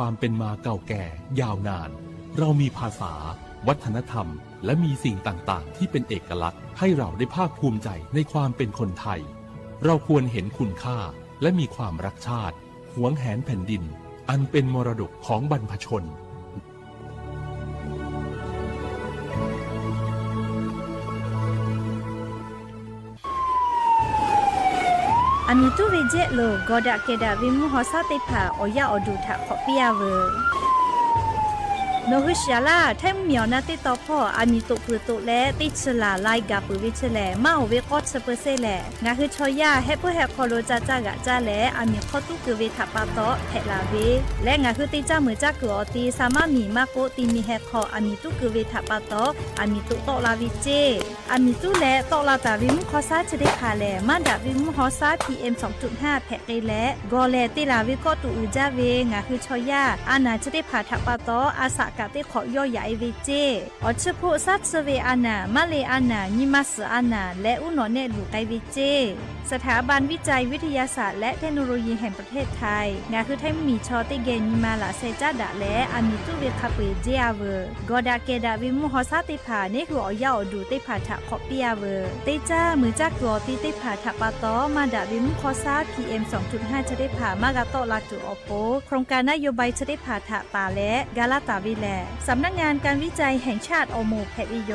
ความเป็นมาเก่าแก่ยาวนานเรามีภาษาวัฒนธรรมและมีสิ่งต่างๆที่เป็นเอกลักษณ์ให้เราได้ภาคภูมิใจในความเป็นคนไทยเราควรเห็นคุณค่าและมีความรักชาติหวงแหนแผ่นดินอันเป็นมรดกของบรรพชนอามิตุเวเจโลกอดะเกดะวิมุหอซาติผาออยาอดูทะขอเปียเวโนหุชยาลาแทมเมียวนาติตอพ่ออามิตุปรุตุและติชลาไลกาปุวิชแลมาโอเวกอดเซเปเซแลงาคือชอยาเฮปุเฮคอโลจาจากะจาแลอามิขอตุกเวทะปาตอแทลาเวและงาคือติจามือจักกอตีสามารถมีมาโกติมีเฮคออามิตุกเวทะปาตออามิตุตอลาวิเจอามิตุและตอลาตาวิมุขอซาชเดคาแลมาดาวิมุขอซา PM 2.5 แพเกและกอแลติลาวิกอตุอุจาเวงาคือชอยาอานาชเดผาทะปาตออาสากะติขอย่อยาเวเจอชโพซัตเซเวอานามาเลอานานิมัสอานาและอุนอเนลูไกเวเจสถาบันวิจัยวิทยาศาสตร์และเทคโนโลยีแห่งประเทศไทยงาคือไทยมีชอติเกนิมาลาเซจาดะและอามิตุเวคาเปเจอาเวกอดาเกดาวิมุฮอซาติผานี่คืออยาอดูติผาทะขอเปียเวเตจ้ามือจักกอติผาทะปาตอมาดาวิมุคอซา PM 2.5 จะได้ผามากาโตลาตุอโปโครงการนโยบายจะได้ผาทะตาและกาลาตาวิแลสำนักงานการวิจัยแห่งชาติอโมแพวิโย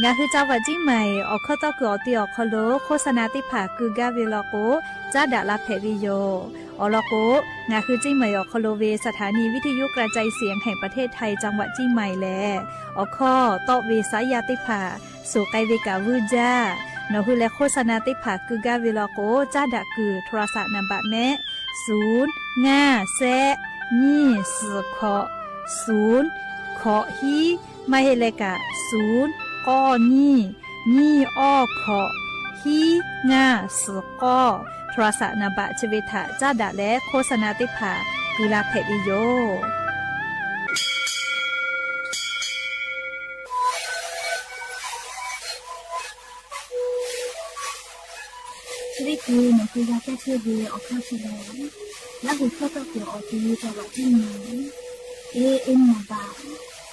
งาคือเจ้าวัดจิ้งใหม่ออกข้อต่อกอติออกคโลโฆษณาติผาคือกาเวลโกจ้าดาลาแพวิโยอลโกงาคือจิ้งใหม่ออกคโลเวสถานีวิทยุกระจายเสียงแห่งประเทศไทยจังหวัดจิ้งใหม่แลออกข้อตอเวสายาติผาสู่ไกเวกาวูจ้านอคือและโฆษณาติผาคือกาเวลโกจ้าดาคือโทรศัพท์นำบัตรแม่0 5 แซนี่สือขอ0ขอฮีไม่ให้เลกะ0ก้อนี่อ้อขอฮีง่าสือก้อโทรศัพท์นบะชเวทะจ้าดะและโฆษณาติผากุลาเพวิโยชีวิตคือหนูคือยาแก้เชื้อดีออกข้าวเฉลยและหุ่นข้าวตะเกียบออกทีจังหวัดที่ไหนเอ็มมาบา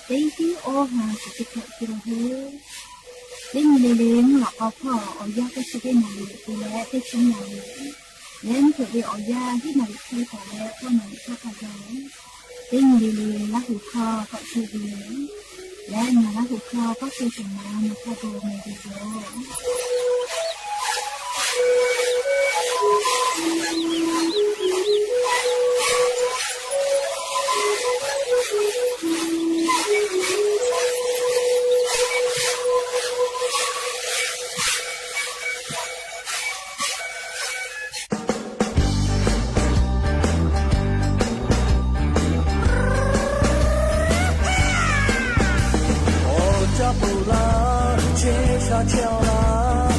เด็กที่โอหาสุดที่เกิดขึ้นเลยเล่นเลี้ยงหลอกเอาพ่อเอายาก็จะได้หน่อยดูแลได้ชิ้นหน่อยเล่นเถื่อนเอายาที่หน่อยคือขอแล้วก็หน่อยข้าวขยายเล่นเลี้ยงและหุ่นข้าวก็คือเลี้ยงและงานและหุ่นข้าวก็คือสิ่งนั้นในข้าวโดในดีโอ接下桥啦。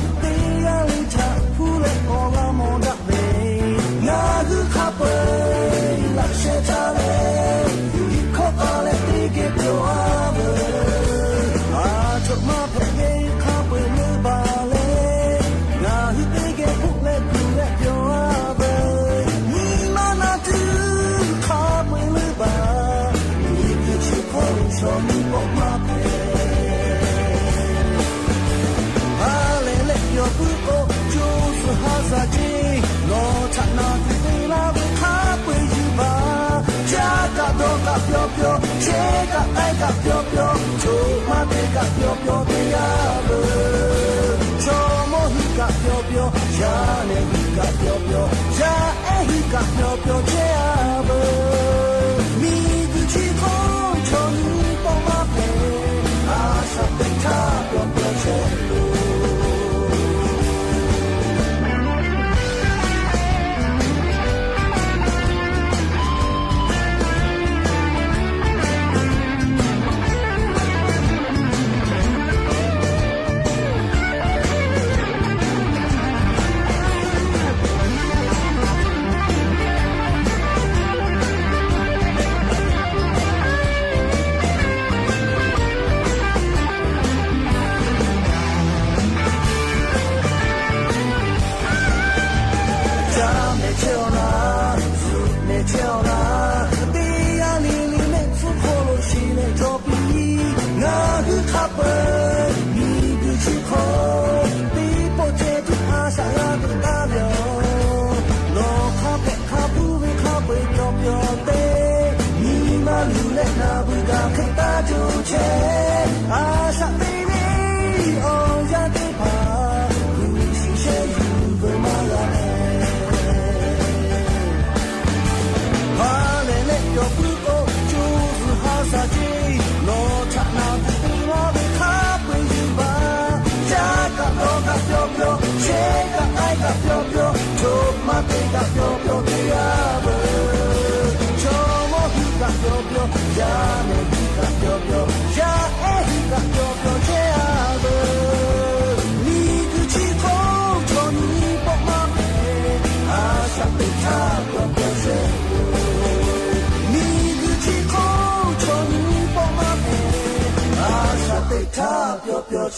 อบ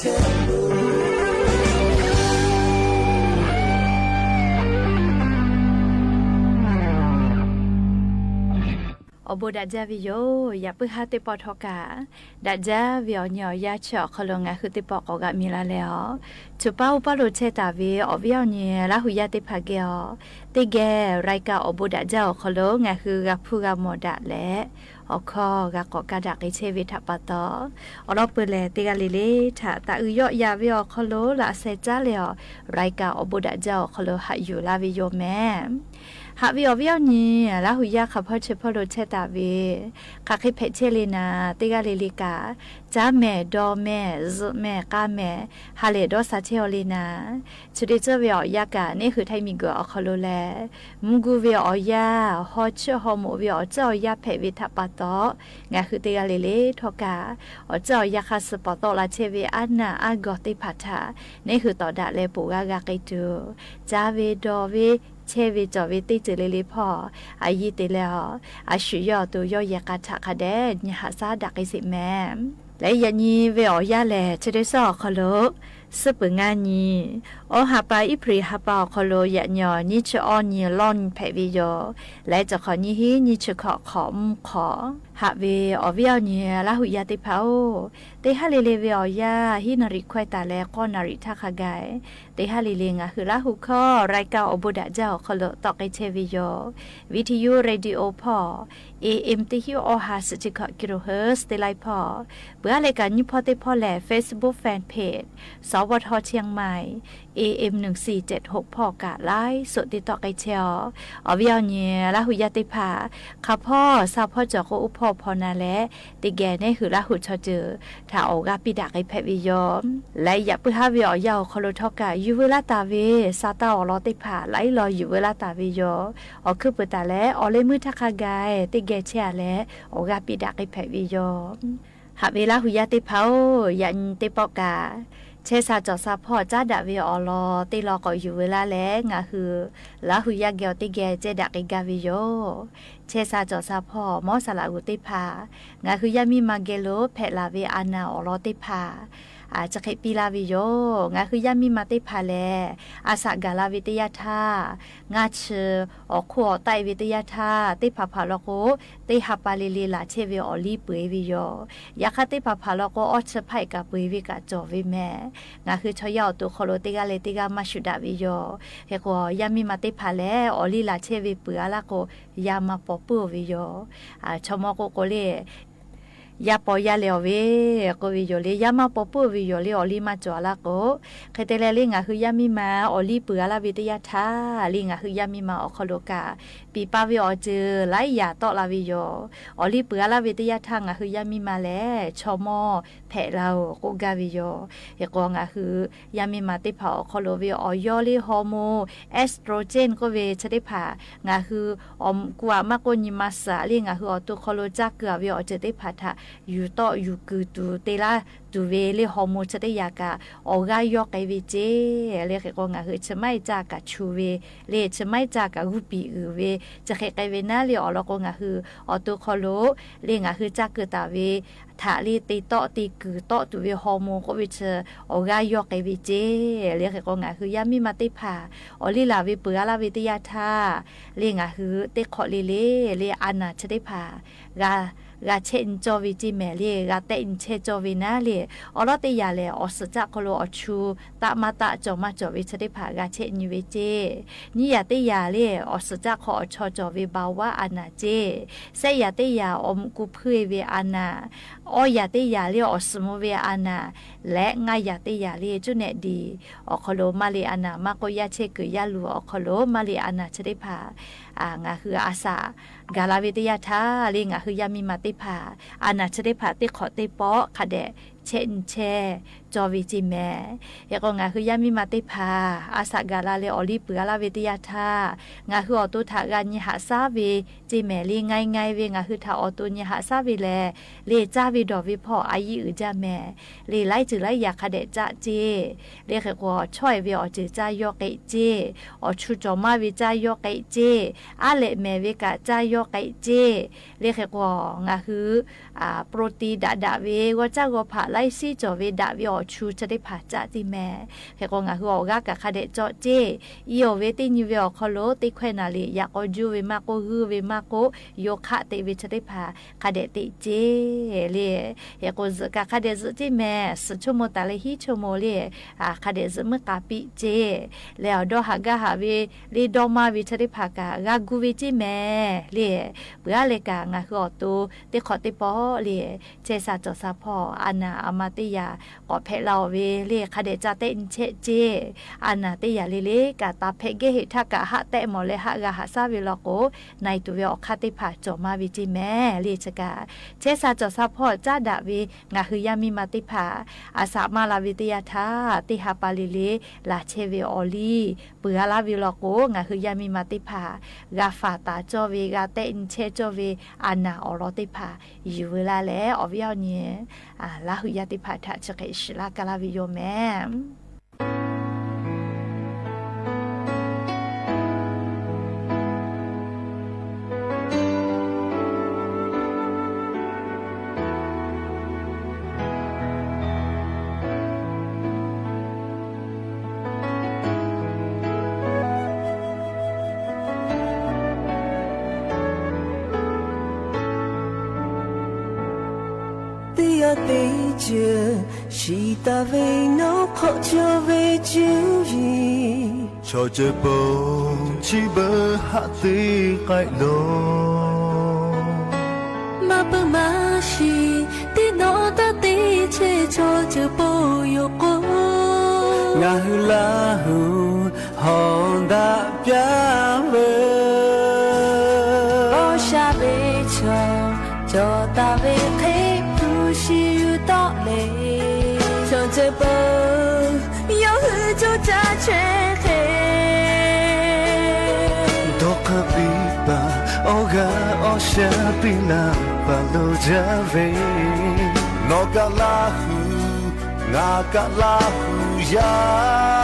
ูดาจาวิโยอย่าเพิ่งหาติปอทอกาดาจาวิโอเนียยาเชาะคลงงาคือติปอกกะมีลาแล้วจุป้าอุปโลเชตาวิอวิโอเนียลาหุยาติภาเกอติแกไรกาอบูดาจาคลงงาคือกะผู้กะโมดะและอคอกะกอกะดักเชวิทปะตออรอเปเลติกะลิลิทะตะอุยอยาวิโอคลละเซจาเลอไรกาอบูดาจาคลหะอยู่ลาวิโยแมหาวิอวิอนี่ลาหุยาขับพอเชพอโลเชตาวิคาคิเพเชลีนาติกาลิลิกาจ้าแม่ดอแม่ซุแม่กาแม่ฮาเลดอซาเชอลีนาชุดิเจวิอยากานี่คือไทยมีกัวอคโลแลมุกูวิอยาฮอเชฮอโมวิอเจ้ายาเพวิทัปตองาคือติกาลิลิทอกาอเจ้ายาคาสปตลาเชวิอันนาอากอติพัทานี่คือต่อดาเลปูกากากิตูจ้าเวดอวิเชวิจอวิติจิลิลิพออายิติแล้วอาชุยอตัวยอยากาทะคาเดญหาซาดักอิสิแมและยันยีเวอยาแลจะได้สอคโลสปงานีโอหาปาอิปรีหาปาคโลยะญอนิชออนีลอนเพวิโยและจะขอนิฮินิชขอขอมขอหาเวอวิอเนียลาหุยาติพาโอเตฮาเลเลเวอยาฮินาริควายตาแลก็นาริทาคากายเตฮาเลเลงะคือลาหุคอรายกาอบุดะเจ้าคโลตอกไอเชวิโยวิทยุเรดิโอพอAM ติฮิโอฮาสจิกกิโลเฮิร์ตเตไลพอเบื่อรายการนิพอเตพอแล Facebook Fan Page สวทเชียงใหม่ AM 1476พอกะไลฟ์สดติดต่อไกเชียวอวิเอาเนียลาหุยาติภาข้าพ่อซาพ่อจอกอุพอพอนาและติแกนี่คือลาหุชอเจอถ้าออกาปิดาไกแพวิยอมและอย่าเพื่อหาวิอยาวคโลทอกะยูเวลาตาเวซาตาอลอติภาไลรออยู่เวลาตาเวยออคือเปตาและอเลมือทักคากายติแกเชียและออกาปิดาไกแพวิยอมหาเวลาหุยาติภายันติปอกาเชซาจอซาพ่อจ้าดาวิออลอติลอก็อยู่เวลาแลงะคือลาหุยาเกียวติแกเจดักกาวิโยเชซาจอซาพ่อมอสลาอุติภางะคือยามีมาเกโลเพลาเวอานาอลอติภาอาจะเคปีลาวิโยงะคือยามีมาติภาแลอาสะกาลาวิทยาธางะเชออขัวไตวิทยาธาติภาภาลโกติหาปาลิลีลาเชเวอลีเปวิโยยาคติภาภาลโกอชไผกะเปวิกะจอวิแม่งะคือชอยาวตัวโคโลติกาเลติกามาชุดาวิโยเฮโกยามีมาติภาแลอลีลาเชเวเปอะละโกยามาปอปูวิโยชมอโกโกเลยาปอยาเลวเวโกวิโยเลยามาปอปูวิโยเลยอลีมาจอละโกเคเตเลลิงะคือยามีมาอลีเปอะละวิทยาธาลิงะคือยามีมาอโคโลกาปีปาวิอเจอไลยาตอลาวิโยอลีเปอะละวิทยาธางะคือยามีมาแลชอมอแผเราโกกาวิโยเฮโกงะคือยามีมาติภาอโคโลวิออยอลีฮอร์โมเอสโตรเจนก็เวชติภางะคืออมกัวมากกนิมาสาลิงะคืออตุโคโลจักเกวิอเจติภาทะอยู่ต่ออยู่คือตูเตลาตูเวเลฮอร์โมชติยากะออกายอกไอเวเจเลเฮโกงะคือชะไม่จากะชูเวเลชะไม่จากะรูปีอือเวจะเฮไกเวนาเลอลโกงะคืออตุโคโลเลงะคือจักเกตาเวถาลีตีโตตีกือโตตูเวฮอร์โมก็วิเชออกายอกไอเวเจเลเฮโกงะคือยามีมาติภาอลีลาวิเปอะลาวิทยาธาเลงะคือเตขอเลอานาชติภากาเชนจอวิจิเมเลกาเตนเชจอวินาเลอลอติยาเลอสจักโคโลอชูตะมาตะจอมาจอวิชติภากาเชนยูเวเจนิยาติยาเลอสจักขอชอจอวิบาวะอานาเจเซยาติยาอมกุเพเวอานาอยาติยาเลอสมเวอานาและงายาติยาเลจุเนดีอโคโลมาเลอานามาโกยาเชกุยาลูอโคโลมาเลอานาชติภางาคืออาสากาลาวิทยาธาลิงะคือยามีมาติภาอานาชติภาติขอติปอคะเดเชนแชจอวิจิแมเฮก็งาคือยามีมาติภาอาสากาลาเลอลีเปลาวิทยาธางาคืออตุถากาญิหาซาเวจิแมลีไงเวงาคือถ้าอตุญิหาซาเวแลเลจาวิดอวิพออายิอือจาแมเลไลจือไลอยากคะเดจะเจเลเฮก็ช่อยเวอจือจายอเกเจอชุจอมาวิจายอเกเจอาเลแมเวกะจายอเกเจเลเฮก็งาคือโปรตีนดาเวว่าจ้าก็ผ่าไลซี่จอเวดาวิอ ชูจะได้ผ่าจ่าจีแม่แค่ก็งาคือออกกะคาเดจอเจอีโอเวตินิเวอคอโลติแควนาลีอยากอจูเวมาโกฮือเวมาโกโยคะเตเวจะได้ผ่าคาเดติเจเลยเฮก็กะคาเดจจีแม่สชั่วโมงตาเลยฮิชั่วโมงเลยคาเดจเมื่อกะปิเจแล้วดอหากะหาเวลีดอมาเวจะได้ผ่ากะกากูเวจีแม่เลยเบื่อเลยกะงาคือออตูติขอติปอเลยเจซาจอซาพออานาอามาติยาก็เพลาเวเลคาเดจาเตนเชเจอานาติยาเลกะตาเพเกหิทักกะหะเตมอเลหะกะหะซาเวลโกในตัวเวอคาติผาจอมาวิจิแม่เลชกะเจซาจอซาพอจาดาเวงาคือยามีมาติผาอาสามาลาวิทยาทาติหาปาลิเลลาเชเวออลีเปือลาวิลโกงาคือยามีมาติผากาฟาตาจอเวกาเตนเชจอเวอานาออรติผาอยู่เวลาแล้วอวิยเนี่ยลาหุยาติผาทะจะเกชลากาลาวิโยแม่对着是大为脑泡着为注意，cho chơi bông chỉ bơ hạ tí cái lô mà bơ mà si tí nó ta tí chế cho bơ yêu cô ngà hư la hư hòn đã bia về ô xa về cho ta về thế tu si yêu đó lệ cho chơi bơ yêu hư cho cha chế khê đó khá bí bà ô gà ô xa bí la bà lô ra về nó gà la hư ngà gà la hư ya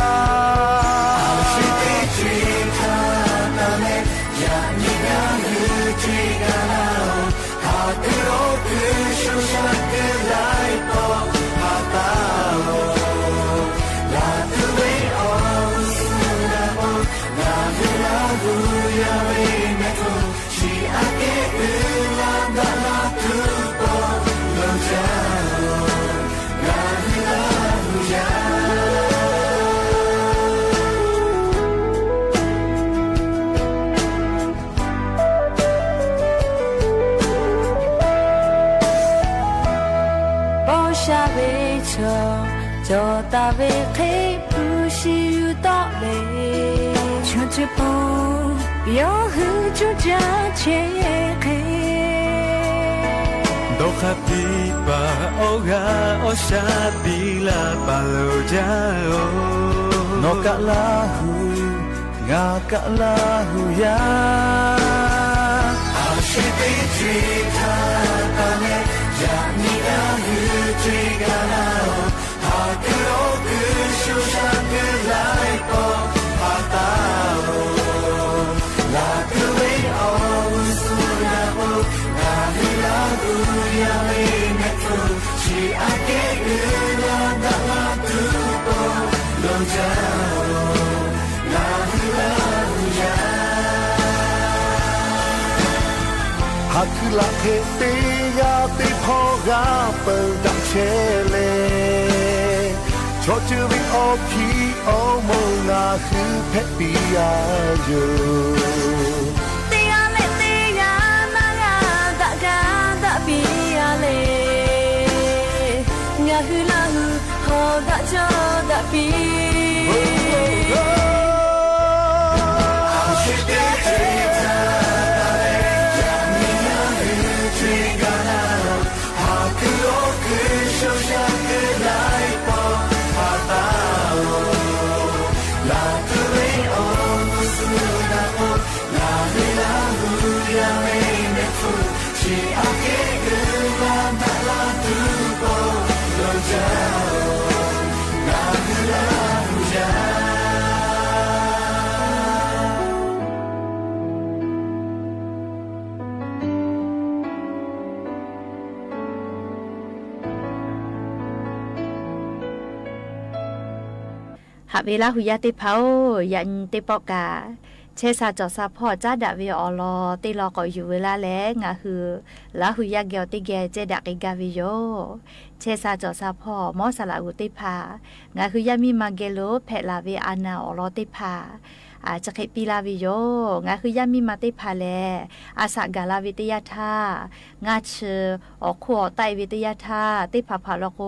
cho ta về khi tu si đó lệ cho chơi bơ yêu hư cho cha chế khê đó khá bí bà ô gà ô xa bí la bà lô ra nó cả la hư ngà cả la hư ya she be tree ta ta ne ya ni na hư tree ga na ha ku o ku shu sha ku lai po ha ta o la ku wei o su na po na hi la gu ya le ne fu chi a ke gu la da la tu po lo ja o la hi la gu ya hạt là thế tê ya tê phô ga bờ đằng chê lê cho chữ vi ô khí ô mô ngà khứ phép bì ya yo tê ya na ya da bi ya lê ngà hư la hư ho da cho da bi หาเวลาหุยาติเผายันติปอกาเชซาจอซาพ่อจ้าดาวิออลอติลอก็อยู่เวลาแลงาคือลาหุยาเกียวติแกเจดักกาวิโยเชซาจอซาพ่อมอสลาอุติพางาคือยามีมาเกโลเพลาเวอานาออลอติพาจะเคปีลาวิโยงาคือยามีมาติพาแลอาสากาลาวิทยาธางาเชอขวไตวิทยาธาติพาพาลโก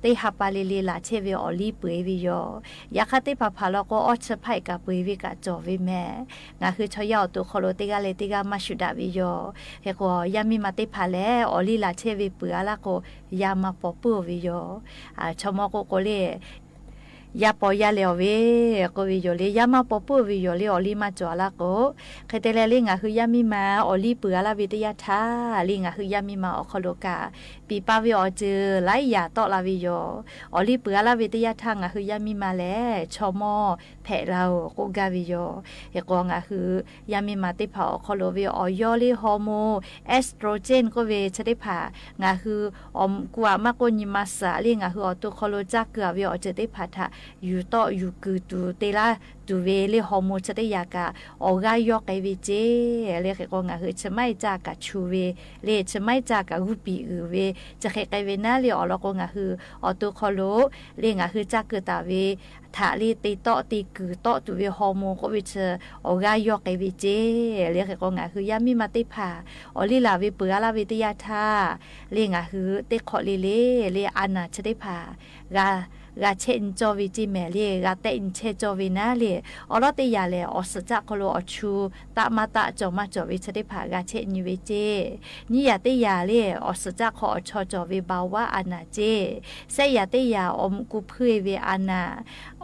ติฮับปาลิลีลาเชวิออลีปุยวิโยยาคติพาพาลโกอชไผกาปุยวิกาจอวิแม่งาคือชอยาวตุโคโลติกาเลติกามาชุดาวิโยเฮโกยามีมาติพาแลออลีลาเชวิปุยอาลาโกยามาปอปูวิโยชมโกโกเลยาปอยาเลวเวก็วิโยเลยามาปอปูวิโยเลยอลีมาจอละก็เคเตเลลิงะคือยามีมาอลีเปือละวิทยาทาลิงะคือยามีมาอคโลกาปีปาวิออเจอไลยาตอละวิโยอลีเปือละวิทยาทางะคือยามีมาแลชอมอแพเราโกกาวิโยเฮกองะคือยามีมาติผาอคโลวิออยอลีฮอร์โมเอสโตรเจนก็เวชได้ผางะคืออมกว่ามากกนิมาสาลิงะคืออตุคโลจักเกวิออเจได้ผาทาอยู่ต่ออยู่คือตูเตลาตูเวเลฮอร์โมนจะได้ยากาออกายอกไอเวเจเลขก็งาคือจะไม่จากาชูเวเลจะไม่จาการูปีอือเวจะเคไกเวน่าเลออลก็งาคือออตุคโลเลงาคือจากเกตาเวถาลีตีต่อตีคือต่อตูเวฮอร์โมนก็วิเชออกายอกไอเวเจเลขก็งาคือยามีมาติพาอลีลาเวเปือลาเวติยาทาเลงาคือเตขอเลอานาจะได้พากาเชนจอวิจิเมลีกาเตอินเชจอวินาลีออลติยาเลอสจักโคโลอชูตะมาตะจอมาจอวิชดิภากาเชนิเวเจนิยาติยาเลอสจักขอชอจอวิบาวะอานาเจเซยาติยาอมกุเพเวอานา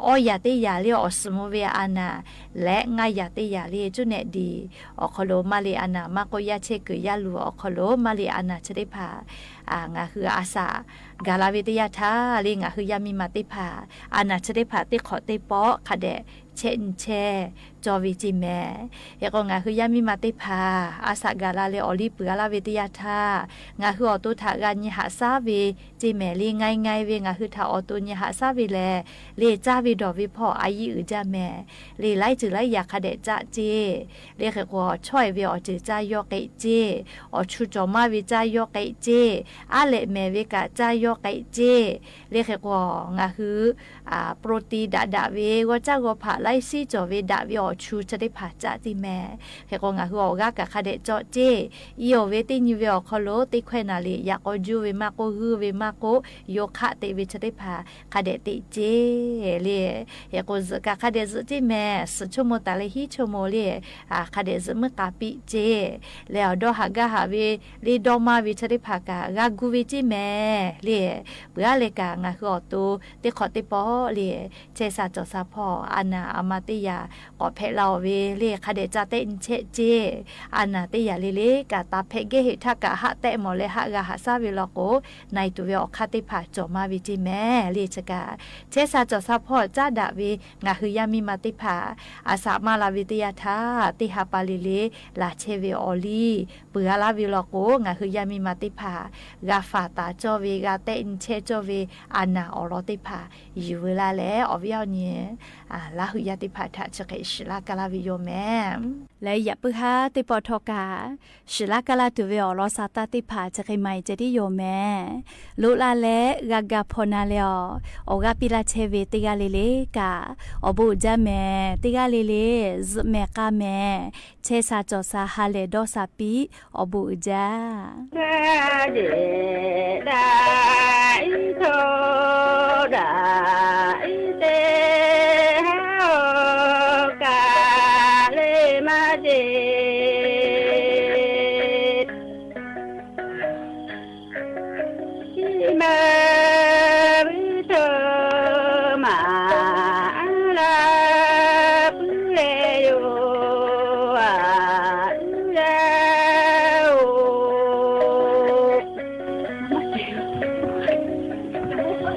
อยาติยาเลอสมเวอานาและงายาติยาเลจุเนดีอคโลมาลีอานามาโกยาเชกุยาลูอคโลมาลีอานาชดิภางาคืออาสากาลาวิทยาทาลิงาคือยามีมาติพาอานาชดิภาติขอติปอคาเดเชนเชจอวิจิแมเฮก็งาคือยามีมาติพาอาสากาลาเลอลีเปือลาวิทยาทางาคืออตุถากาญิหาซาวิจิแมลีไงเวงาคือทาอตุญิหาซาวิแลเลจาวิดอวิพ่ออายิอือจาแมเลไลจือไลยาคาเดจาเจเลขก็ช่วยเวอจือจายอกไกเจอชูจอมาวิจายอกไกเจอาเลแมเวกาจายอกไกเจเลขก็งาคือโปรตีนดาเวก็จ้าก็ผ่าไลซีจอเวดาวิอชูจะได้ผ่าจาติแม่เฮก็งาคือออกากะคาเดจอเจอีโอเวตินิเวอคโลติแควนาลียากอจูเวมาโกฮือเวมาโกโยคะเตเวจะได้ผ่าคาเดติเจเลเฮก็ซกะคาเดซติแม่สชโมตาเลฮิชโมเลคาเดซมกาปิเจแล้วดอหากะหาเวลีดอมาวิจะได้ผ่ากากากูเวจิแม่เลเบื่อเลกางาคืออตูติขอติปอเลเจซาจอซาพออานาอามาติยาก็เพลาเวเลคาเดจาเตอินเชเจอานาติยาเลกาตาเพเกหิทากะหะเตมอเลหะกะหะซาวิลโกในตุเวอคาติผาจอมาวิจิแม่เลจกาเจซาจอซาพอจาดาเวงาคือยามีมาติผาอาสามาลาวิทยาทาติหาปาลิเลลาเชเวออลีเปือลาวิลโกงาคือยามีมาติผากาฟาตาจอเวกาเตอินเชจอเวอานาออลติผาอยู่เวลาแล้วอวิยาเนี่ยลาหุยาติผาทะจะเกชิลากาลาวิโยแม่และอย่าปึฮาติปอทกาชิลากาลาตุเวอลอซาตาติผาจะเกไมจะดิโยแม่ลุลาและกากาพนาเลออกาปิลาเชเวติกาเลเลกาอบุจาแม่ติกาเลเลซแม่กาแม่เชซาจอซาฮาเลดอซาปิอบุจาเดดาอิโทดาอิเตฮากาเลมาเดมาบิโทมาลาปุเรโยอาลาโอ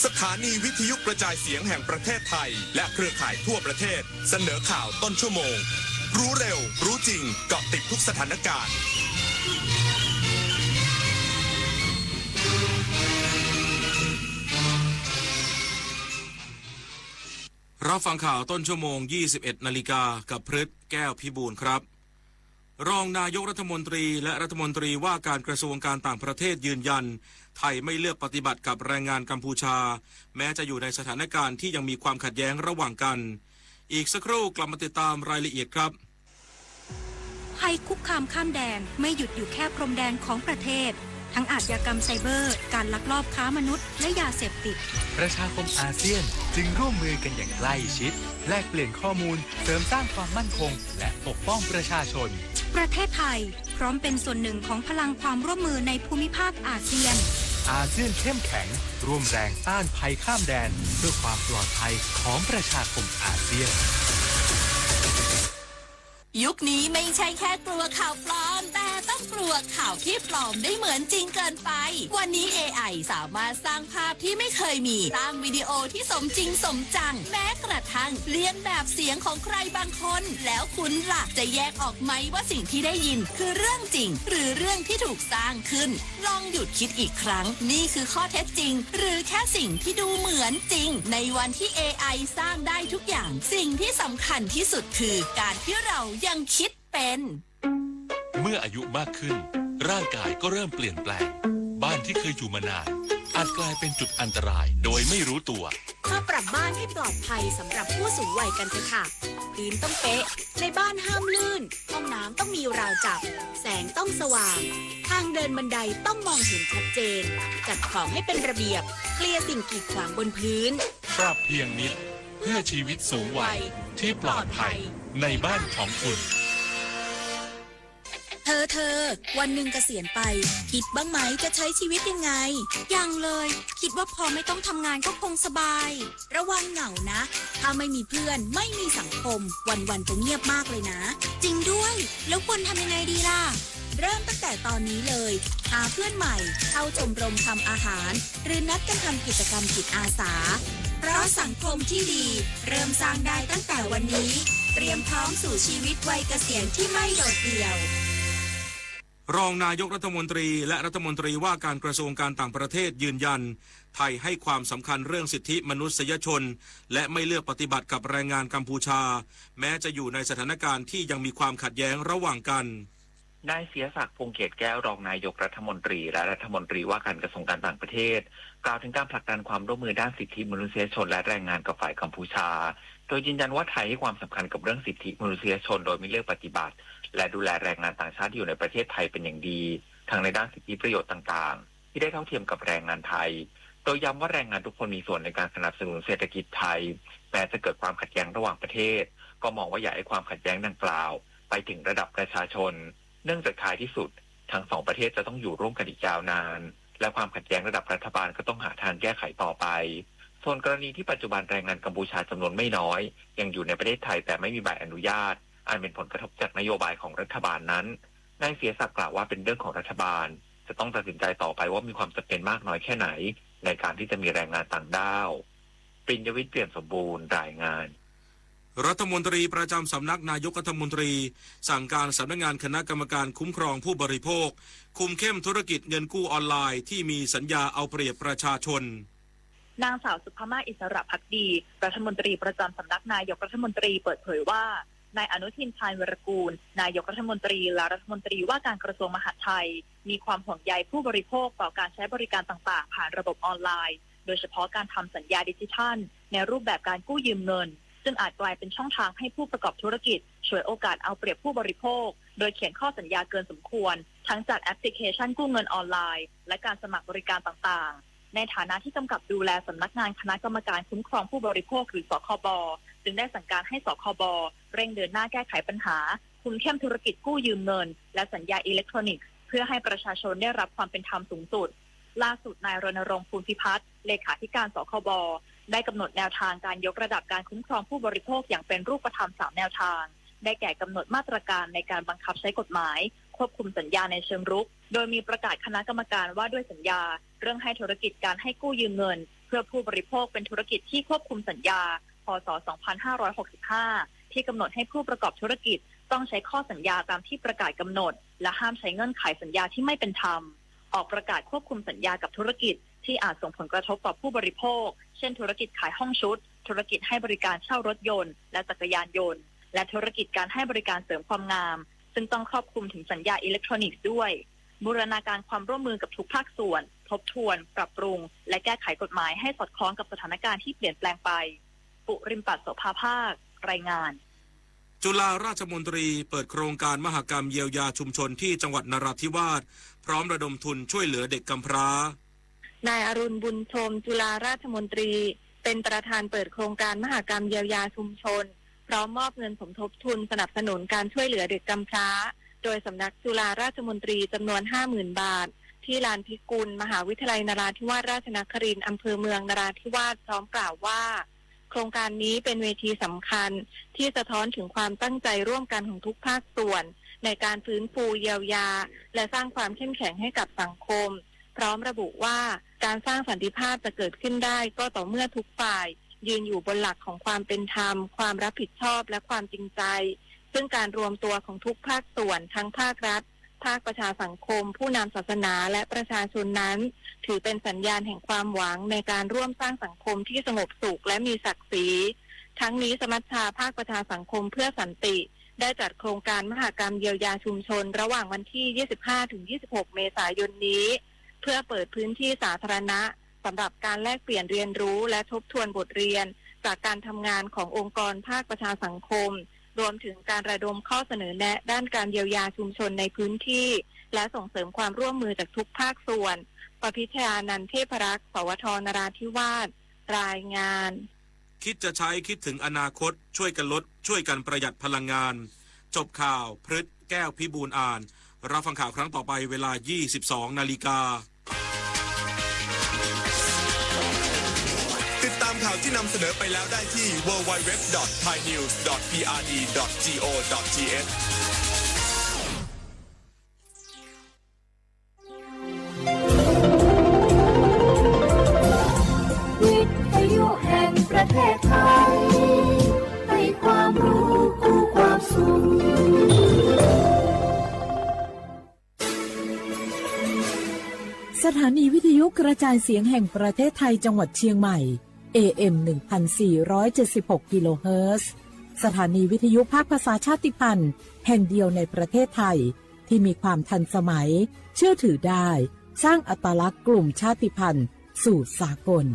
สถานีวิทยุกระจายเสียงแห่งประเทศไทยและเครือข่ายทั่วประเทศเสนอข่าวต้นชั่วโมงรู้เร็วรู้จริงเกาะติดทุกสถานการณ์รับฟังข่าวต้นชั่วโมง 21 นาฬิกากับพฤทธิ์แก้วพิบูลครับรองนายกรัฐมนตรีและรัฐมนตรีว่าการกระทรวงการต่างประเทศยืนยันไทยไม่เลือกปฏิบัติกับแรงงานกัมพูชาแม้จะอยู่ในสถานการณ์ที่ยังมีความขัดแย้งระหว่างกันอีกสักครู่กลับมาติดตามรายละเอียดครับภัยคุกคามข้ามแดนไม่หยุดอยู่แค่พรมแดนของประเทศทั้งอาชญากรรมไซเบอร์การลักลอบค้ามนุษย์และยาเสพติดประชาคมอาเซียนจึงร่วมมือกันอย่างใกล้ชิดแลกเปลี่ยนข้อมูลเสริมสร้างความมั่นคงและปกป้องประชาชนประเทศไทยพร้อมเป็นส่วนหนึ่งของพลังความร่วมมือในภูมิภาคอาเซียนอาเซียนเข้มแข็งร่วมแรงต้านภัยข้ามแดนเพื่อความปลอดภัยของประชาคมอาเซียนยุคนี้ไม่ใช่แค่กลัวข่าวปลอมแต่ต้องกลัวข่าวที่ปลอมได้เหมือนจริงเกินไปวันนี้ AI สามารถสร้างภาพที่ไม่เคยมีสร้างวิดีโอที่สมจริงสมจังแม้กระทั่งเลียนแบบเสียงของใครบางคนแล้วคุณล่ะจะแยกออกไหมว่าสิ่งที่ได้ยินคือเรื่องจริงหรือเรื่องที่ถูกสร้างขึ้นลองหยุดคิดอีกครั้งนี่คือข้อเท็จจริงหรือแค่สิ่งที่ดูเหมือนจริงในวันที่ AI สร้างได้ทุกอย่างสิ่งที่สำคัญที่สุดคือการที่เรายังคิดเป็นเมื่ออายุมากขึ้นร่างกายก็เริ่มเปลี่ยนแปลงบ้านที่เคยอยู่มานานอาจกลายเป็นจุดอันตรายโดยไม่รู้ตัวมาปรับบ้านให้ปลอดภัยสำหรับผู้สูงวัยกันเถอะค่ะพื้นต้องเป๊ะในบ้านห้ามลื่นห้องน้ำต้องมีราวจับแสงต้องสว่างทางเดินบันไดต้องมองเห็นชัดเจนจัดของให้เป็นระเบียบเคลียร์สิ่งกีดขวางบนพื้น ปรับเพียงนิดเพื่อชีวิตสูงวัยที่ปลอดภัยในบ้านของคุณ เธอวันหนึ่งเกษียณไปคิดบ้างไหมจะใช้ชีวิตยังไง ยังเลย คิดว่าพอไม่ต้องทำงานก็คงสบาย ระวังเหงานะถ้าไม่มีเพื่อนไม่มีสังคมวันๆจะเงียบมากเลยนะ จริงด้วย แล้วควรทำยังไงดีล่ะ เริ่มตั้งแต่ตอนนี้เลยหาเพื่อนใหม่เข้าชมรมทำอาหารหรือนัดกันทำกิจกรรมจิตอาสาเพราะสังคมที่ดีเริ่มสร้างได้ตั้งแต่วันนี้เตรียมพร้อมสู่ชีวิตวัยเกษียณที่ไม่โดดเดี่ยวรองนายกรัฐมนตรีและรัฐมนตรีว่าการกระทรวงการต่างประเทศยืนยันไทยให้ความสำคัญเรื่องสิทธิมนุษยชนและไม่เลือกปฏิบัติกับแรงงานกัมพูชาแม้จะอยู่ในสถานการณ์ที่ยังมีความขัดแย้งระหว่างกันนายเสียศักดิ์พงษ์เกตแก้วรองนายกรัฐมนตรีและรัฐมนตรีว่าการกระทรวงการต่างประเทศกล่าวถึงการผลักดันความร่วมมือด้านสิทธิมนุษยชนและแรงงานกับฝ่ายกัมพูชาโดยยืนยันว่าไทยให้ความสำคัญกับเรื่องสิทธิมนุษยชนโดยไม่เลือกปฏิบัติและดูแลแรงงานต่างชาติที่อยู่ในประเทศไทยเป็นอย่างดีทั้งในด้านสิทธิประโยชน์ต่างๆที่ได้เท่าเทียมกับแรงงานไทยโดยย้ำว่าแรงงานทุกคนมีส่วนในการสนับสนุนเศรษฐกิจไทยแม้จะเกิดความขัดแย้งระหว่างประเทศก็มองว่าอย่าให้ความขัดแย้งดังกล่าวไปถึงระดับประชาชนเนื่องจากท้ายที่สุดทั้งสองประเทศจะต้องอยู่ร่วมกันอีกยาวนานและความขัดแย้งระดับรัฐบาลก็ต้องหาทางแก้ไขต่อไปส่วนกรณีที่ปัจจุบันแรงงานกัมพูชาจำนวนไม่น้อยยังอยู่ในประเทศไทยแต่ไม่มีใบอนุญาตอันเป็นผลกระทบจากนโยบายของรัฐบาลนั้นนายเสียศักดิ์กล่าวว่าเป็นเรื่องของรัฐบาลจะต้องตัดสินใจต่อไปว่ามีความจำเป็นมากน้อยแค่ไหนในการที่จะมีแรงงานต่างด้าวปริญญวิทย์เปี่ยมสมบูรณ์รายงานรัฐมนตรีประจำสำนักนายกรัฐมนตรีสั่งการสำนักงานคณะกรรมการคุ้มครองผู้บริโภคคุมเข้มธุรกิจเงินกู้ออนไลน์ที่มีสัญญาเอาเปรียบประชาชนนางสาวสุภมาศอิสระภักดีรัฐมนตรีประจำสำนักนายกรัฐมนตรีเปิดเผยว่านายอนุทินชาญวีรกูลนายกรัฐมนตรีและรัฐมนตรีว่าการกระทรวงมหาดไทยมีความห่วงใยผู้บริโภคต่อการใช้บริการต่างๆผ่านระบบออนไลน์โดยเฉพาะการทำสัญญาดิจิทัลในรูปแบบการกู้ยืมเงินซึ่งอาจกลายเป็นช่องทางให้ผู้ประกอบธุรกิจฉวยโอกาสเอาเปรียบผู้บริโภคโดยเขียนข้อสัญญาเกินสมควรทั้งจากแอปพลิเคชันกู้เงินออนไลน์และการสมัครบริการต่างๆในฐานะที่กำกับดูแลสำนักงานคณะกรรมการคุ้มครองผู้บริโภคหรือสคบ.จึงได้สั่งการให้สคบ.เร่งเดินหน้าแก้ไขปัญหาคุมเข้มธุรกิจกู้ยืมเงินและสัญญาอิเล็กทรอนิกส์เพื่อให้ประชาชนได้รับความเป็นธรรมสูงสุดล่าสุดนายรณรงค์ ภูลพิพัฒน์เลขาธิการสคบ.ได้กำหนดแนวทางการยกระดับการคุ้มครองผู้บริโภคอย่างเป็นรูปธรรม3แนวทางได้แก่กำหนดมาตรการในการบังคับใช้กฎหมายควบคุมสัญญาในเชิงรุกโดยมีประกาศคณะกรรมการว่าด้วยสัญญาเรื่องให้ธุรกิจการให้กู้ยืมเงินเพื่อผู้บริโภคเป็นธุรกิจที่ควบคุมสัญญาพ.ศ. 2565ที่กำหนดให้ผู้ประกอบธุรกิจต้องใช้ข้อสัญญาตามที่ประกาศกำหนดและห้ามใช้เงื่อนไขสัญญาที่ไม่เป็นธรรมออกประกาศควบคุมสัญญากับธุรกิจที่อาจส่งผลกระทบต่อผู้บริโภคเช่นธุรกิจขายห้องชุดธุรกิจให้บริการเช่ารถยนต์และจักรยานยนต์และธุรกิจการให้บริการเสริมความงามซึ่งต้องครอบคลุมถึงสัญญาอิเล็กทรอนิกส์ด้วยบูรณาการความร่วมมือกับทุกภาคส่วนทบทวนปรับปรุงและแก้ไขกฎหมายให้สอดคล้องกับสถานการณ์ที่เปลี่ยนแปลงไปปุริมปัตโสภาภาครายงานจุฬาราชมนตรีเปิดโครงการมหกรรมเยียวยาชุมชนที่จังหวัดนราธิวาสพร้อมระดมทุนช่วยเหลือเด็กกำพร้านายอรุณบุญชมจุฬาราชมนตรีเป็นประธานเปิดโครงการมหกรรมเยียวยาชุมชนพร้อมมอบเงินสมทบทุนสนับสนุนการช่วยเหลือเด็กกำพร้าโดยสำนักจุฬาราชมนตรีจำนวน 50,000 บาทที่ลานพิกุลมหาวิทยาลัยนราธิวาสราชนครินทร์อำเภอเมืองนราธิวาสพร้อมกล่าวว่าโครงการนี้เป็นเวทีสำคัญที่สะท้อนถึงความตั้งใจร่วมกันของทุกภาคส่วนในการฟื้นฟูเยียวยาและสร้างความเข้มแข็งให้กับสังคมพร้อมระบุว่าการสร้างสันติภาพจะเกิดขึ้นได้ก็ต่อเมื่อทุกฝ่ายยืนอยู่บนหลักของความเป็นธรรมความรับผิดชอบและความจริงใจซึ่งการรวมตัวของทุกภาคส่วนทั้งภาครัฐภาคประชาสังคมผู้นำศาสนาและประชาชนนั้นถือเป็นสัญญาณแห่งความหวังในการร่วมสร้างสังคมที่สงบสุขและมีศักดิ์ศรีทั้งนี้สมัชชาภาคประชาสังคมเพื่อสันติได้จัดโครงการมหกรรมเยียวยาชุมชนระหว่างวันที่ 25-26 เมษายนนี้เพื่อเปิดพื้นที่สาธารณะสำหรับการแลกเปลี่ยนเรียนรู้และทบทวนบทเรียนจากการทำงานขององค์กรภาคประชาสังคมรวมถึงการระดมข้อเสนอแนะด้านการเยียวยาชุมชนในพื้นที่และส่งเสริมความร่วมมือจากทุกภาคส่วนประพิชญานันท์เทพรักษ์สวทนราธิวาส รายงาน คิดจะใช้คิดถึงอนาคตช่วยกันลดช่วยกันประหยัดพลังงานจบข่าวพฤษแก้วพิบูลอ่านรับฟังข่าวครั้งต่อไปเวลา 22 นาฬิกาติดตามข่าวที่นำเสนอไปแล้วได้ที่ www.thainews.prd.go.thวิทยุแห่งประเทศไทยให้ความรู้คู่ความสุขสถานีวิทยุกระจายเสียงแห่งประเทศไทยจังหวัดเชียงใหม่ AM 1476 กิโลเฮิรตซ์สถานีวิทยุภาคภาษาชาติพันธุ์แห่งเดียวในประเทศไทยที่มีความทันสมัยเชื่อถือได้สร้างอัตลักษณ์กลุ่มชาติพันธุ์สู่สากล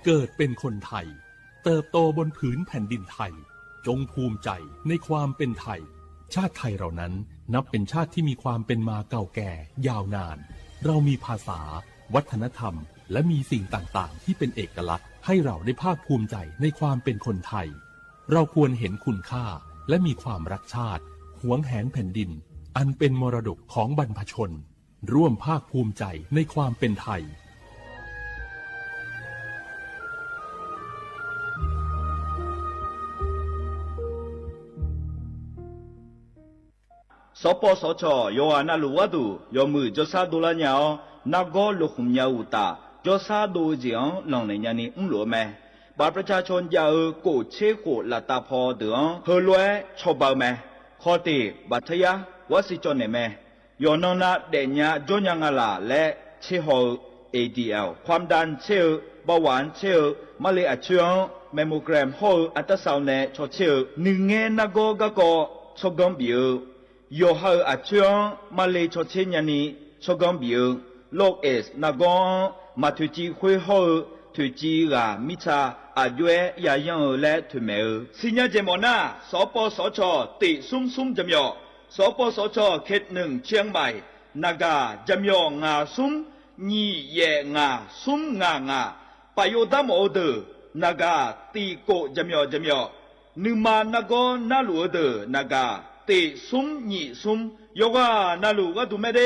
เกิดเป็นคนไทยเติบโตบนผืนแผ่นดินไทยจงภูมิใจในความเป็นไทยชาติไทยเรานั้นนับเป็นชาติที่มีความเป็นมาเก่าแก่ยาวนานเรามีภาษาวัฒนธรรมและมีสิ่งต่างๆที่เป็นเอกลักษณ์ให้เราได้ภาคภูมิใจในความเป็นคนไทยเราควรเห็นคุณค่าและมีความรักชาติหวงแหนแผ่นดินอันเป็นมรดกของบรรพชนร่วมภาคภูมิใจในความเป็นไทยสปสชโยอานาลูวาดูยมือจอซาดูลาญานักก็ลุกหุ่มยาอุตาจอซาดูเจียงหลังในยานี้หลัวแม่บาประชาชนยาโกเชโกลาตาพอเดืองเฮลวยชอบาแม่ข้อตีบัทยาวสิจอนเนแม่ยอนนาเดญาจอนยังลาและเชโฮ ADL ความดันเชลเบาหวานเชลมะเร็งอัจฉริยะแมมโมแกรมโฮอัลตราซาวน์เนชอเชลหนึ่งเงินนักก็ชกกำบิวยอฮอาจงมาเลชเชญานีชกงบิวโลกเอสนากงมาทุจีคุยฮอทุจีรามิชาอาจวยยายังและทุเมอสิญญาเจมอนาสปสชติซุมจำยอสปสชเขตหนึ่งเชียงใหม่นากาจำยองาซุมญีเยงาซุมงาปโยดามโอเดนากาตีโกจำยอนึมานากอนาลูเดนากาเตซุมญีซุมโยกานาลูวะดูเมเด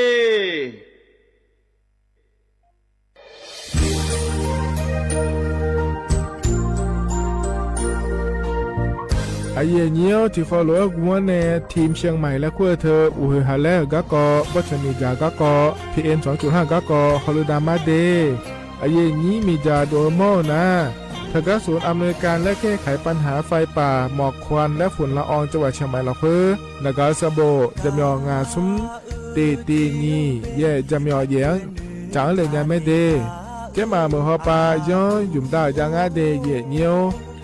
ไอเยี่ยวที่ฟอลโล่กวนในทีมเชียงใหม่และขั้วเธออุฮฮาเลกะกอวัชมีจากะกอ PM 2.5 กะกอฮอลดามาเดไอเยี่ยนี้มีจาโดโมนะทางศูนย์อำนวยการและแก้ไขปัญหาไฟป่าหมอกควันและฝุ่นละอองจังหวัดเชียงใหม่ละเพื่อนากาซาโบจำยองาซุมตีงีเย่จำยอเยียงจางเลยงานไม่เดเจ้ามาเมื่อฮอปาย้อนยุ่มดาวจางอาเดเย่เนียว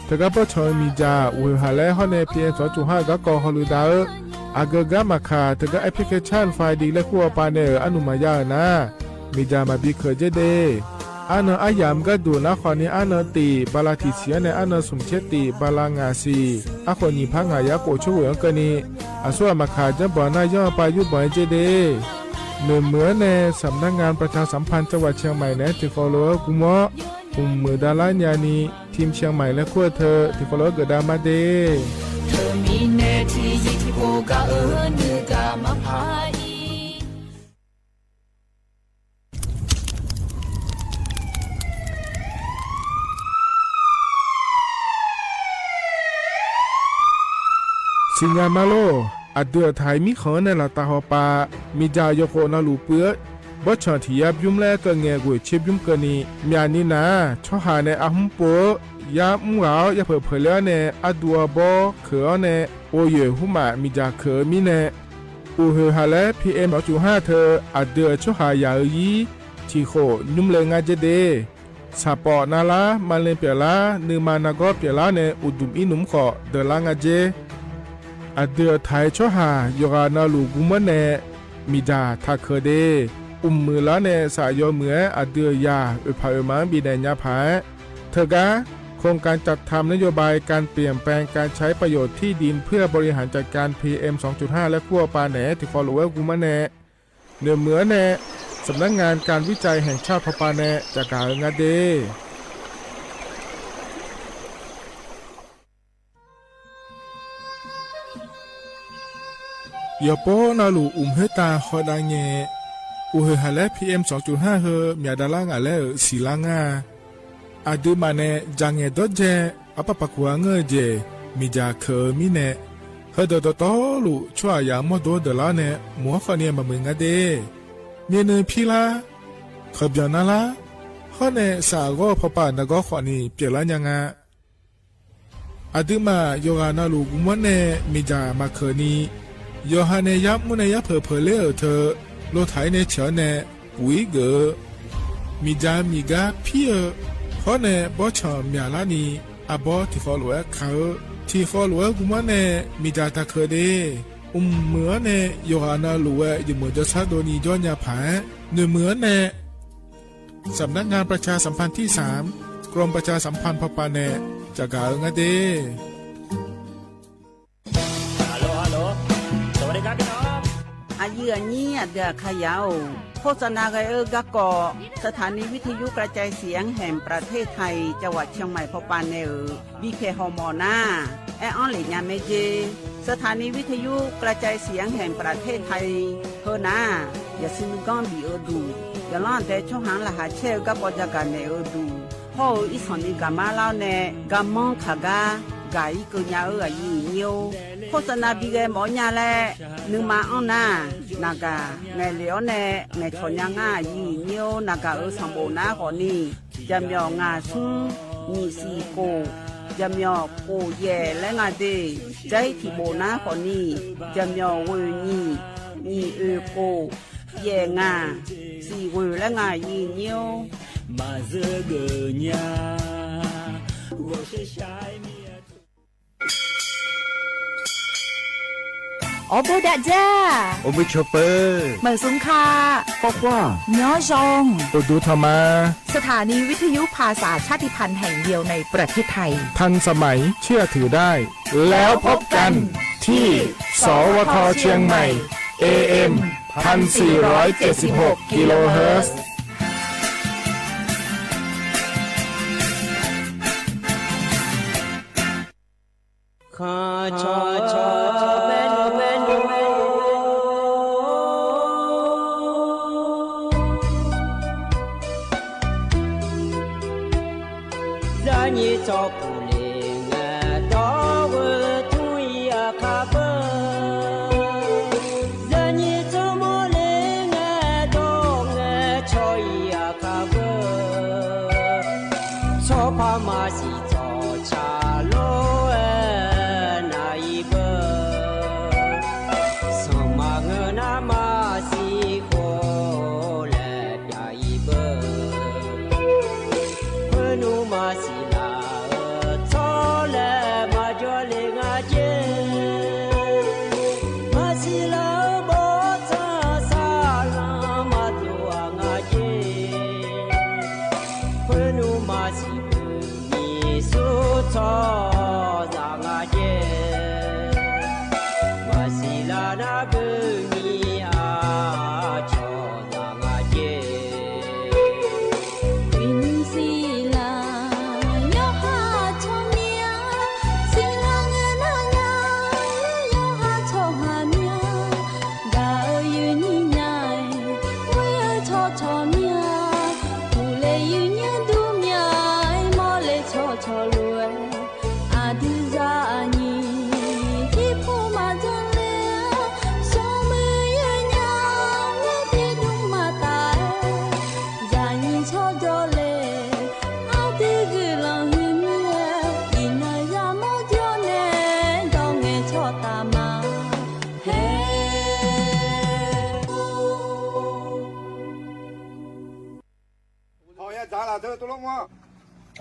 ทางปชมีจาอุฮาเลฮอนในPM 2.5 กะกอฮอลูดาอากกะมาคาทางแอปพลิเคชันไฟดีและขั้วปาเนออนุมายานะมีจามาบิเคเจเดอันอายามก็ดูนะคนนี้อันตีบาลาติเสียในอันสมเชติบาลางาซีอาคนนี้พังหายาโกช่วยกันนี้อาส่วนมาขาจะบ่อนายย่อไปยุบ่อยเจเดเหมือนในสำนักงานประชาสัมพันธ์จังหวัดเชียงใหม่เนี่ยที่ฟอลโล่กุมะมือดาลานยานีทีมเชียงใหม่และขั้วเธอที่ฟอลโล่เกิดดามาเดเธอมีเนที่ยิ่งที่โบกาเนือกามาพายสิงามาโลอัดเดือไทยมีขอในละตาหอปามีจายโคนาลูเปื้อบ่ชอนที่ยับยุ่มแลก็แงกวยเชบยุ่มกันนี้มีอันนี้นะชอหาในอาหุมโปยามุงเหลาอย่าเผลอเผลอในอดัวบ่เขอในโอเยหุมามีจาเขอมีในอูเฮฮาและ PM 2.5 เธออัดเดือชอหายายีที่โคยุ่มเลยงาเจเดสาปอนาลามาเลเปียลานือมานากอเปียลาในอุดุมอินุมขอเดลางาเจอเดือไทยชอหายกานาลูกุมะเนมีดาทักเคเดมือละเนสายอเหมืออเดือยาอุปาอุมังบีเดญญาภาเธอกะข ครงการจัดทำนโยบายการเปลี่ยนแปลงการใช้ประโยชน์ที่ดินเพื่อบริหารจัดการ PM 2.5 และขั้วปลาแหนที่ฟอลโลเวอร์กุมะแหนเหนือแหนสำนักงานการวิจัยแห่งชาติพปาแหนจากการงาเดยอโปนาลูเฮตาฮอดาเงอุเฮฮาเล PM 2.5 เฮมีดาลางาเลสีลางาอาดูมาเนจังเงดเจอปะปะกัวเงเจมีจาเคมีเนเฮดดตอลูชัวยามอดดลาเนมัวฟาเนียมะมึงาเดเมียนพีลาขบยานาลาฮอเนสาโกพปานกอขอนีเปลายังาอาดูมาโยกานาลูกุมะเนมีจามาเคนีโยฮาเนยับมุเนยับเพเลเธอโลไถเนเฉเนวิเกมีจามีกาพีเพราะเนบอชอมีอาลานีอาบอที่ฟอลเวเขาที่ฟอลเวกุมะเนมีจาตาเคเดเหมือเนโยฮานาลูเวอยู่เหมือนจะซาโดนีย้อนยาผาเหมือนเนสำนักงานประชาสัมพันธ์ที่3กรมประชาสัมพันธ์พปาเนจากกาเงเดอายุนี้เดือขยาวโฆษณาไกกะกอสถานีวิทยุกระจายเสียงแห่งประเทศไทยจังหวัดเชียงใหม่พปาเนบีเคฮอมอนาแอออนหลีญาเมเจสถานีวิทยุกระจายเสียงแห่งประเทศไทยเฮนาอย่าซินก้อนบีดูอย่าล่อนแต่ช่องหางละหาเชลกับปจักรเนดูพ่ออีสอนอีกามาเล่าเนกามองขากากาอีกุญญายีเนียวโฆษณาบีเกหมอญาแลนึงมาอ้อนานากาแม่เหลียวแน่แม่ชนยังง่ายีเนียวนากาสมบูรณ์นาคนนี้จำยองาซุงมีสีโกจำยอโกแย่และงาเดใจที่โบนาคนนี้จำยอเวญีมีโกแย่งาสีเวและงายีเนียวมาเจอเกญา我是shineโอโบดาจ้าโอมิชเปอร์เหมือนสุงคาปอกว่าย้อจงตัวดูธรรมาสถานีวิทยุภาษาชาติพันธุ์แห่งเดียวในประเทศไทยทันสมัยเชื่อถือได้แล้วพบกันที่สวทเชียงใหม่ AM 1476 กิโลเฮิรตซ์ข้าชอเมนza ni cho pu le nga do wo tu ya kha ba za ni cho mo le nga do nga cho ya kha ba cho pa ma si cho cha lo na i ba so ma nga na ma si ko le ya i ba nu ma si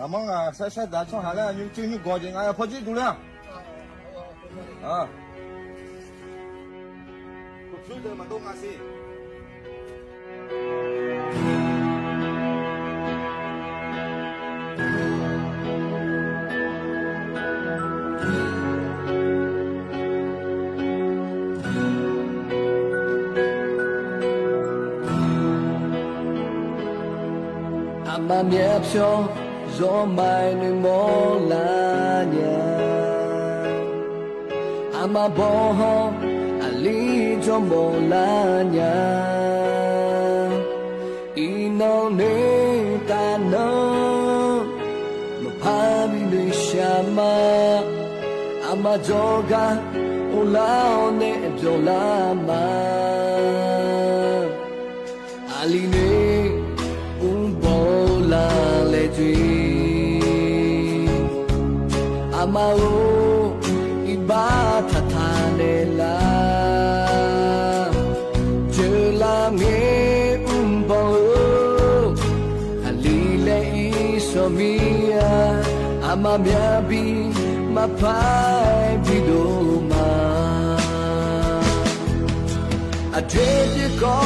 阿蒙啊，晒大窗下来，你就你高兴，俺要跑几度了？啊，不晓得嘛，都俺是。မြတ်ဖြောဇောမိုင်းတွေမောလာညာအမဘောဟောအလီဂျောမောလာညာဤနောင်နေတာနောမဖားပြီးတွေရှာမအမဂျောကအိုလာနဲ့ပြောလာမအလီနေAmao ibata thanela jela me umbo alile isomia amamya bi mapai bidoma adrede ko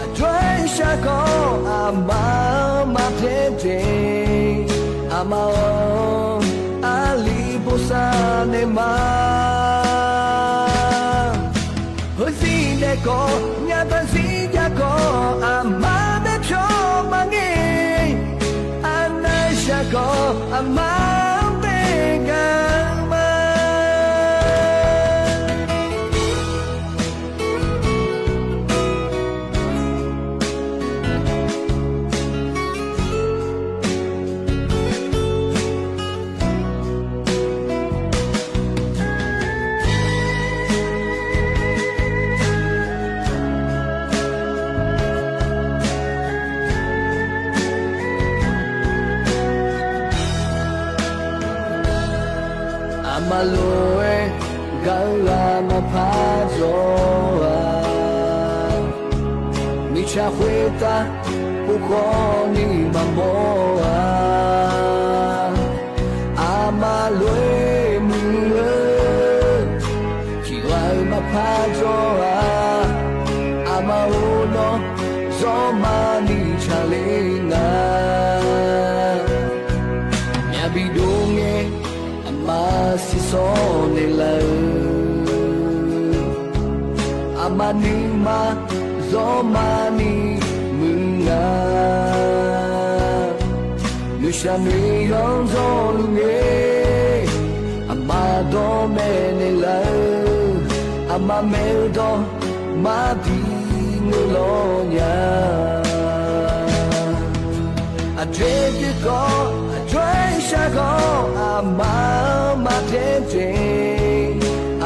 adresha ko amama tete amao Sane ma Hosi ne ko nya ban si ya ko ama me cho mangi Anasha ko ama be ga ma Maloe gala mapazoa Micha hueta ukoni mamoa Amaloe mue Kiwai mapazoa Amauno zomani chalinga Nyabidunge si sone la amani ma zomani munga nushami yonzonge amado menela amameldo madi nulonya adrede ko adresha ko ama tete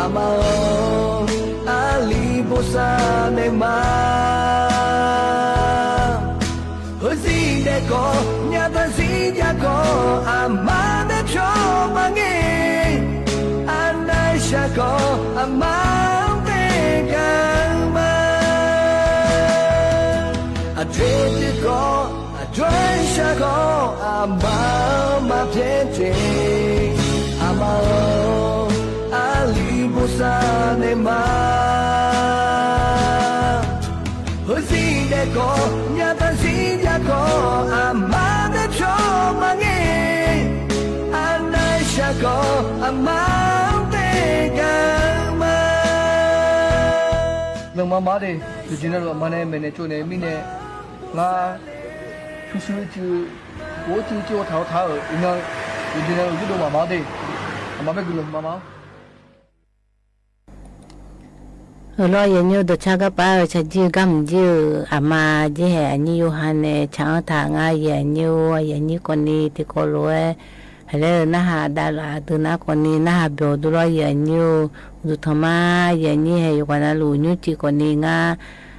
amao ali bosane ma hosi de ko nya ban si ya ko ama me cho mangi anasha ko ama be ga ma adrede ko adresha ko ama tete Amao Ali Busane ma Hosi de ko nya ban si ya ko ama me cho mangi Anasha ko ama be ga ma Nang mama de jina ro mane mene cho ne mi ne nga chu chu chu wo ji ji wo tao tao ina jina ro ji do mama de mama be gulo mama lo ye nyu do cha ga pa cha ji gam ji ama ji he ani yo hane cha ta nga ye nyu ko ni ti ko lo e hele na ha da la tu na ko ni na ha byo do lo ye nyu du thama ye ni he yo na lu nyu ti ko ni nga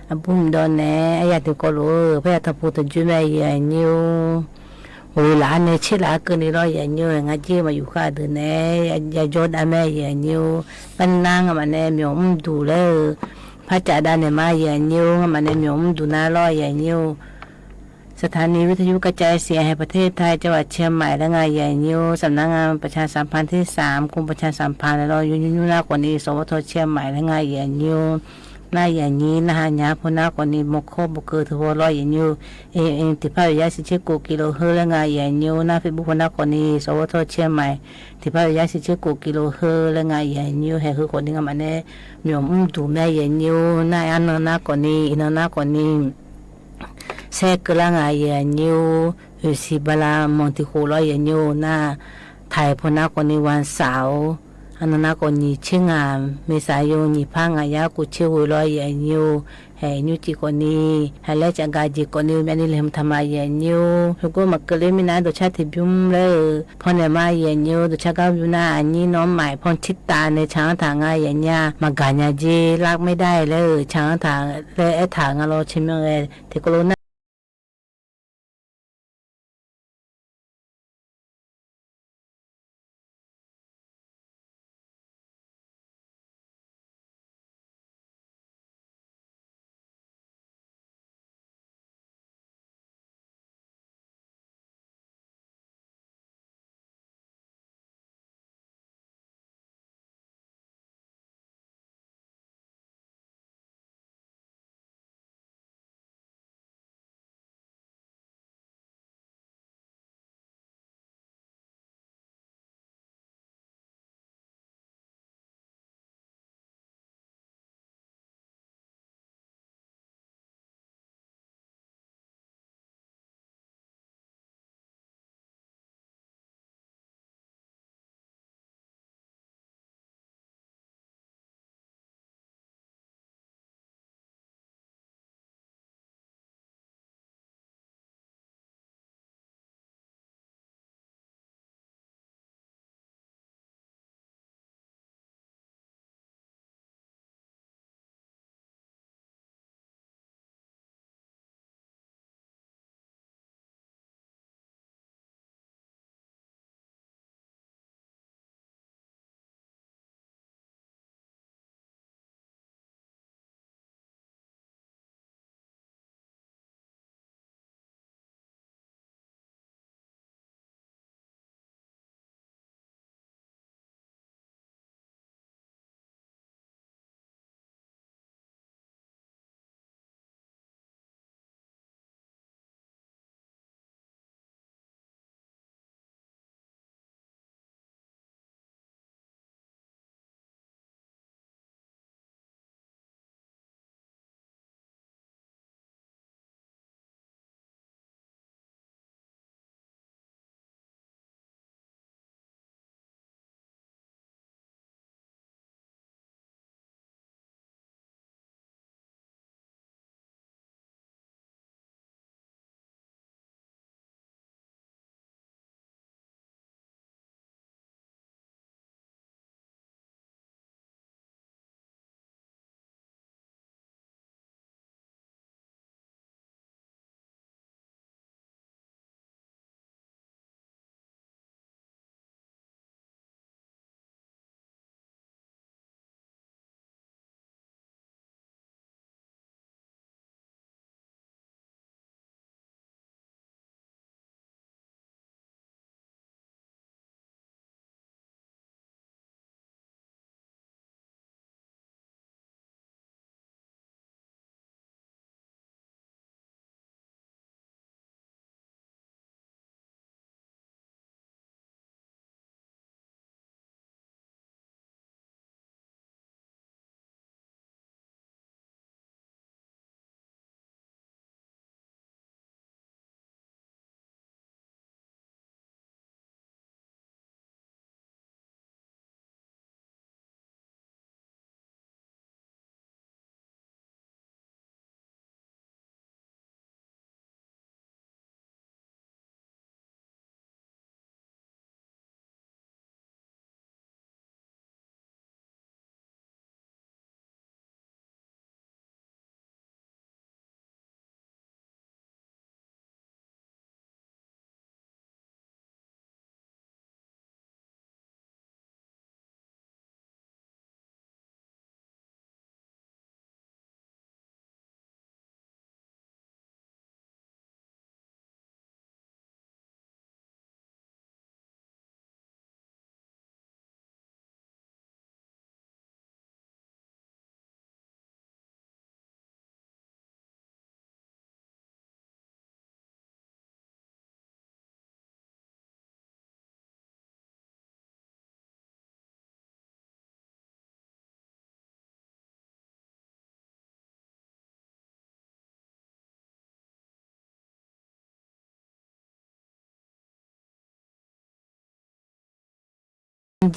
abum do ne aya ti ko lo pe ta pu ta ju me ye nyu la ne chi la ke ni lo ye nyu nga ji ma yu kha de ne ya jo da me ye nyu pan na nga ma ne myo du leพระจ่าดาเนี่ยมาอย่างนิ้วมาในหยมดูน่ารออย่างนิ้วสถานีวิทยุกระจายเสียงแห่งประเทศไทยจังหวัดเชียงใหม่และงานอย่างนิ้วสำนักงานประชาสัมพันธ์ที่3กรมประชาสัมพันธ์และรอยุ่งน่ากว่านี้สวทเชียงใหม่และงานอย่างนิ้วหน้าอย่างนี้นะฮะยาพูน่ากว่านี้มกโคบุกเกอร์ทัวร์รออย่างนิ้วติดภาพยาสิเชกุกิโลเฮอร์และงานอย่างนิ้วหน้าเฟซบุ๊กพูน่ากว่านี้สวทเชียงใหม่ที่ภาพยาสิเชกุกิโลเฮอร์และงานอย่างนิ้วแห่คือคนที่งานมันเนี่ยหยมดูแม่อย่างนิ้วหน้าอันน่ากว่านี้อินน่ากว่านี้เซกละงานอย่างนิ้ว si bala monti kholo ye nyo na thai phona ko ni wan sao anana ko ni chinga me sa yo ni phanga ya ku che wo lo ye nyo he nyu chi ko ni hala cha ga ji ko ni me ni lem thama ye nyo ko ma kle mi na do cha ti byum le phone ma ye nyo do cha ga byu na ani no mai phon chit ta ne cha tha nga ye nya ma ga nya ji lakไม่ได้เลยcha tha le a tha nga lo chim ye te ko lo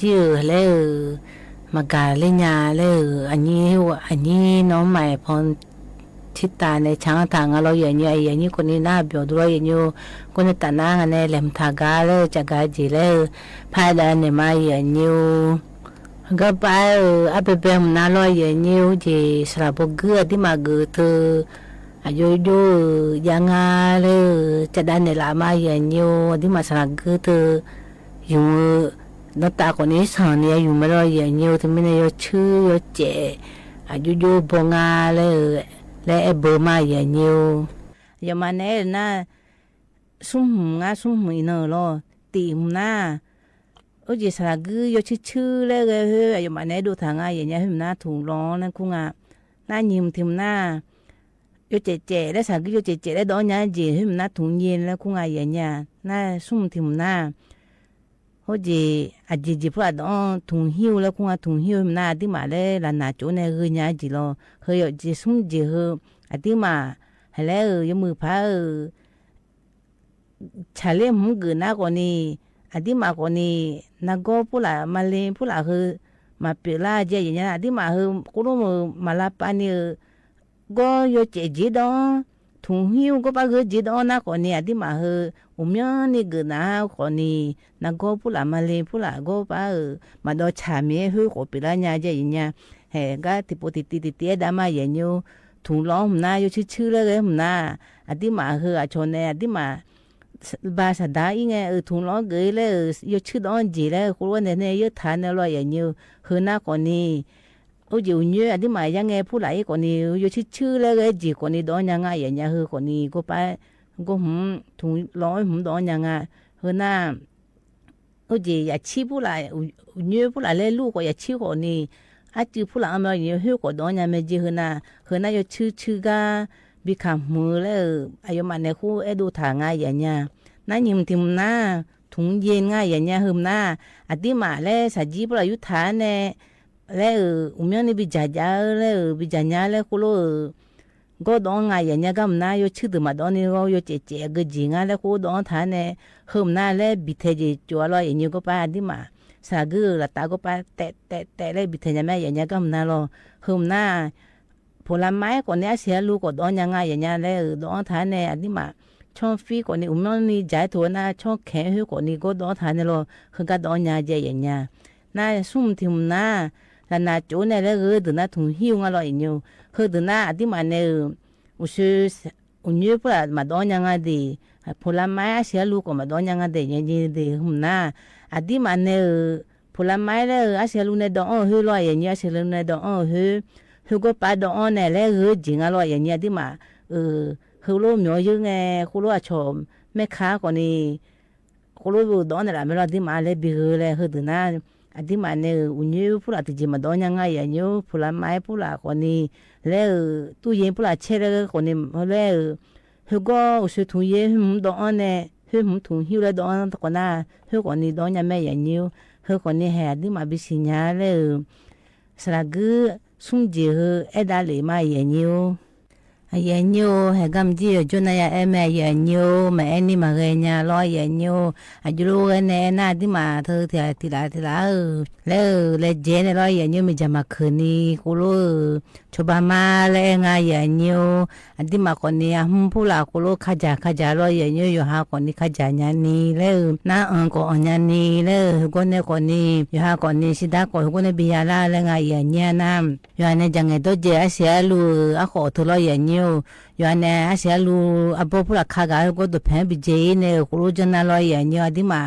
จื้อแล้วมากาเลญาแล้วอันนี้น้องใหม่พรทิตาในช้างทางเราอย่างนี้คนนี้น่าเบียวด้วยอย่างนี้คนนี้ตาหน้าในแหลมทากาแล้วจากกาจีแล้วพายดานในมาอย่างนี้ก็ไปอาไปเป็นน่าลอยอย่างนี้จีสระบกเกลือที่มาเกิดเธออายุยังไงเลยจะได้ในลามาอย่างนี้ที่มาสระเกิดเธออยู่น้องตาคนนี้สอนเนี่ยอยู่ไม่รออย่างนี้ที่ไม่ได้ยชื่อยเจอายุบงาเลยและเบอร์มาอย่างนี้ยามันเนี่ยน่าสุ่มอีนอลตีมน่าโอ้ยสระกือยชื่อเลยเฮ้ยยามันเนี่ยดูทางอย่างนี้น่าถุงร้อนนั่นคุ้งน่ายิ้มทิมน่ายเจแล้วสระกือยเจแล้วดอนยาเจเฮ้ยน่าถุงเย็นแล้วคุ้งอย่างนี้น่าสุ่มทิมน่าโอ้ยอาจีพวกดอนถุงหิ้วแล้วคุ้งถุงหิ้วน่าที่มาเลยลานาโจเนี่ยเฮ้ยยาจีโลเฮ้ยจีสุ่มจีเฮ้ยอาทิมาแล้วยมือพาชาเล่มุกน่าคนนี้อาทิมาคนนี้นักก็พูดละมาเล่พูดละคือมาเปล่าเจอย่างนี้อาทิมาคือกูรู้มาลาปานี่ก็ยเจจีดอนถุงหิ้วก็ปาคือจีดอนนักคนนี้อาทิมาคือมีนี่กูน่าคนนี้นักก็พูดละมาเล่พูดละก็ปามาดูชาเมียคือกูเปล่าเนี่ยเจอย่างนี้เฮ้ก็ที่ปกติดามาอย่างนี้ถุงล้อมน่าอยู่ชื่อเลยน่าอาทิมาคืออาชนเนี่ยอาทิมาบาสดาอีไงถุงล้อเกยเลยอยู่ชื่อดอนจีเลยคุณว่าเนี่ยยทานเนี่ยรอยอย่างนี้คือน่าคนนี้โอ้ยอยู่เนี่ยอาทิมายังไงผู้หลายคนนี้อยู่ชื่อเลยจีคนนี้ดอนยังไงอย่างเงี้ยคือคนนี้ก็ไปก็ถุงล้อดอนยังไงคือน่าโอ้ยอยากชี้ผู้หลายเนี่ยผู้หลายเลยลูกก็อยากชี้คนนี้อาจีผู้หลังมาอยู่หัวก็ดอนยังไม่จีคือน่าอยู่ชื่อก็บิคำมือแล้วอายุมันในคู่ดูทางง่ายอย่างเงี้ยน่ายิ้มทิมหน้าถุงเย็นง่ายอย่างเงี้ยหืมหน้าอาทิมาแล้วสัจจีผู้อายุฐานเนี่ยแล้วมีนี่บิจารแล้วบิจารแล้วคู่ลูก็ดอนง่ายอย่างเงี้ยก็น่าอยู่ชื่อตัวมาดอนนี่ก็อยู่เจ๊ก็จีง่ายแล้วคู่ดอนฐานเนี่ยหืมหน้าแล้วบิเทจีจัวลอยอย่างเงี้ยก็ไปอาทิมาสากือละตาก็ไปแต่เลยบิเทญแม่อย่างเงี้ยก็มันน่าโลคือมันน่าผลไม้ก่อนเนี้ยเสียลูกก็ดอนยังไงอย่างเงี้ยเลยดอนทานเนี่ยอันนี้มาช่องฟีก่อนนี้นี่ใจถั่วน่าช่องแข็งหัวก่อนนี้ก็ดอนทานเนี่ยโลคือก็ดอนยาเจอย่างเงี้ยน่าซุ่มทิมน่าแล้วน่าโจเนี่ยเลยดูน่าถุงหิ้วงั้นเลยอย่างเงี้ยคือดูน่าอันนี้มาเนี่ยอุชื่ออุ่นยืดเพื่อมาดอนยังไงดีผลไม้เสียลูกก็มาดอนยังไงดีอย่างเงี้ยดีหุ่นน่าอาทิมาเนี่ยผลไม้แล้วอาเสียลูกเนี่ยดองหื้อลอยอย่างเงี้ยเสียลูกเนี่ยดองหื้อก็ปาดองเนี่ยแล้วหื้อจริงอร่อยอย่างเงี้ยที่มาหื้อลูกเหนียวยังไงคุณลูกชมแม่ค้าคนนี้คุณลูกดองเนี่ยละไม่รอที่มาเลยบีหื้อเลยหื้อถึงน่าอาทิมาเนี่ยอุ่นยืดผู้หลักที่จะมาดองยังไงอย่างเงี้ยผลไม้ผู้หลักคนนี้แล้วตู้เย็นผู้หลักเช่แล้วคนนี้แล้วหื้อก็อุศถุงเย็นหื้อดองเนี่ยหื้อถุงหิ้วแล้วดองตะกันน่ะหื้อคนนี้ดองยังไม่อย่างเงี้ยหื้อคนนี้แห่ที่มาบิสิญญาเลยสระกือสุ่มจีหื้อได้เลยมาอย่างเงี้ยอย่างเงี้ยให้กำจีจนอย่างแม่อย่างเงี้ยแม่นี่มาเรียนรออย่างเงี้ยอายุรู้กันเนี่ยน่าที่มาเธอทีละแล้วเจนรออย่างเงี้ยมีจะมาคืนนี้กูรู้ชบามาแล้วง่ายอย่างเงี้ยอันที่มาคนนี้ผู้หลักกูรู้ขจารออย่างเงี้ยอยู่หาคนนี้ขจายันนี้แล้วน่าก็อันยันนี้แล้วคนนี้อยู่หาคนนี้สิดาคนนี้บิยาลาแล้วง่ายอย่างเงี้ยน้ำอยู่อันนี้จังไงตัวเจ้าเสียลูขอทุลอยอย่างเงี้ยอยู่อันนี้เสียลูผู้หลักขากาก็ตัวแพงบิเจเนี่ยกูรู้จังน่าลอยอย่างเงี้ยอันที่มา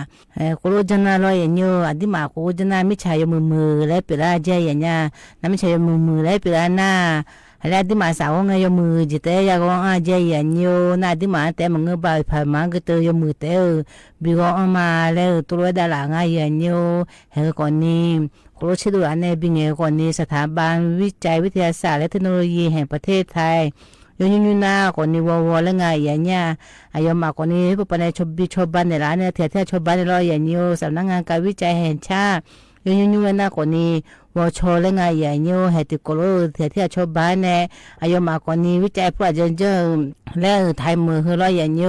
กูรู้จังน่าลอยอย่างเงี้ยอันที่มากูจังน่าไม่ใช่มือแล้วเปล่าเจอย่างเงี้ยน้ำไม่ใช่มือแล้วเปล่าน่าแล้วที่มาสาวงมือจิตเตยก็เจอย่างเงี้ยน่าที่มาแต่มึงก็บ่ายผ่านมาก็เตยมือเตยบิก็มาแล้วตัวดาราง่ายอย่างเงี้ยเฮ้คนนี้กูรู้ชื่อตัวอันนี้บิเงคนนี้สถาบันวิจัยวิทยาศาสตร์และเทคโนโลยีแห่งประเทศไทยยูน่าคนนี้วัวแล้วไงอย่างเงี้ยอายมาคนนี้ผู้ปนชอบบ้านในร้านเนี่ยเที่ยวชอบบ้านในรอยอย่างเงี้ยสำนักงานการวิจัยแห่งชาติยูน่าคนนี้ วอชอและงายใหญ่โยเฮติโกโลเทียที่ชอบบ้านแน่อายมากว่านี้วิจัยผู้อาจารย์เจอและไทยมือเฮร้อยใหญ่โย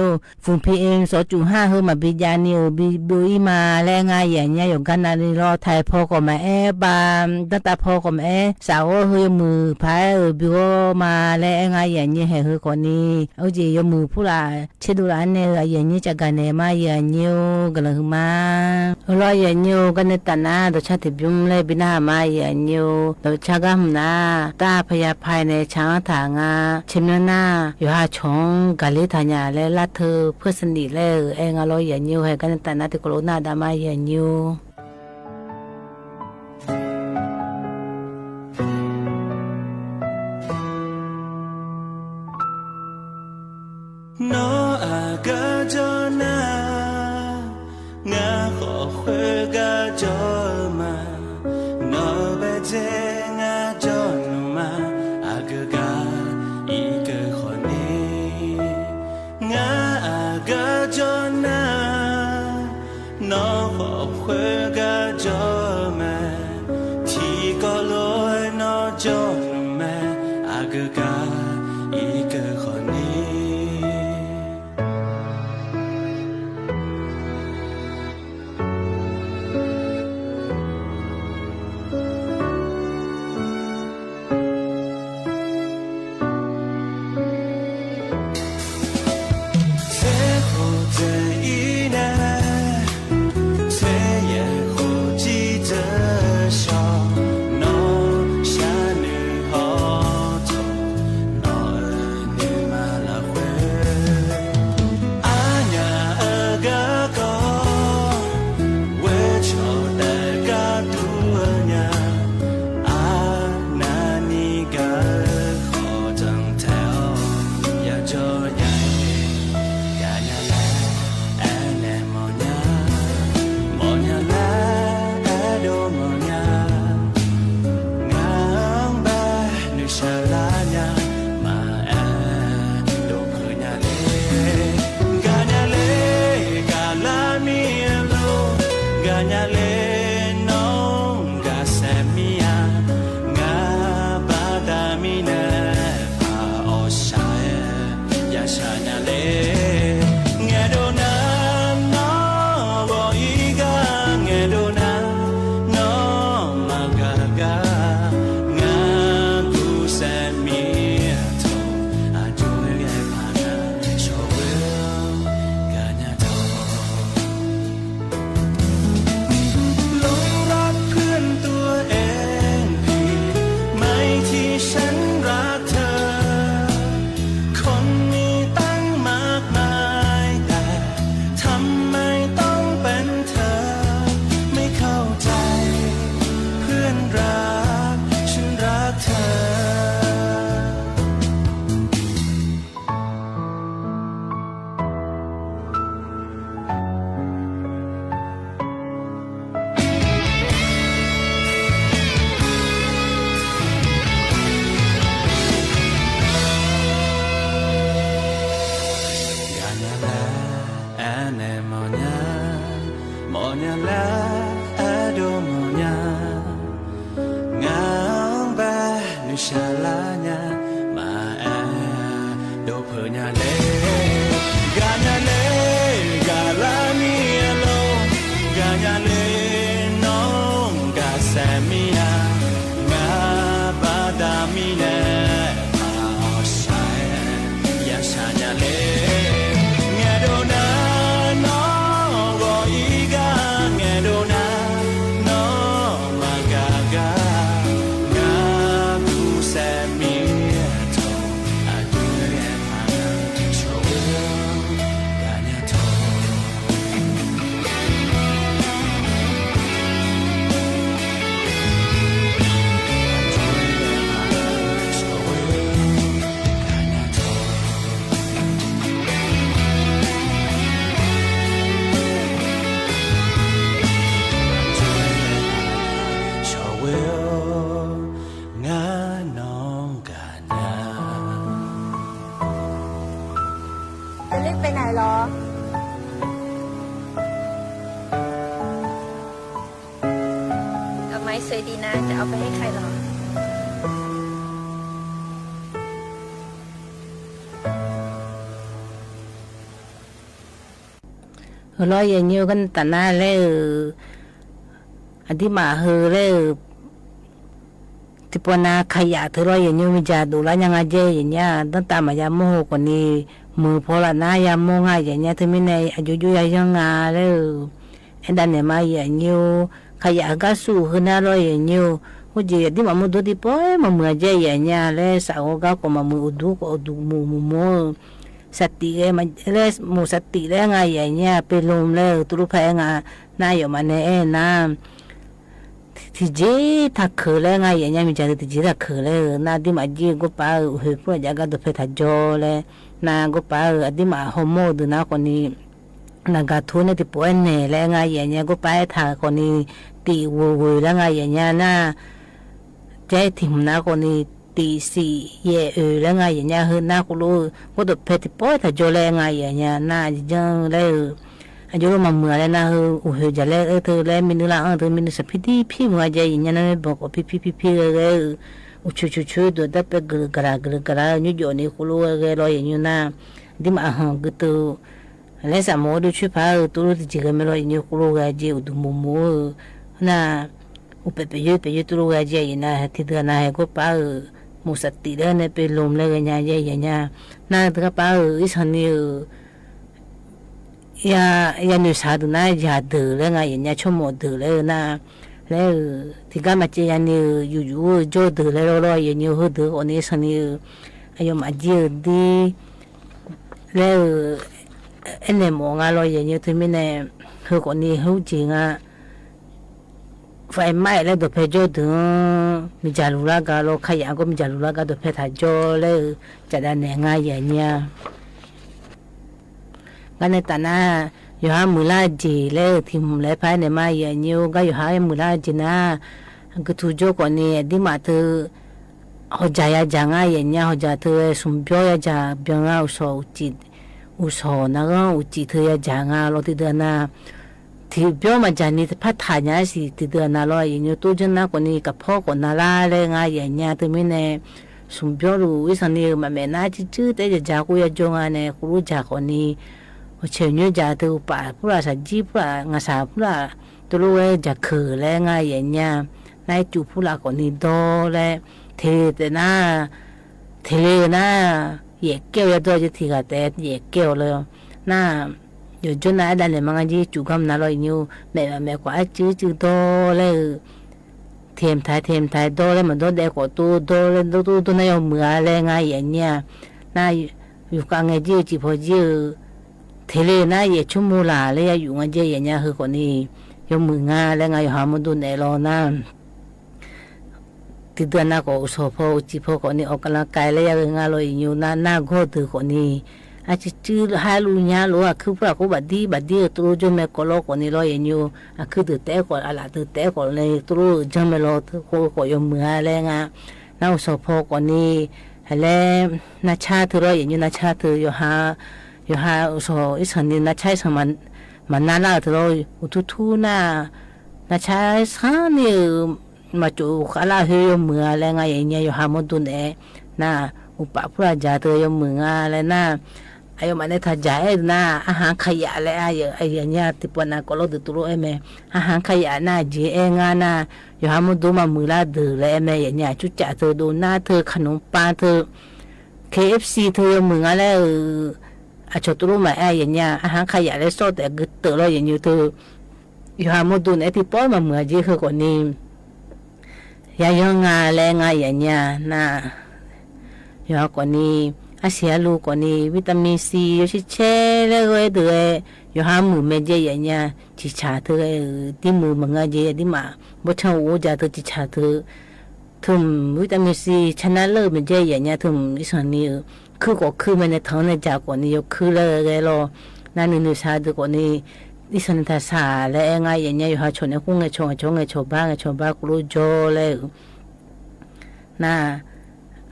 ฝุ่น PM 2.5เฮมาบิยานิวบิอีมาและงายใหญ่เนี่ยอยู่กันนาลีรอไทยพอก็มาบามตั้งแต่พอก็มาสาวเฮมือพายบิวมาและงายใหญ่เนี่ยเฮคนนี้เอาจียมือผู้ละเชดูร้านเนี่ยอย่างนี้จะกันเนี่ยมาอย่างนี้กันเลยมาร้อยอย่างนี้กันในตาหน้าตัวชาติบิมเลยบินามาอย่างนี้ตัวชากำนาตาพยาภายในช้างถางาชิมหน้าอยู่หาชงกาลิทานยาและลัดเธอเพื่อสนิทและร้อยอย่างนี้ให้กันในตาหน้าที่โคโรนาดามาอย่างนี้nó ga cho na nga khó khuê ga cho mà nó bé dê nga cho nó mà ga ý cơ khó đi nga ga cho na nó khó khuê ga cho mà thì có lỗi nó cho nó mà ga ý cơ khó đi ดีนะจะเอาไปให้ใครหรอlo ye nhiều con tận na le adi mà hư le tipo na khaya thơ lo ye nhiều mi ja du la nhang aje ye nya dan ta ma ya mo ko ni mu phola na ya mo nga ye nya themi ne aju ya yang nga le enda ne ma ye nhiều khaya ga su hư na lo ye nhiều ho je di ma mo do di po ma mu aje ye nya le sa o ga ko ma mu du ko du muสติเลยมันเลยหมู่สติเลยไงอย่างเงี้ยไปลมเลยตุลุแพงอ่ะน่าอยู่มาเนี่ยนะที่เจถ้าเขยเลยไงอย่างเงี้ยมีใจที่เจถ้าเขยเลยน่าดิมาจีก็ป้าเฮ้ยพวกจาก็ตัวเพชรจอเลยน่าก็ป้าดิมาฮอร์โมนดูนะคนนี้น่ากาทุนที่ป่วยเนี่ยเลยไงอย่างเงี้ยก็ป้าถ้าคนนี้ตีวัวแล้วไงอย่างเงี้ยน่าใจถิ่มนะคนนี้ตีสี่เย่แล้วไงอย่างเงี้ยเฮ้ยน่ากูรู้ก็ตัวเพชรป่วยถ้าจอเลยไงอย่างเงี้ยน่าจังเลยอายุมาเมื่อแล้วนะเฮ้ยจะเลยเธอเลยมินุละเธอมินุสพิธีพี่มัวใจอย่างเงี้ยนั่นบอกว่าพี่เลยชูตัวดับไปกระนี่อยู่นี่กูรู้เลยรออย่างเงี้ยนะดิมาก็ตัวแล้วสามวันดูช่วยพาตัวรู้ที่จริงไม่รออย่างเงี้ยกูรู้เลยจีอุดมุมน่ะอุปไปยืดตัวรู้เลยจีอย่างนั้นที่เดือนนั้นก็ป้ามุสติแล้วเนี่ยไปลมเลยอย่างเงี้ยอย่างเงี้ยน่ะตัวก็ป้าอีสันนี่ยาหนูสาธุนะยาเดือแล้วไงอย่างเงี้ยชั่วโมงเดือแล้วนะแล้วที่ก็มาเจออย่างนี้อยู่โจเดือแล้วรออย่างเงี้ยหัวเดืออันนี้สันนี่อายุมาเจอดีแล้วอันนี้มองอะไรอย่างเงี้ยที่ไม่แน่คือคนนี้เขาจริงอ่ะไฟไหม้แล้วตัวเพชรโจถึงมีจารุลากาโลขยะก็มีจารุลากาตัวเพชรโจแล้วจะได้แหน่ง่ายอย่างเงี้ยก็ในตอนนั้นอยู่หามือลาจีแล้วที่มุมเล็บภายในมาอย่างเงี้ยก็อยู่หามือลาจีนะก็ทุกโจคนนี้ดิมาเธอเขาใจจะง่ายอย่างเงี้ยเขาจะเธอสมบูรณ์จะเบี่ยงเอาโซ่จิตอุโสนะก็อุจิตเธอจะง่ายเราที่เดินนะที่เบี่ยงมาจากนี้พัฒนาสิที่เดินนะเราอย่างเงี้ยตัวเจ้าหน้าคนนี้กับพ่อคนน่ารักเลยง่ายอย่างเงี้ยที่ไม่เนี่ยสมบูรณ์รู้สันนี่มันไม่น่าจืดแต่จะจากุยจงอันเนี่ยครูจากคนนี้เชื่อเนี่ยจะตัวป่าผู้ละสัจจิผู้ละงาสาผู้ละตัวรู้ว่าจะเขยแล้วง่ายอย่างเงี้ยนายจูผู้ละคนนี้โตแล้วเทแต่หน้าเทเลยหน้าเหยียดเกี่ยวตัวจะทีกับแต่เหยียดเกี่ยวเลยหน้าอยู่จนนั้นได้เลยมันก็จะจูกำน่าลอยนิ้วแม่กว่าจื้อโตเลยเทียมไทยโตเลยมันโตเด็กกว่าโตเลยตัวนั้นยอมเหมือเลยง่ายอย่างเงี้ยหน้าอยู่กลางไงจื้อจีพอจื้อเทเลน่าเหยียดชั่วโมงละเลยอยู่งั้นเจอย่างเงี้ยคือคนนี้ยอมมืองาแล้วไงหามันดูในรอน้ำที่เดือนหน้าก็อุศพอจีพอคนนี้ออกกำลังกายแล้วยังงาลอยอยู่หน้าก็ถือคนนี้อาจจะจื้อหาลุญญาหรือว่าคือพวกเขาบัดดีตัวจนแม่ก็รอคนนี้รออย่างอยู่คือถือแต่ก่อนอะไรถือแต่ก่อนเลยตัวจนไม่รอถือก็ยอมมือแล้วไงน่าอุศพอคนนี้แล้วน่าชาถือรออย่างอยู่น่าชาถืออยู่หาโซ่อีสันนี่น่าใช้สมันน่ารักตัวอุทุน่าใช้สันนี่มาจูขลาเฮียมืออะไรไงอย่างเงี้ยอยู่หาหมดตัวเนี่ยน่าอุปปราจาตัวอยู่มืออะไรน่าไอ้มันเนี่ยถ้าใจน่าอาหารขยะอะไรไอ้อย่างเงี้ยที่ปนน่ะก็รู้ตัวเองไหมอาหารขยะน่าเจ๊งาน่าอยู่หาหมดตัวมามือละเดือดเลยไหมอย่างเงี้ยจุดจ่าเธอดูหน้าเธอขนมปังเธอ KFC เธออยู่มืออะไรอาจจะตัวมาอย่างเงี้ยอาหารขยะเลยสดแต่ก็เตอเราอย่างอยู่ตัวอยู่หาหมดตัวเนี่ยที่ป้อนมาเหมือนจีคือคนนี้ยายงาแรงอย่างเงี้ยน่ะอยู่หาคนนี้อาเซียลูคนนี้วิตามินซีอยู่ชิเช่เลยก็ด้วยอยู่หามือเมเจอย่างเงี้ยจิชาเธอที่มือมันก็เจที่มาบ่ช่างโอ้จะเธอจิชาเธอถึงวิตามินซีชนะเลิศเมเจอย่างเงี้ยถึงอีส่วนนี้คือมันในท้องในจากคนนี้คือเลยรอนั่นนี่ชาดูคนนี้ดิฉันทัศน์และง่ายอย่างเงี้ยอยู่หาชนในคุ้งชงบ้างกรูโจเลยน่า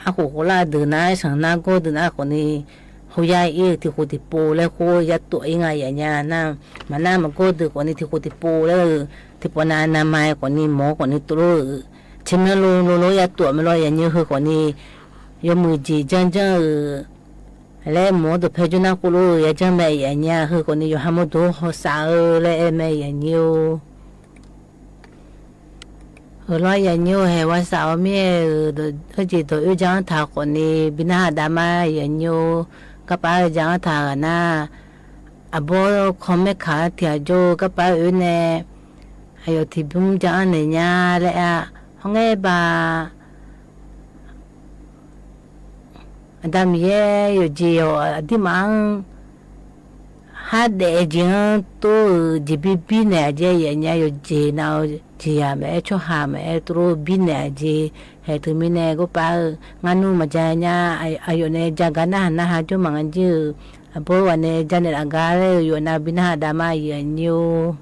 อากูโคลาเดินนะสังนาก็เดินนะคนนี้เขาย้ายที่กูติปูแล้วเขายัดตัวยังไงอย่างเงี้ยน่ามันก็เดินคนนี้ที่กูติปูแล้ว ที่ปนานามัยกว่านี้หมอกว่านี้ตัวชิมโลยาตัวไม่รอยอย่างนี้คือกว่านี้ยมือจีจังแล้วหมอตัวเพจุนักกุลูยาจังแม่อย่างนี้คือกว่านี้อยู่หามุดูหัวสาวแล้วแม่อย่างนี้รอยอย่างนี้เหว่าสาวแม่ตัวจีตัวอยู่จังถากว่านี้บินาดามาอย่างนี้ก็ไปจังถากันนะอาบคอมเมขาเถียโจก็ไปเนี่ย还有提供讲人家嘞啊，好爱吧？但么也有只有地方，还得讲都这边比那些人家有只那只下面出下面都比那只，还他们那个把俺们嘛家人家还有那家干那还就忙就，不然呢家那阿家嘞有那边那大妈也有。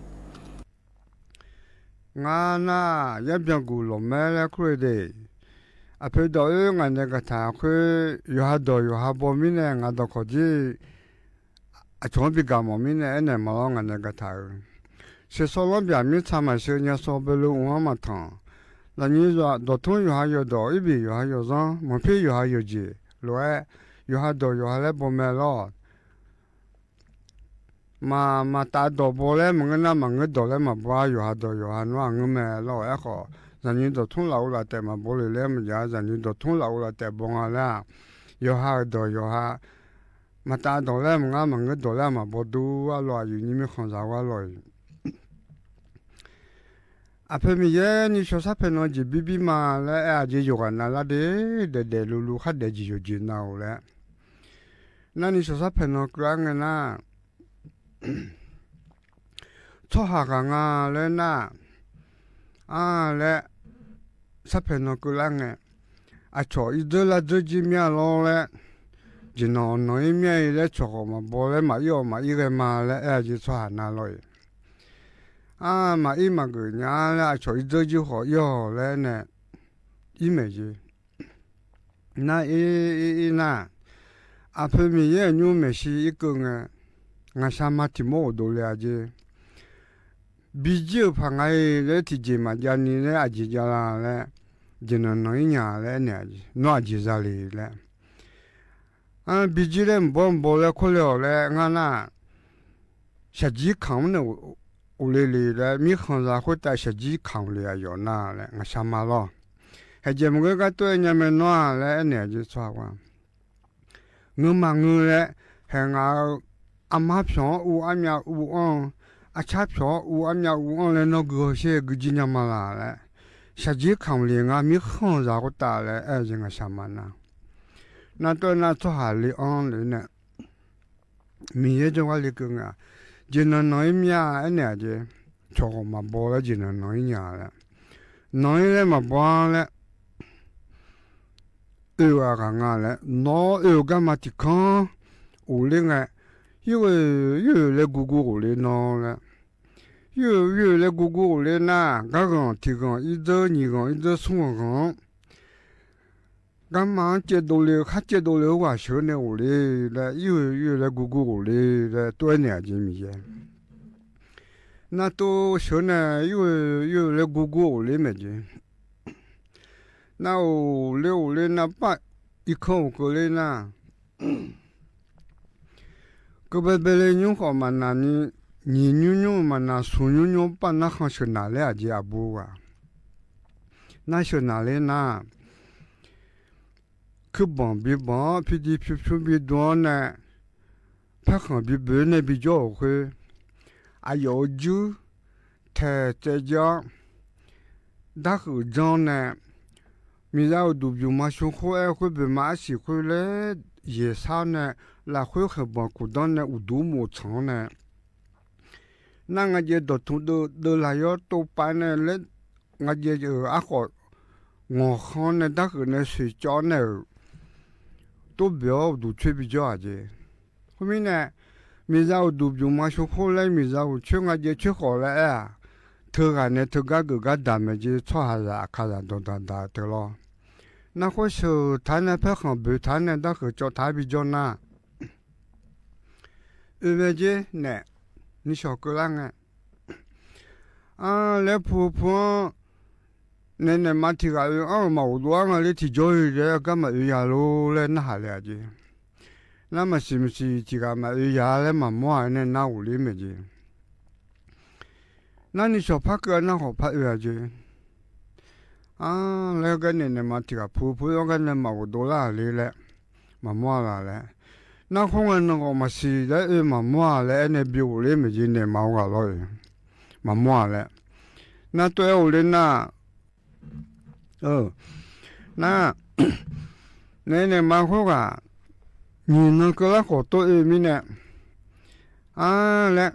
งาน่ายับยังกูหลงแม่แล้วคุยเดอภิดอยงานกระถาคุยอยู่หาดอยู่หาบ่มีเนี่ยงาดขอจีชงปีกามมีเนี่ยเนี่ยมาลองงานกระถาเสียสลบแบบมีทำมาเสียเนี่ยสอบลูกว่ามาทางแล้วนี่จะดทุ่งอยู่หาอยู่ดออีบีอยู่หาอยู่ซังมันพี่อยู่หาอยู่จีรวยอยู่หาดอยู่หาแล้วบ่แม่รอดมาตาดอกบัวแล้วมันก็น่ามันก็ดอกแล้วมาบ้าอยู่หาดอยู่หาหน้าเงี้ยแม่เราไอ้ขอจันนี้ดอกทุ่งเราละแต่มาบัวเลยแล้วมันยาจันนี้ดอกทุ่งเราละแต่บัวแล้วอยู่หาดอยู่หามาตาดอกแล้วมันก็ดอกแล้วมาบัวดูว่าลอยอยู่นี่ไม่ของเราว่าลอยอาเพื่อมีเยอะนี่ชอบสับเป็นวันจีบีมาแล้วอาจจะอยู่กันนั่นละเด็ดลูขัดเด็ดจีอยู่จีน่าแล้วนั่นนี่ชอบสับเป็นวันกลางเงินน่ะชอบหากันเลยนะแล้วสับเพนกุลังชอบอีเดละเดจิมีอะไรเลยจีนอนน้อยมีอะไรชอบมาบอกเลยมาอยู่มาอีกมาแล้วจีชอบหาหน้าเลยมาอีมากุญาแล้วชอบอีเดจิหัวอยู่แล้วเนี่ยอีเมจิน่าน่าเพื่อมีเยอะยูเมชีอีกไงงาชามาติโมดูเลยอาจจะบิจิพังไงเลยที่จีมาจานี่เลยอาจจะจาราเลยจีนน้อยหนาเลยเนี่ยน้อยจีซาลีเลยบิจิเลยบ่เลยคนเดียวเลยงั้นน่ะชาจีขังเนี่ยอุเลลีเลยมีขังซาคุแต่ชาจีขังเลยอยู่น่าเลยงาชามาล้อให้เจมันก็ตัวเนี่ยมันน้อยเลยเนี่ยจีสว่าเงินมาเงินเลยให้งาอามาพิองอูอามีอูอ่อนอาชาพิองอูอามีอูอ่อนเลยนกเชื่อกจินยามาลาเลยชาจีขังเลี้ยงมีขังจากุตาเลยจึงอาชามานะนั่นตัวนั้นตัวหาเลี้ยงเลยเนี่ยมีเยอะจังว่าเลี้ยงจีนน้อยมีเนี่ยจีชอบมาบอกแล้วจีนน้อยเนี่ยเลยน้อยเลยมาบอกเลยกันเลยน้อยกันมาที่ข้างอูเลี้ยง因为来姑姑来弄了，又来姑姑来拿，刚刚提纲一周二纲一周三纲，干嘛接到了还接到了我小呢我来又来姑姑来多年几米，那都小呢又来姑姑来没的，那我来那把一口过来那。个别的人好嘛，那你嘛那孙女把那行是哪里家不啊？那是哪里呢？去帮比帮，比比多呢，拍行比别呢比较会，要求他在家打后仗呢，米然后都比嘛生活会比嘛喜欢嘞，也啥呢？来回很帮古当呢，有多么长呢？那我这到土都来要都办呢，来我这就啊好，我看呢，大概呢睡觉呢，都不要都吹比较的。后面呢，米然都就嘛说好了，米然去我这去好了啊，头个呢头个大么就错下来，看上都对了。那或许他呢拍行不他呢，大概叫他比较难。而且呢，你小个人แล้วผู้เนี่ยมาที่ก็มาอุดวงเลยที่จอยเลยก็มาอยากรู้เลยน่าหาเลยจีแล้วมาสิที่ก็มาอยากเลยมามั่วเนี่ยน่าอุลิมจีนั่นนี่ชอบพักกันน่าขอพักอยากจีแล้วก็เนี่ยมาที่ก็ผู้ก็เนี่ยมาอุดวงเลยแหละมามั่วเลย那可能我们是在嘛摸嘞，那比我里面今年毛个了，嘛摸嘞。那对我的那，那蛮好个，你那个那好多米呢？嘞，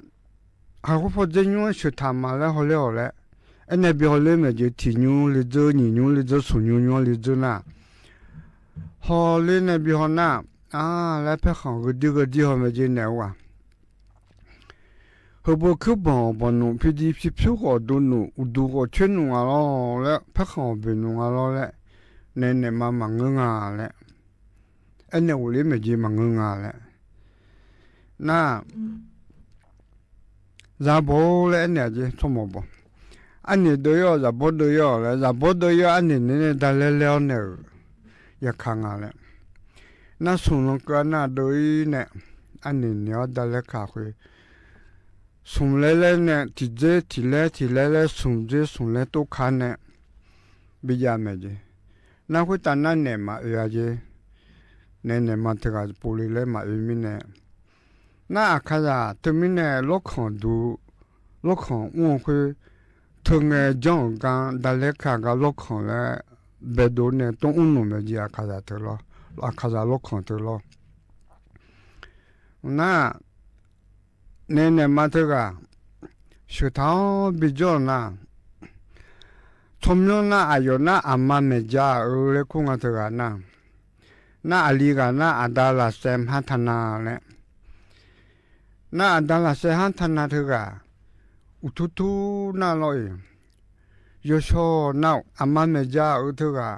还好不真用是他妈嘞好了嘞，那比我里面就提牛哩走，泥牛哩走，树牛哩走那，好嘞那比好那。แล้วเพื่อของก็ดีเขาไม่เจอแนวว่ะเขาบอกคือบ่หนูพี่ดีพี่ก็ดูก็เช่นหนูอะไรแล้วเพื่อของเป็นหนูอะไรแล้วเนี่ยมามังงาแล้วอันนี้อุลิไม่เจอมังงาแล้วน่าจะบอกเลยอันนี้เจอสมบูรณ์อันนี้ดูยอจะบอกดูยอแล้วจะบอกดูยออันนี้เนี่ยได้แล้วเนี่ยอยากขังอะไรน่าส่งลงกันน่าโดยเนี่ยอันนี้เนี่ยได้เลยค่ะคุยส่งเลยเนี่ยที่เล่ส่งเลยตัวขันเนี่ยบิยาเมจิน่าคุยตอนนั้นเนี่ยมาเนี่ยมาถึงกับปุริเลยมามิเนี่ยน่าขยันถึงมิเนี่ยลูกของอ้วนคุยถึงจังกันได้เลยค่ะกับลูกของแล้วเบดูเนี่ยต้องอุ่นนมเจียขยันถึงแล้วakaza lo kontolo na nene matega shutao bijona chomyona ayona amma meja ule kunga tega na aliga na adala sem hatana le na adala se hatana tega ututu na loi yosho na amma meja utega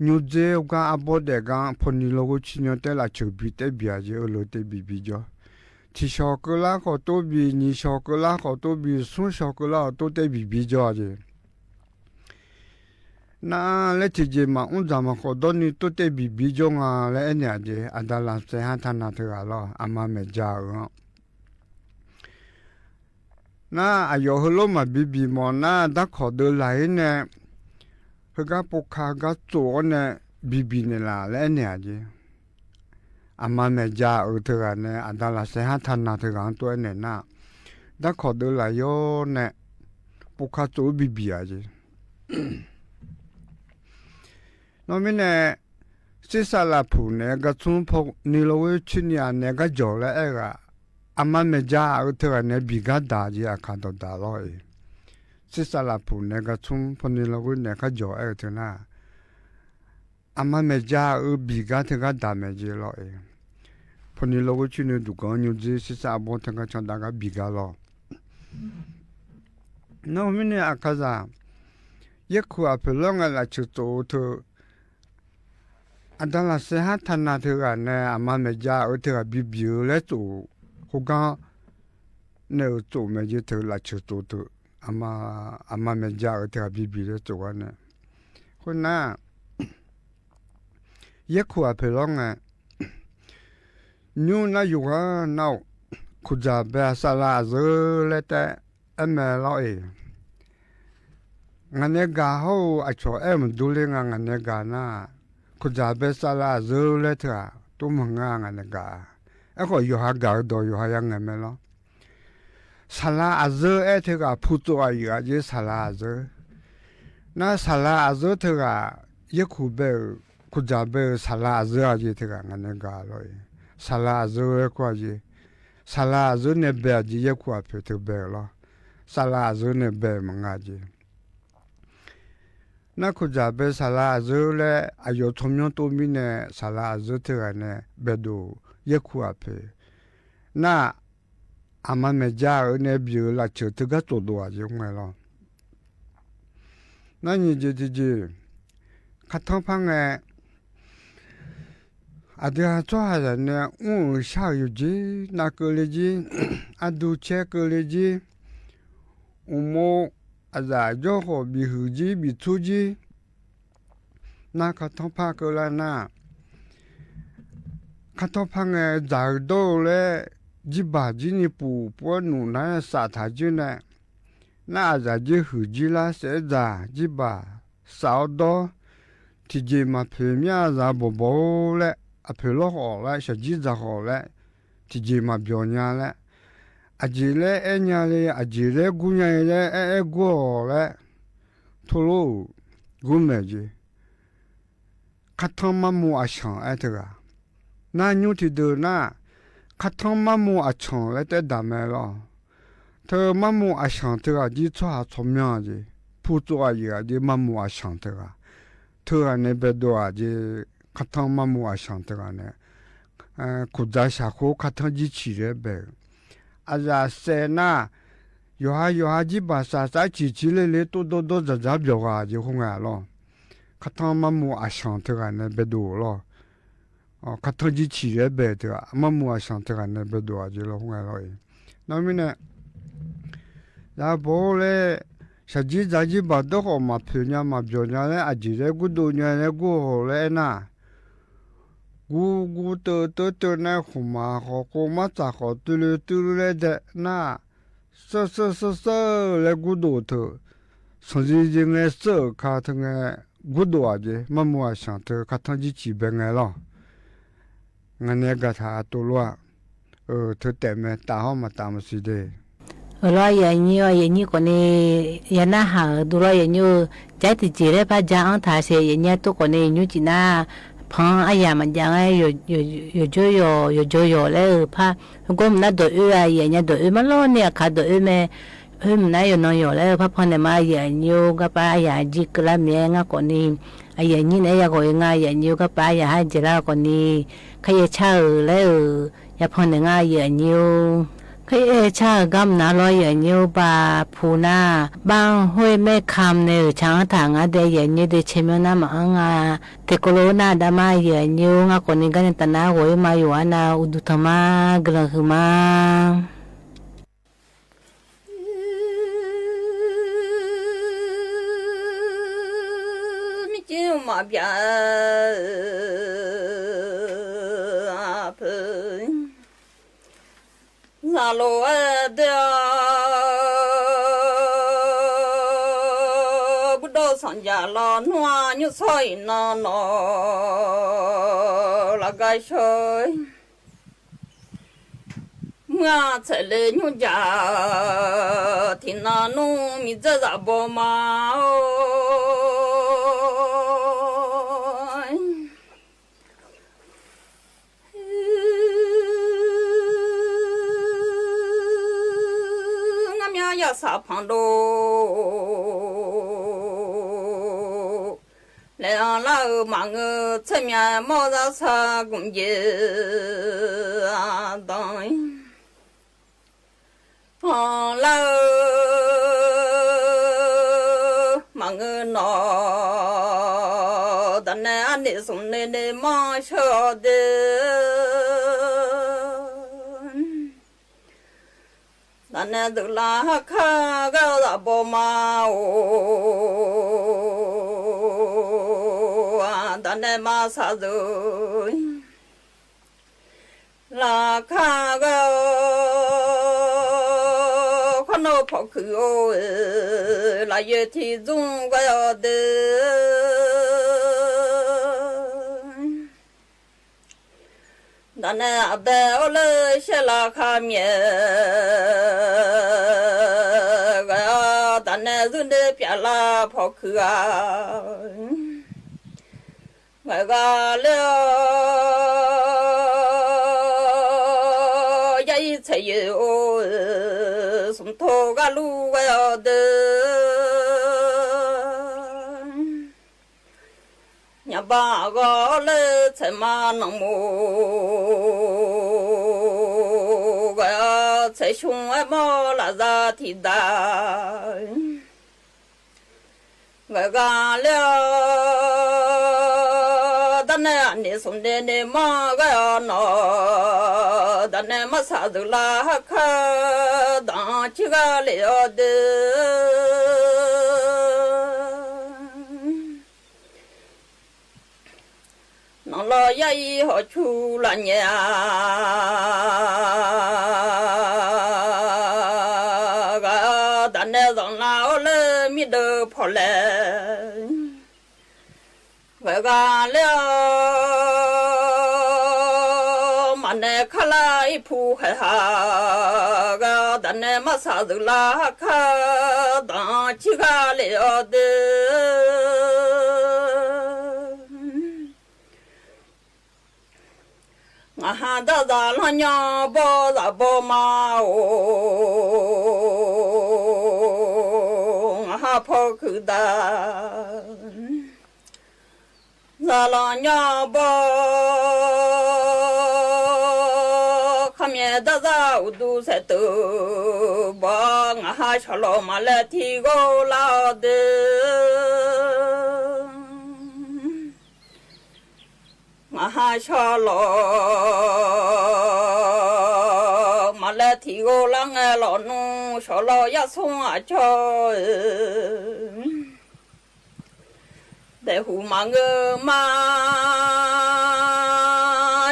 New Zealand ga abode ga phoni logo chinyo te la chubi te bia je lo te bibi jo ti chocolat ko to bi ni chocolat ko to bi sun chocolat to te bibi jo je na le ti je ma un za ma ko do ni to te bibi jo nga le enya je adala se ha thana the ga lo ama me ja ro na ayo holo ma bibi mo na da ko de lai neก็ปกขาก็โจเนี่ยบีเนี่ยละและเนี่ยจีอามาเมจ่าเธอกันเนี่ยอันนั้นละเสียหันนาเธอกันตัวเนี่ยนะถ้าขอดูหลายโยเนี่ยปกขาโจบีอ่ะจีน้องมิเนี่ยสิสาลาผูเนี่ยก็ชุ่มพกนิโรวิชินีเนี่ยก็จ่อแล้วเองอามาเมจ่าเธอกันเนี่ยบีก็ด่าจีอาคาตัวด่าร้อยสิสาลาผูเนี่ยก็ชุ่มพนิโรวิเนี่ยก็จ่อเธอนะอามาเมจ่าบีก็เธอก็ด่าเมจีร้อยพนิโรวิชินีดูกันอยู่จีสิสาบอเธอก็ชอบด่าก็บีก็ร้อยน้องมิเนี่ยอาคาซาเยอะขวบเปล่าไงล่ะชุดโตเธออันนั้นละเสียหันนาเธอกันเนี่ยอามาเมจ่าเธอบีแล้วจู่เขาก็เนี่ยจู่เมจีเธอละชุดโตเธออามาเมจ่าเธอบีแล้วจู่กันเนี่ยคนน่ะเยอะขวบเปล่าไงนู่นน่ะอยู่กันน่ะคุณจะไปสลาเจอแล้วแต่เมื่อเรางานเนกาเขาอาจจะดูเรื่องงานเนกานะคุณจะไปสลาเจอเลยเถอะตัวมึงงานเนกาก็อยู่หากาดอยู่หายังไงไม่รู้สลาเจอเถอะพูดตัวอยู่อาจจะสลาเจอน่าสลาเจอเถอะยังคุณจะไปสลาเจออาจจะเถอะงานเนกาเลยสลาเจอก็อาจจะสลาเจอเนี่ยเบอร์จียังขวบเถอะเบอร์ละสลาเจอเนี่ยเบอร์มังอาจจะน่าคุณจะไปสลาเจอเลยอายุทำยนตัวมีเนี่ยสลาเจอเถอะเนี่ยเบอร์ดูยังขวบน่าอามันไม่จ่าเนี่ยบิวละเชื่อถือก็ตัวตัวยังไงล่ะนั่นนี่จีขัดท้องพังอาเดียจ้าเนี่ยชาอยู่จีนักเลยจีอาดูเช็คเลยจีโม อาจารย์โยโหบิหูจีบิทูจีน่าขัดท้องพาเกลาน่าขัดท้องพังเงจากโดเลยจีบาจีนี่ปูปวหนูน่าสาธาจีเนี่ยน่าอาจารย์จีหูจีลาเสจาจีบาสาวโดที่จีมาเพียมีอาจารย์บ่บ่เลยอภิโลกออกเลยชจีจะออกเลยที่จีมาเบียญาเลยอาจีเล่เอ็ญาเลยอาจีเล่กุญญาเลยกูออกเลยทุลุกุเมจีขัดท้องมามัวช่างเถอะน่าอยู่ที่เดินน่ะขัดท้องมามัวช่างเลยแต่ดำไม่หรอเธอมามัวช่างเถอะจีชัวชมยังจีผู้ตัวยี่จีมามัวช่างเถอะเธอเนี่ยเป็นตัวจีขัดท้องมามัวช่างเถอะเนี่ยคุดใจสักคู่ขัดท้องจีชีเรเบอาจารย์เสนาอยู่หาจีบาสาจีเลยตัวจะจับเบียวจีคงไงล่ะขัดท้องมามัวช่างเถอะเนี่ยเป็นตัวล่ะขัดท้องจีชีเรเบเถอะมามัวช่างเถอะเนี่ยเป็นตัวจีล่ะคงไงล่ะนั่นมีเนี่ยแล้วพอเลยชาจีจะจีบาดอกมาเพียงมาเบียญาเลยอาจีเลยกูดูเนี่ยกูโหเลยนะกูเตอเนี่ยขุมากูมาจากตุเลยเด็กน่ะเเลยกูดูเถอะสงสัยยังไงข้าทั้งไงกูดูอาจีมามัวช่างเถอะข้าทั้งจีชีเป็นไงล่ะงั้นเนี่ยก็ถ้าตัวว่าเธอแต่ไม่ตาห้องมาตามสิเดlo ya ni ko ni ya na ha du lo ya ni ja ti ji le ba ja an tha se ya nya to ko ni nyu ji na phang a ya ma ja yo jo le pha ko na do ya nya do ma lo ni ka do me na yo no yo le pha pha ne ma ya nyu ga pa ya ji kla me nga ko ni a ya ni ne ya ko nga ya nyu ga pa ya ha ji la ko ni kha ye cha le ya pha ne nga ya nyu khi cha gam na lo ye nyu ba phu na bang hoi me kham ne chang tha nga de ye nyu de chemyo na ma nga te corona da ma ye nyu nga ko ni ga ne ta na hoi ma yu ana udu thama gra huma mi chi ma bia la lo de bu do san ya lo noa như soi no la gai soi nga che le nyu ja thì na nu mi za bo ma sa phang do le la ma nge che mya mo za sa gung ye dai la ma nge no da ne an ni sum ne ma sho de nè tự là kha ga la bo ma o nè ma sa rồi là kha ga con nó phò khử o là ye thì dung ga de nè bé ole sẽ là kha mye nè dun de pia la phò khử à người ga le dây chạy o sum tho ga lu ga de nhà ba ga le chạy ma nong mo ga chạy chung ai mo la ra thì da người ga le đan này anh နေဆုံးတဲ့နေမကနော်တနေမဆာဒလာခဒန်ချီကလေဒေနော်လာရည်ဟချူလာညာကတနေဆောင်လာလေမိဒဖော်လေဝကလေမနေခလိုက်ဖူခဟာကတနေမဆာဒလာခဒန်ချီကလေဒေငါဟာဒဇာလညာဘောဇာဘောမာငါဟာဖောခုဒါဇာလညာဘောခမေဒဇာဥဒုစတုဘောငါဟာချလောမလတိကိုလာဒေမဟာချလောမလတိကိုလငယ်လောနုချလောရဆုံးအချောဒေဟုမငမ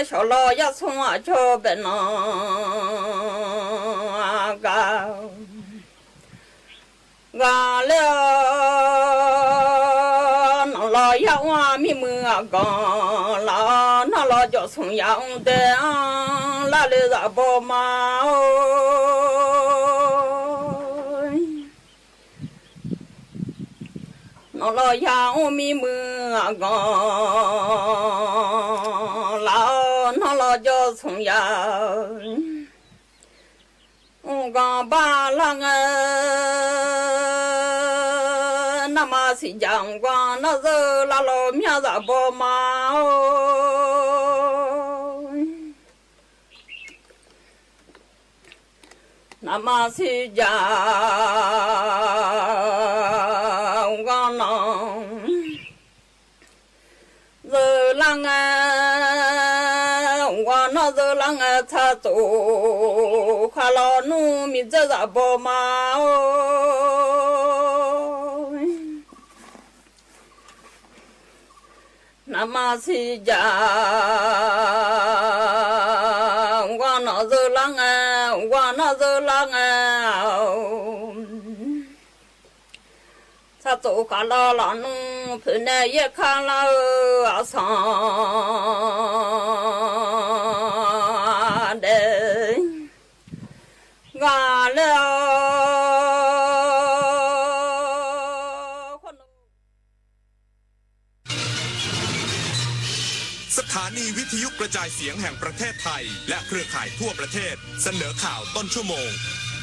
ချလောရဆုံးအချောဘနောကလေလာရောက်ဝမိမကောင်လာနာလာကြောင့်ဆုံရောက်တဲ့လာလေသာပေါ်မှာနော်လာရောက်မိမကောင်လာနာလာကြောင့်ဆုံရောက်ကဘာလာငယ်နမစီကြောင့်ကွာနဇလာလောမြတ်သာပေါ်မှာနမစီကြောင့်ကွာနောဇလာငဝါနဇလာငသတုခလာနုမိဇဇဘောမာနမစီကြောင့်ဝါနဇလာငဝါနဇလာငသတုခလာလာနုဖနေရခလာအဆန်ငါလေ สถานีวิทยุกระจายเสียงแห่งประเทศไทยและเครือข่ายทั่วประเทศเสนอข่าวต้นชั่วโมง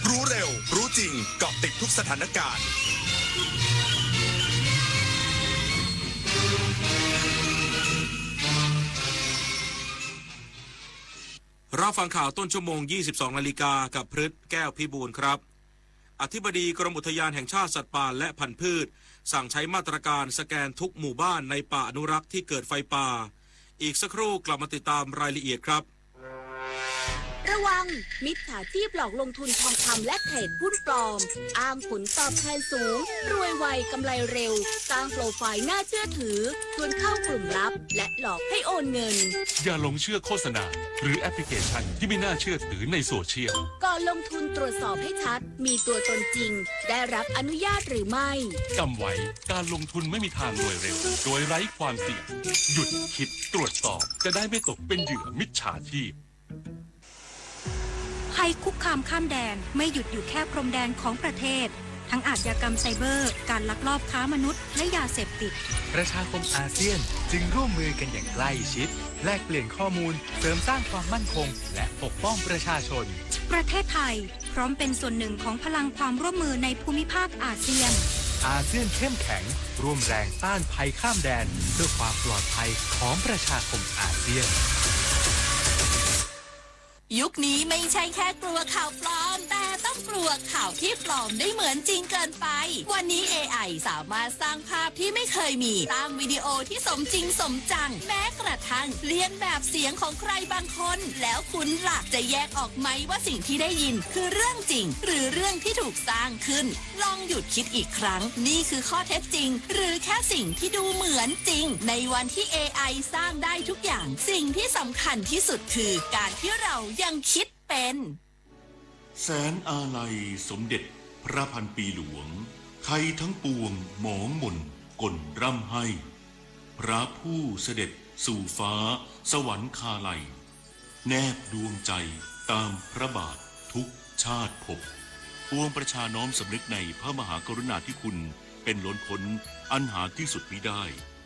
รู้เร็วรู้จริงเกาะติดทุกสถานการณ์รับฟังข่าวต้นชั่วโมง 22 นาฬิกากับพฤษแก้วพิบูลครับอธิบดีกรมอุทยานแห่งชาติสัตว์ป่าและพันธุ์พืชสั่งใช้มาตรการสแกนทุกหมู่บ้านในป่าอนุรักษ์ที่เกิดไฟป่าอีกสักครู่กลับมาติดตามรายละเอียดครับ ระวังมิจฉาชีพหลอกลงทุนทองคำและเทรดหุ้นปลอมอ้างผลตอบแทนสูงรวยไวกำไรเร็วสร้างโปรไฟล์น่าเชื่อถือชวนเข้ากลุ่มลับและหลอกให้โอนเงินอย่าหลงเชื่อโฆษณาหรือแอปพลิเคชันที่ไม่น่าเชื่อถือในโซเชียลก่อนลงทุนตรวจสอบให้ชัดมีตัวตนจริงได้รับอนุญาตหรือไม่จำไว้การลงทุนไม่มีทางรวยเร็วโดยไร้ความเสี่ยงหยุดคิดตรวจสอบจะได้ไม่ตกเป็นเหยื่อมิจฉาชีพภัยคุกคามข้ามแดนไม่หยุดอยู่แค่พรมแดนของประเทศทั้งอาชญากรรมไซเบอร์การลักลอบค้ามนุษย์และยาเสพติดประชาคมอาเซียนจึงร่วมมือกันอย่างใกล้ชิดแลกเปลี่ยนข้อมูลเสริมสร้างความมั่นคงและปกป้องประชาชนประเทศไทยพร้อมเป็นส่วนหนึ่งของพลังความร่วมมือในภูมิภาคอาเซียนอาเซียนเข้มแข็งร่วมแรงต้านภัยข้ามแดนเพื่อความปลอดภัยของประชาคมอาเซียน ยุคนี้ไม่ใช่แค่กลัวข่าวปลอมแต่ต้องกลัวข่าวที่ปลอมได้เหมือนจริงเกินไปวันนี้ AI สามารถสร้างภาพที่ไม่เคยมีสร้างวิดีโอที่สมจริงสมจังแม้กระทั่งเลียนแบบเสียงของใครบางคนแล้วคุณล่ะจะแยกออกไหมว่าสิ่งที่ได้ยินคือเรื่องจริงหรือเรื่องที่ถูกสร้างขึ้นลองหยุดคิดอีกครั้งนี่คือข้อเท็จจริงหรือแค่สิ่งที่ดูเหมือนจริงในวันที่ AI สร้างได้ทุกอย่างสิ่งที่สำคัญที่สุดคือการที่เรายังคิดเป็นแสนอาลัยสมเด็จพระพันปีหลวงไทยทั้งปวงหมองหม่นก่นร่ำให้พระผู้เสด็จสู่ฟ้าสวรรคาลัยแนบดวงใจตามพระบาททุกชาติภพปวงประชาน้อมสำนึกในพระมหากรุณาธิคุณเป็นล้นพ้นอันหาที่สุดมิได้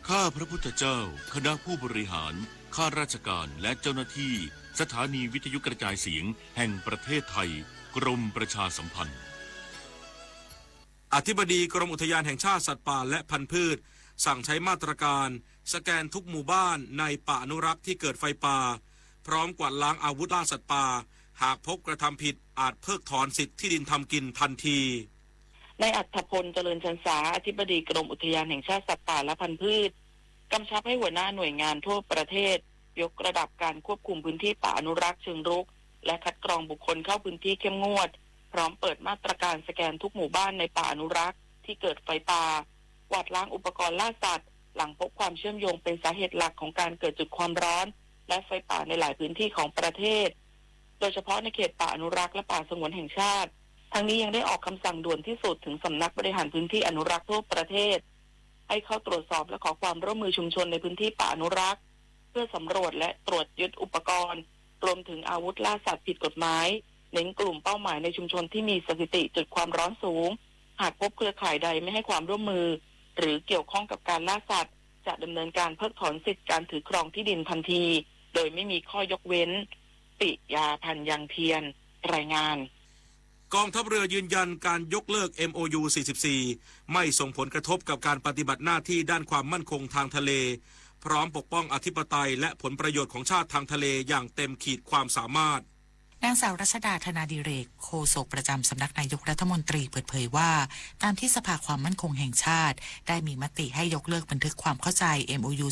ข้าพระพุทธเจ้าคณะผู้บริหารข้าราชการและเจ้าหน้าที่สถานีวิทยุกระจายเสียงแห่งประเทศไทยกรมประชาสัมพันธ์อธิบดีกรมอุทยานแห่งชาติสัตว์ป่าและพันธุ์พืชสั่งใช้มาตรการสแกนทุกหมู่บ้านในป่าอนุรักษ์ที่เกิดไฟป่าพร้อมกวาดล้างอาวุธล่าสัตว์ป่าหากพบกระทำผิดอาจเพิกถอนสิทธิที่ดินทำกินทันทีนายอัธพลเจริญชันษาอธิบดีกรมอุทยานแห่งชาติสัตว์ป่าและพันธุ์พืชกำชับให้หัวหน้าหน่วยงานทั่วประเทศยกระดับการควบคุมพื้นที่ป่าอนุรักษ์เชิงรุกและคัดกรองบุคคลเข้าพื้นที่เข้มงวดพร้อมเปิดมาตรการสแกนทุกหมู่บ้านในป่าอนุรักษ์ที่เกิดไฟป่ากวาดล้างอุปกรณ์ล่าสัตว์หลังพบความเชื่อมโยงเป็นสาเหตุหลักของการเกิดจุดความร้อนและไฟป่าในหลายพื้นที่ของประเทศโดยเฉพาะในเขตป่าอนุรักษ์และป่าสงวนแห่งชาติทั้งนี้ยังได้ออกคำสั่งด่วนที่สุดถึงสำนักบริหารพื้นที่อนุรักษ์ทั่วประเทศให้เข้าตรวจสอบและขอความร่วมมือชุมชนในพื้นที่ป่าอนุรักษ์เพื่อสำรวจและตรวจยึดอุปกรณ์รวมถึงอาวุธล่าสัตว์ผิดกฎหมายเน้นกลุ่มเป้าหมายในชุมชนที่มีสถิติจุดความร้อนสูงหากพบเครือข่ายใดไม่ให้ความร่วมมือหรือเกี่ยวข้องกับการล่าสัตว์จะดำเนินการเพิกถอนสิทธิการถือครองที่ดินทันทีโดยไม่มีข้อยกเว้นปิยาพันธ์ยังเทียนรายงานกองทัพเรือยืนยันการยกเลิก MOU 44ไม่ส่งผลกระทบกับการปฏิบัติหน้าที่ด้านความมั่นคงทางทะเลพร้อมปกป้องอธิปไตยและผลประโยชน์ของชาติทางทะเลอย่างเต็มขีดความสามารถนางสาวรัชดาธนาดิเรกโฆษกประจำสำนักนายกรัฐมนตรีเปิดเผยว่าตามที่สภาความมั่นคงแห่งชาติได้มีมติให้ยกเลิกบันทึกความเข้าใจ MOU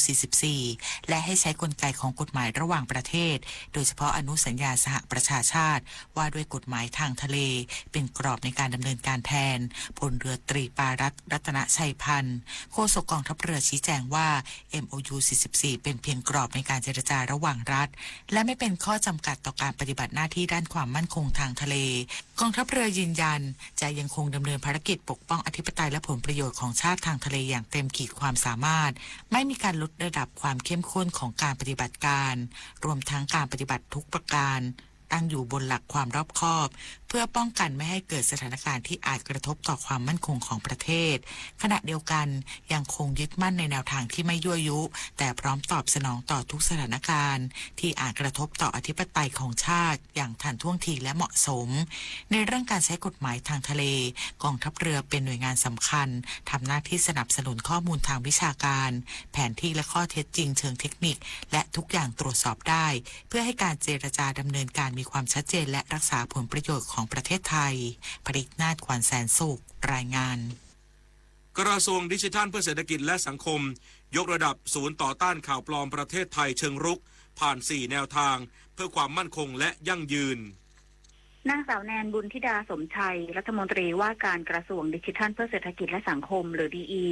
44และให้ใช้กลไกของกฎหมายระหว่างประเทศโดยเฉพาะอนุสัญญาสหประชาชาติว่าด้วยกฎหมายทางทะเลเป็นกรอบในการดำเนินการแทนพลเรือตรีปารัตน์รัตนชัยพันธ์โฆษกกองทัพเรือชี้แจงว่า MOU 44เป็นเพียงกรอบในการเจรจาระหว่างรัฐและไม่เป็นข้อจำกัดต่อการปฏิบัติหน้าที่ด้านความมั่นคงทางทะเลกองทัพเรือยืนยันจะยังคงดำเนินภารกิจปกป้องอธิปไตยและผลประโยชน์ของชาติทางทะเลอย่างเต็มขีดความสามารถไม่มีการลดระดับความเข้มข้นของการปฏิบัติการรวมทั้งการปฏิบัติทุกประการตั้งอยู่บนหลักความรอบคอบเพื่อป้องกันไม่ให้เกิดสถานการณ์ที่อาจกระทบต่อความมั่นคงของประเทศขณะเดียวกันยังคงยึดมั่นในแนวทางที่ไม่ยั่วยุแต่พร้อมตอบสนองต่อทุกสถานการณ์ที่อาจกระทบต่ออธิปไตยของชาติอย่างทันท่วงทีและเหมาะสมในเรื่องการใช้กฎหมายทางทะเลกองทัพเรือเป็นหน่วยงานสำคัญทำหน้าที่สนับสนุนข้อมูลทางวิชาการแผนที่และข้อเท็จจริงเชิงเทคนิคและทุกอย่างตรวจสอบได้เพื่อให้การเจรจาดำเนินการมีความชัดเจนและรักษาผลประโยชน์ของประเทศไทยปรินาถ ขวัญแสนสุขรายงานกระทรวงดิจิทัลเพื่อเศรษฐกิจและสังคมยกระดับศูนย์ต่อต้านข่าวปลอมประเทศไทยเชิงรุกผ่าน4แนวทางเพื่อความมั่นคงและยั่งยืนนางสาวแนนบุญธิดาสมชัยรัฐมนตรีว่าการกระทรวงดิจิทัลเพื่อเศรษฐกิจและสังคมหรือ DE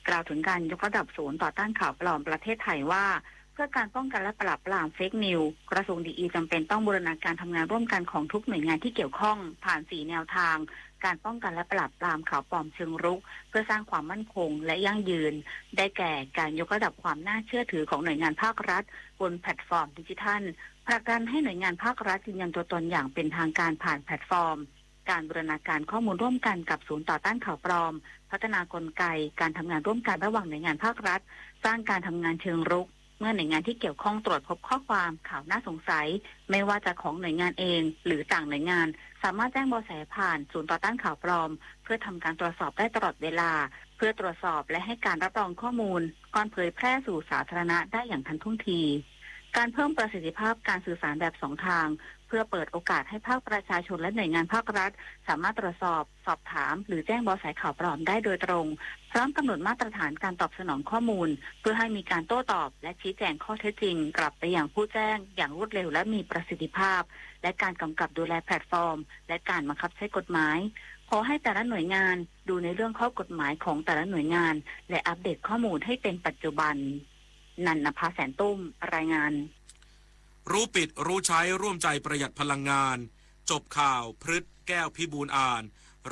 กล่าวถึงการยกระดับศูนย์ต่อต้านข่าวปลอมประเทศไทยว่าเพื่อการป้องกันและปราบปรามเฟกนิวส์กระทรวง DE จำเป็นต้องบูรณาการทำงานร่วมกันของทุกหน่วยงานที่เกี่ยวข้องผ่าน4แนวทางการป้องกันและปราบปรามข่าวปลอมเชิงรุกเพื่อสร้างความมั่นคงและยั่งยืนได้แก่การยกระดับความน่าเชื่อถือของหน่วยงานภาครัฐบนแพลตฟอร์มดิจิทัลผลักดันให้หน่วยงานภาครัฐยืนยันตัวตนอย่างเป็นทางการผ่านแพลตฟอร์มการบูรณาการข้อมูลร่วมกันกับศูนย์ต่อต้านข่าวปลอมพัฒนากลไกการทำงานร่วมกันระหว่างหน่วยงานภาครัฐสร้างการทำงานเชิงรุกเมื่อหน่วยงานที่เกี่ยวข้องตรวจพบข้อความข่าวน่าสงสัยไม่ว่าจะของหน่วยงานเองหรือต่างหน่วยงานสามารถแจ้งเบาะแสผ่านศูนย์ต่อต้านข่าวปลอมเพื่อทำการตรวจสอบได้ตลอดเวลาเพื่อตรวจสอบและให้การรับรองข้อมูลก่อนเผยแพร่สู่สาธารณะได้อย่างทันท่วงที การเพิ่มประสิทธิภาพการสื่อสารแบบ2 ทางเพื่อเปิดโอกาสให้ภาคประชาชนและหน่วยงานภาครัฐสามารถตรวจสอบสอบถามหรือแจ้งเบาะแสข่าวปลอมได้โดยตรงพร้อมกำหนดมาตรฐานการตอบสนองข้อมูลเพื่อให้มีการโต้ตอบและชี้แจงข้อเท็จจริงกลับไปยังผู้แจ้งอย่างรวดเร็วและมีประสิทธิภาพและการกำกับดูแลแพลตฟอร์มและการบังคับใช้กฎหมายขอให้แต่ละหน่วยงานดูในเรื่องข้อกฎหมายของแต่ละหน่วยงานและอัปเดตข้อมูลให้เป็นปัจจุบันนันนภาแสนตุ้มรายงานรู้ปิดรู้ใช้ร่วมใจประหยัดพลังงานจบข่าวพฤษแก้วพิบูลอ่าน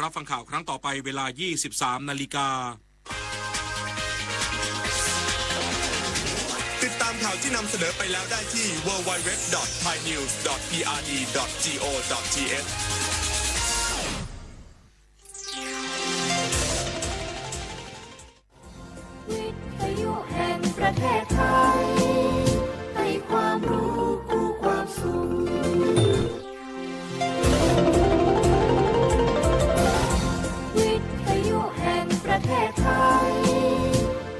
รับฟังข่าวครั้งต่อไปเวลา 23 นาฬิกาติดตามข่าวที่นำเสนอไปแล้วได้ที่ www.thainews.prd.go.th วิทยุแห่งประเทศไทยให้ความรู้คู่ความสุขวิทยุแห่งประเทศไทย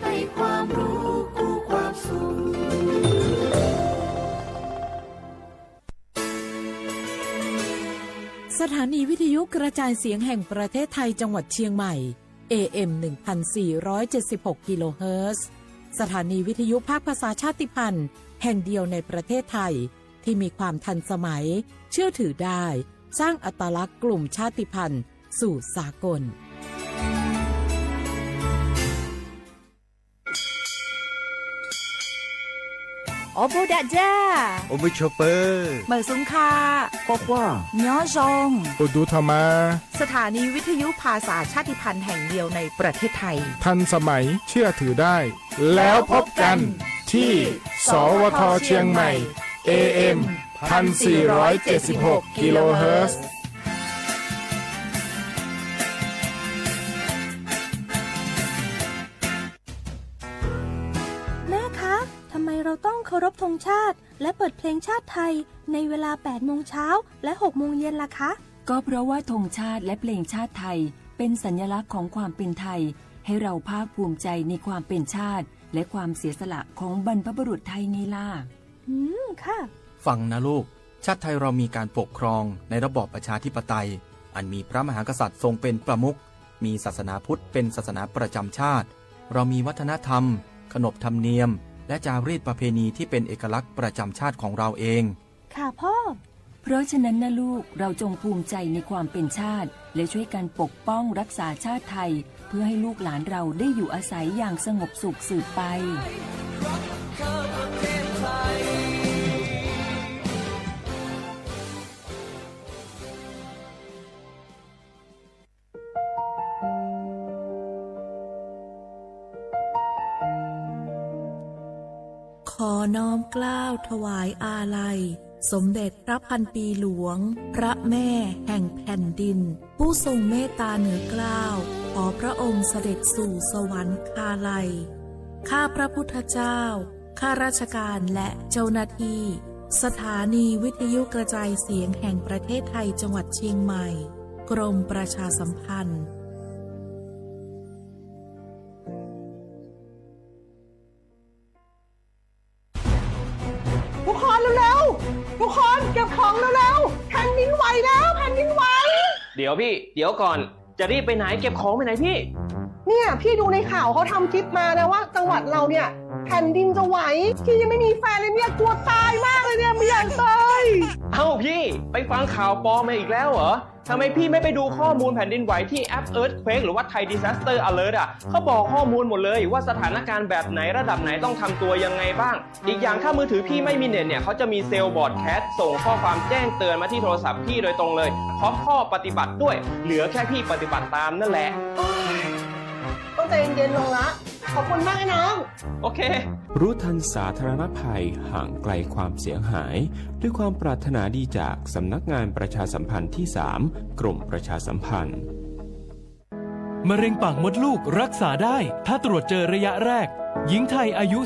ให้ความรู้คู่ความสุขสถานีวิทยุกระจายเสียงแห่งประเทศไทยจังหวัดเชียงใหม่ AM 1476 กิโลเฮิรตซ์สถานีวิทยุภาคภาษาชาติพันธุ์แห่งเดียวในประเทศไทยที่มีความทันสมัยเชื่อถือได้สร้างอัตลักษณ์กลุ่มชาติพันธุ์สู่สากลโอโบดาจ้า โอเบชเปอร์ เหมอซุงคา ก็ว่า ย้อจง โอดูธรรมา สถานีวิทยุภาษาชาติพันธุ์แห่งเดียวในประเทศไทยทันสมัยเชื่อถือได้แล้วพบกันที่สวทเชียงใหม่ AM 1476 กิโลเฮิรตซ์แม่คะทำไมเราต้องเคารพธงชาติและเปิดเพลงชาติไทยในเวลา 8 โมงเช้าและ 6 โมงเย็นล่ะคะก็เพราะว่าธงชาติและเพลงชาติไทยเป็นสัญลักษณ์ของความเป็นไทยให้เราภาคภูมิใจในความเป็นชาติและความเสียสละของบรรพบุรุษไทยไงล่ะค่ะ ฟังนะลูกชาติไทยเรามีการปกครองในระบอบประชาธิปไตยอันมีพระมหากษัตริย์ทรงเป็นประมุขมีศาสนาพุทธเป็นศาสนาประจำชาติเรามีวัฒนธรรมขนบธรรมเนียมและจารีตประเพณีที่เป็นเอกลักษณ์ประจำชาติของเราเองค่ะพ่อเพราะฉะนั้นนะลูกเราจงภูมิใจในความเป็นชาติและช่วยกันปกป้องรักษาชาติไทยเพื่อให้ลูกหลานเราได้อยู่อาศัยอย่างสงบสุขสืบไปขอน้อมเกล้าถวายอาลัยสมเด็จพระพันปีหลวงพระแม่แห่งแผ่นดินผู้ทรงเมตตาเหนือเกล้าขอพระองค์เสด็จสู่สวรรคาลัยข้าพระพุทธเจ้าข้าราชการและเจ้าหน้าที่สถานีวิทยุกระจายเสียงแห่งประเทศไทยจังหวัดเชียงใหม่กรมประชาสัมพันธ์ทุกคนเร็วๆทุกคนเก็บของเร็วๆแผ่นดินไหวแล้วแผ่นดินไหวเดี๋ยวพี่เดี๋ยวก่อนจะรีบไปไหนเก็บของไปไหนพี่เนี่ยพี่ดูในข่าวเขาทำคลิปมานะว่าจังหวัดเราเนี่ยแผ่นดินจะไหวพี่ยังไม่มีแฟนเลยเนี่ยกลัวตายมากเลยเนี่ยไม่อยากตายเอ้าพี่ไปฟังข่าวปลอมมาอีกแล้วเหรอทำไมพี่ไม่ไปดูข้อมูลแผ่นดินไหวที่แอป Earthquake หรือว่า Thai Disaster Alert อ่ะเขาบอกข้อมูลหมดเลยว่าสถานการณ์แบบไหนระดับไหนต้องทำตัวยังไงบ้างอีกอย่างถ้ามือถือพี่ไม่มีเน็ตเนี่ยเขาจะมีเซลล์บอร์ดแคสส่งข้อความแจ้งเตือนมาที่โทรศัพท์พี่โดยตรงเลยพร้อมข้อปฏิบัติด้วยเหลือแค่พี่ปฏิบัติตามนั่นแหละต้องใจเย็นๆลงละขอบคุณมากนะน้องโอเครู้ทันสาธารณภัยห่างไกลความเสียหายด้วยความปรารถนาดีจากสำนักงานประชาสัมพันธ์ที่ 3 กรมประชาสัมพันธ์มะเร็งปากมดลูกรักษาได้ถ้าตรวจเจอระยะแรกหญิงไทยอายุ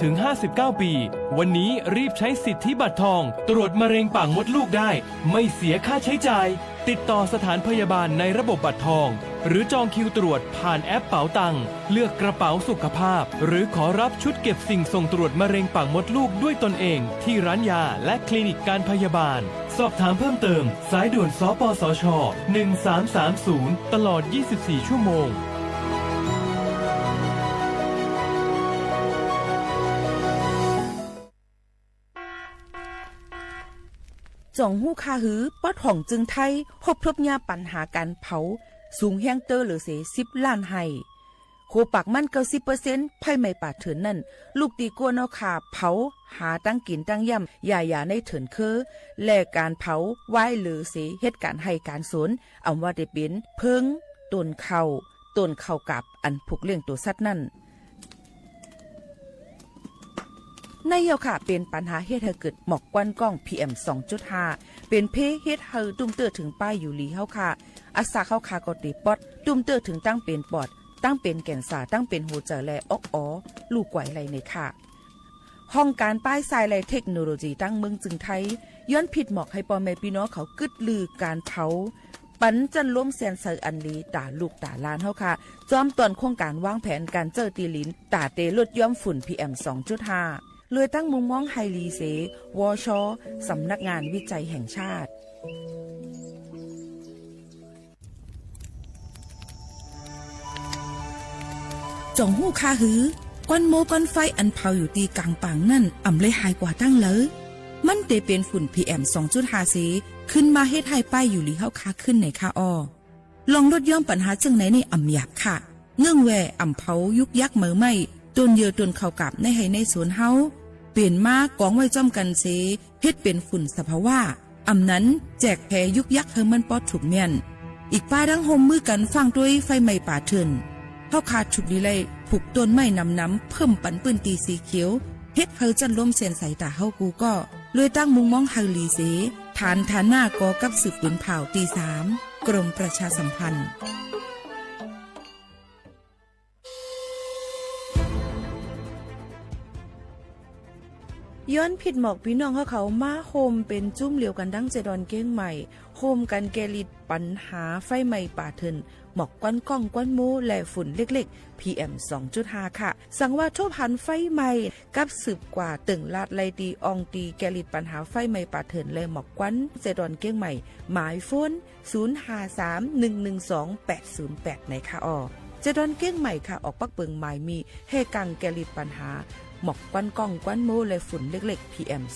30-59 ปีวันนี้รีบใช้สิทธิบัตรทองตรวจมะเร็งปากมดลูกได้ไม่เสียค่าใช้จ่ายติดต่อสถานพยาบาลในระบบบัตรทอง หรือจองคิวตรวจผ่านแอปเป๋าตังเลือกกระเป๋าสุขภาพหรือขอรับชุดเก็บสิ่งส่งตรวจมะเร็งปากมดลูกด้วยตนเองที่ร้านยาและคลินิกการพยาบาลสอบถามเพิ่มเติมสายด่วนสปสช1330ตลอด24ชั่วโมงจ่องหู้คาหือปอดห่องจึงไทยพบทบยาปัญหาการเผาสูงแห้งเตอร์หรือเส10 ล้านไห้โคปากมัน90%ไผ่ไม่ป่าเถินนั่นลูกตีกัวนเอาขาเผาหาตั้งกินตั้งย่ำอย่าในเถินคือแลกการเผาไหว้หรือเสเหตุการณ์ให้การสนเอาว่าได้เป็นเพิงต้นเข้ากับอันผูกเลี้ยงตัวสัตว์นั่นในเยาค่ะเป็นปัญหาเฮ็ดให้เกิดหมอกควันกล้อง PM 2.5 เป็นเพเฮ็ดให้ตุ้มเตอถึงป้ายอยู่ลีเฮาค่ะอาสาเข้าค่ะก็ติปอดตุ้มเตอถึงตั้งเป็นปอดตั้งเป็นแก่นสาตั้งเป็นหัวใจและลูกไกวไหลในค่ะห้องการป้ายทรายและเทคโนโลยีตั้งเมืองจึงไทยย้อนผิดหมอกให้พ่อแม่พี่น้องเขากึดลือการเผาปันจันล้มแสนเซออันลีตาลูกตาลานเฮาค่ะจอมตอนโครงการวางแผนการเจอตีลินตาเตลดย่อมฝุ่น PM 2.5เลยตั้งมุมมองไฮรีเสวชสำนักงานวิจัยแห่งชาติจ่องหู้คาหือก้อนโมก้อนไฟอันเผาอยู่ตีกลางปังนั่นอ่ำเลยหายกว่าตั้งเลยมันเตเป็นฝุ่น PM 2.5 เสขึ้นมาเฮ็ดให้ป้ายอยู่ลีเฮาคาขึ้นในคาออลองลดย่อมปัญหาจังไหนในอ่ำหยาบค่ะเงื่องแวอ่ำเผายุกยักเหมือไม่ต้นเยือต้นเข้ากับในให้ในสวนเฮาเปลี่ยนมากกองไว้จ้อมกันเสเฮ็ดเป็นฝุ่นสภาวะอำนั้นแจกแพยุกยักเฮมันปอดถูกเมียนอีกป้าดังโฮมมือกันฟังด้วยไฟไหม้ป่าเถินเฮาขาดฉุกดีเลยผูกต้นไม้น้ำเพิ่มปันปื้นตีสีเขียวเฮ็ดเฮาจันล้มเสียนใส่ตาเฮากูก็เลยตั้งมุงมองไฮลีเสฐานหน้ากอกับสืบปืนเผาตี3กรมประชาสัมพันธ์ย้อนผิดหมอกพี่น้องเขามาโฮมเป็นจุ้มเหลียวกันดังเจดอนเก้งใหม่โฮมกันแกลิดปัญหาไฟไหม้ป่าเถินหมอกควันก้องควันมูและฝุ่นเล็กๆ PM 2.5 ค่ะสั่งว่าทั่วพันไฟไหม้กับสืบกว่าตึงลาดไลตีอองตีแกลิดปัญหาไฟไหม้ป่าเถินและหมอกควันเจดอนเก้งใหม่หมายโฟน0531128808ในค่ะเจดอนเก้งใหม่ค่ะออกปักเปิงหมายมีให้กังแกลิดปัญหาหมอกควันก้องควันโมและฝุ่นเล็กๆ PM 2.5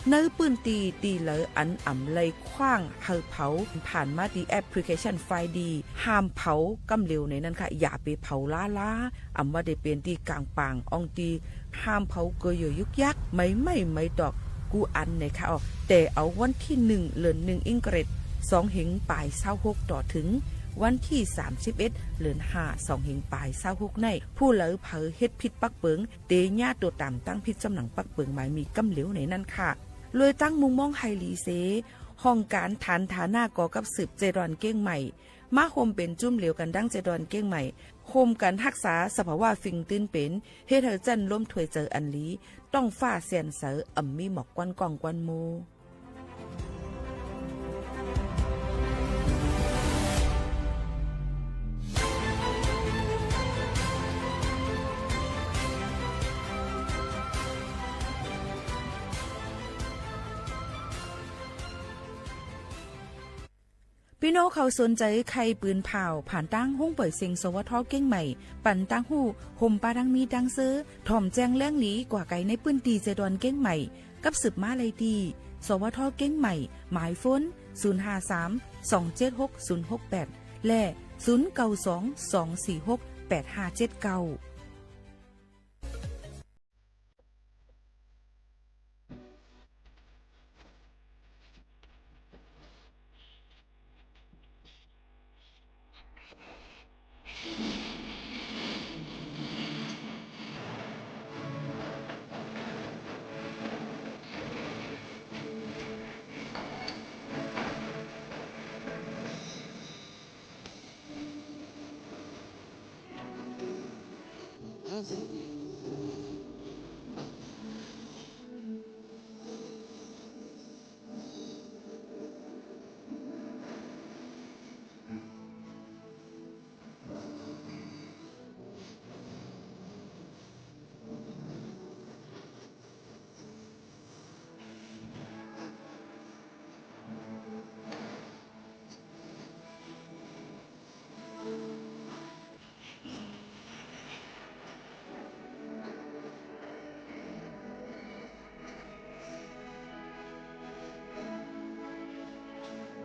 เนื้อปืนตีเหลออันอ่ำเลยคว้างเฮาเผาผ่านมาดีแอปพลิเคชันไฟดีห้ามเผากำเร็วในนั้นค่ะอย่าไปเผาล้าอ่ำว่าได้เป็นตีกลางปางอองตีห้ามเผาเกยยุกยักไม่ดอกกูอันในค่ะแต่เอาวันที่1เดือน1อิงเกรด2หิงปลาย26ต่อถึงวันที่31เดือน5 2หิงปลาย26ในผู้เหลอเผอเฮ็ดผิดปักเปิงเตญาตัวตามตั้งผิดจำหนังปักเปิงหมายมีกำเหลวในนั้นค่ะเลยตั้งมุงมองไฮลีเซห้องการฐานฐานะก่อกับสืบเจดอนเก้งใหม่มาโฮมเป็นจุ่มเหลวกันดังเจดอนเก้งใหม่โฮมกันรักษาสภาวะฟิงตื้นเป็นเฮ็ดให้จันล้มถวยเจออันลีต้องฟ้าเสียนเสออ่ำมีหมอกควันกองควันโมพี่น้องเขาสนใจใครปืนเผาผ่านตั้งห้องเปิดเสียงสวทเก้งใหม่ปั่นตั้งหู้ห่มปลาดังมีดังซื้อถ่อมแจ้งเรื่องนี้กว่าไก่ในปืนตีเจดอนเก้งใหม่กับสืบมาเลยดีสวทเก้งใหม่หมายโฟน0532760068และ0922468579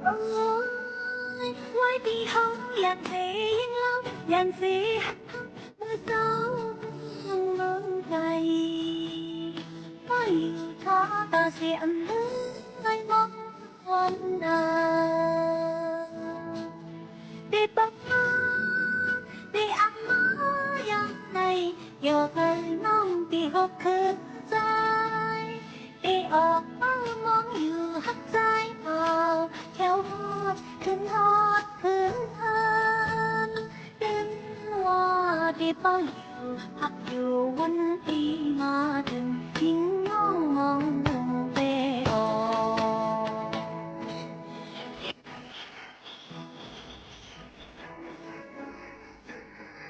ơi quay đi không làm gì lắm làm gì mưa gió mưa ngày ôi ta ta sẽ ấm ai mongวันđể bóng để ăn mơ yang này giờ phải nông đi học khơi dài để ở mongอยู่หักใจแค่ฮอดขึ้นฮอดขึ้นเฮินดึงว่าได้เป้าอยู่หักอยู่วันที่มาถึงทิ้งน้องมองลงไปอ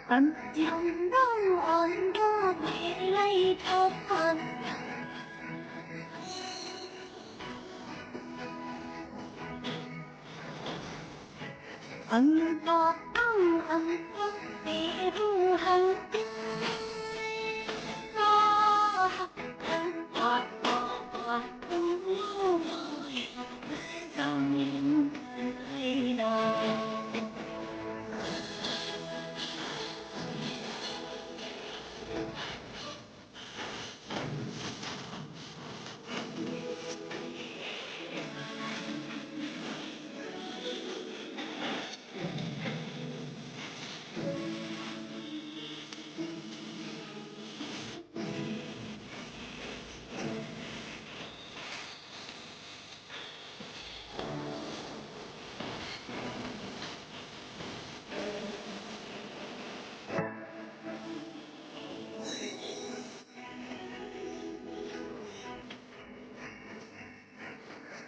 อันยังน้องอ่อนก็ไม่ไล่ทบพันอันบอกต้องอันไม่รู้หันรอหันปอดปอดต้องยิ้มให้ดาว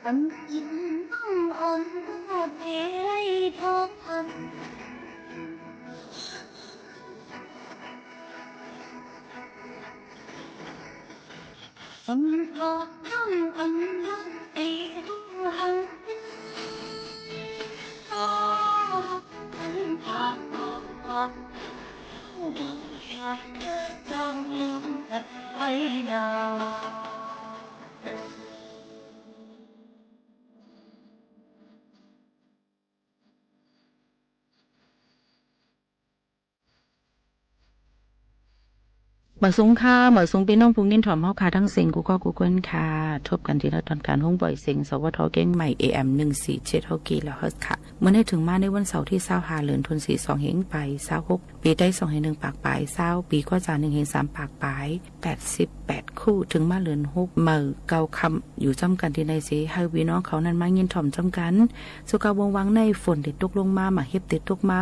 อันยิ้มน้องอ่อนก็ไม่ไล่ทบพันอันบอกต้องอันไม่รู้หันรอหันปอดปอดอยากจะต้องลืมกันไว้นานมาสูงค่ะมาสูงพี่น้องพุงยินถ่อมเฮาค่ะทั้งเสียงกูก็กูเกิลค่ะทบกันทีละตอนการห้องปล่อยเสียงสวทเก้งใหม่ AM 147เฮากิโลเฮิรตซ์ค่ะเมื่อได้ถึงมาในวันเสาร์ที่25เดือนธันวาคม2เฮงไป26ปีได้2เฮง1ปากปลาย20ปีก็จะ1เฮง3ปากปลาย88คู่ถึงมาเดือน6มื้อเก่าค่ำอยู่จ้ำกันที่ในสิให้พี่น้องเขานั้นมายินถ่อมจ้ำกันสุกาวงวังในฝนได้ตกลงมาเฮ็บติดตกมา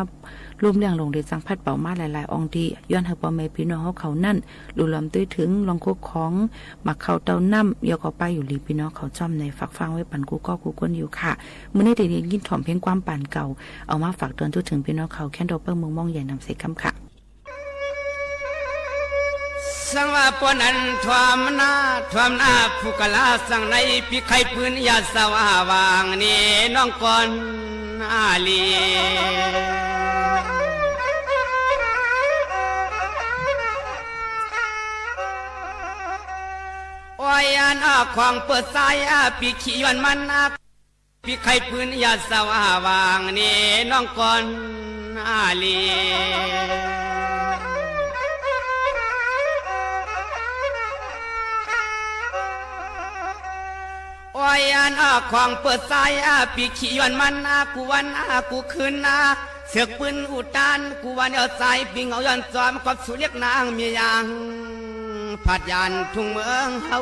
รวมเรื่องลงได้จังพัดเป่ามาหลายๆอองดีย้อนให้พ่อแม่พี่น้องเขานั่นดูลำตื้อถึงลองคุกของมักเข้าเต้าน้ำยกออกไปอยู่ลีพี่น้องเขาจ้ำในฝักฟังไว้ปันกูก็กูก้นอยู่ค่ะมื้อนี้ได้ยินถ่อมเพลงความป่านเก่าเอามาฝากเตือนถึงพี่น้องเขาแค่นโดเปิ้งเมืองมองใหญ่นำใส่คำค่ะสังว่าปนันทวามนาผู้กลาสังในปีไข่ปืนยาสว่าวางนี่น้องก่อนอาลีวายันอาควางเปิดสายปีขี้ยวนมันปีไข่ปืนยาสว่าวางนี่น้องก่อนอาลีวายันอาควางเปิดสายปีขี้ยวนมันกูวันกูคืนเสือกปืนอุตานกูวันเอาใจปีเงาย้อนจอมกับสุเรียกนางเมียยังผัดยานทุ่งเมืองเฮา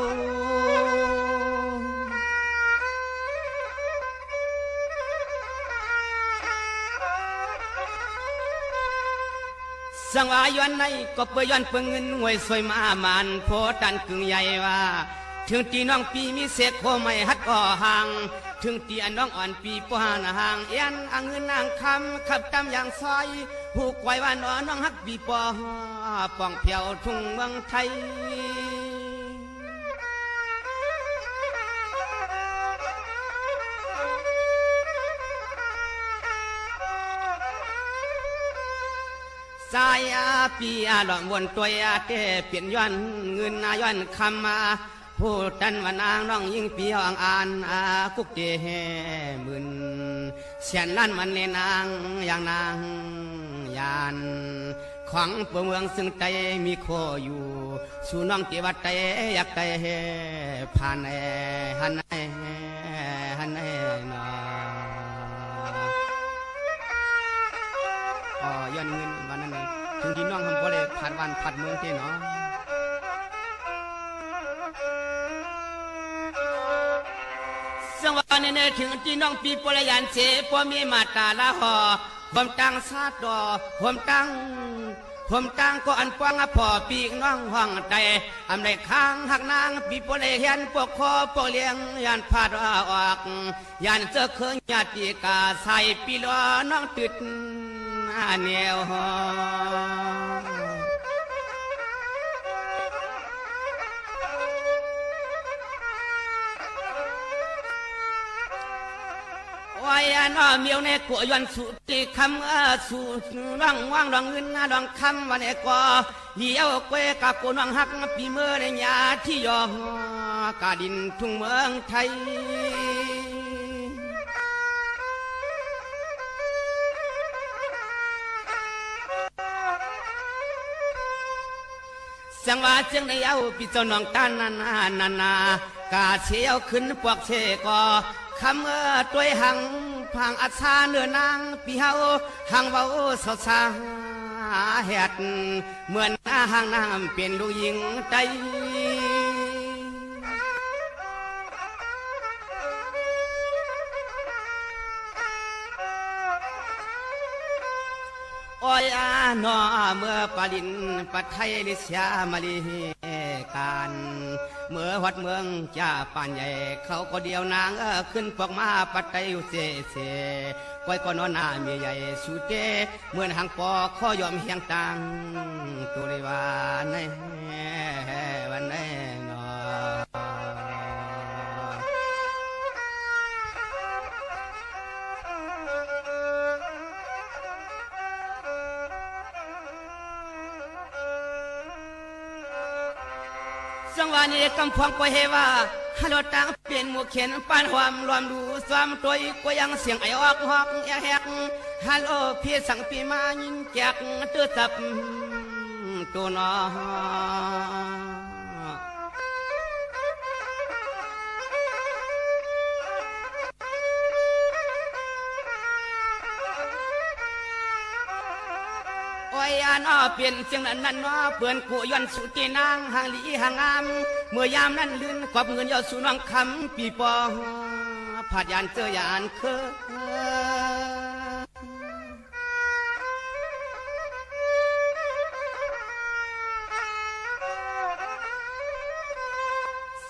สังวายวนในก็เปยวนเปิงเงินหวยสวยมามานโพดันกึ่งใหญ่ว่าถึงตีน้องปีมีเศษโคไม่ฮัดก่อห่างถึงตีน้องอ่อนปีป้านห่างเอ็นอังเงินนางคำขับตามอย่างซอยผูกไว้ว่าน้องฮักปีปอป่องเพียวทุ่งเมืองไทยสายปีดอกบนตัวเตเปลี่ยนย้อนเงินย้อนคำผู ผู้ตันว่านางน้องยิ่งปีห้องอ่านกุกเจมึนเสียนลั่นมันเลนางอย่างนางยานของเมืองซึ่งใจมีโคอยู่สู่น้องเทวใจอยากใจผ่านหันนย้อนเงินวันนั้นถึงที่น้องทำบ่ได้ผ่านวันผ่านเมืองที่เนาะสังวันนี้ถึงที่น้องปีปรยานเสพมีมาตาละหอผมตั้งซาดอผมตั้งก็อันปวงพ่อปีกน้องห้องใจอำได้ค้างหักนางปีปรยเห็นปกคอปกเลี้ยงยันพาดออกยันเจอเคยญาติกาใส่ปีล้อน้องติดแนววายน้อเมียวในกัวยันสุติคำสู่ร่องว่างร่องเงินร่องคำวันเอกเลี้ยวเกวกับกูน้องหักปีเมื่อในยาที่ยอกาดินทุ่งเมืองไทยสังวาเจียงในเอาปิเจ้าน้องตานนากาเชียวขึ้นพวกเชกอคำตัวหังพังอัศาเนื้อนางปีเฮาหังเบาสาวสาเฮ็ดเหมือนหางน้ำเป็นลูกหญิงใจโอ้ยนอเมื่อปาลินปัทไทยลิเสียมาลีการเมื่อวัดเมืองจ่าป่านใหญ่เขาก็เดียวนางขึ้นพวกมาปัทไทยเสก้อยก็นอนหน้าเมียใหญ่สุเตเหมือนหางปอข้อยอมเฮียงตังตัวเลยว่าในวันไหนนอสังวานีกำพองก็เฮว่าฮัลโหลตังเป็นหมู่เขียนปานความรวมดูซ้ำตัวก็ยังเสียงไอออกฮอกแฮกฮัลโหลพี่สั่งปีมายิงแจกตื้อตับตัวนอโอ้ยนอเปลี่ยนเสียงนั้นนอเปื่อนกูย้อนสุตีนางห่างลีห่างงามเมื่อยามนั้นลื่นกอบเงินยอดสู่น้องคำปีปอผาดยานเจอยานเค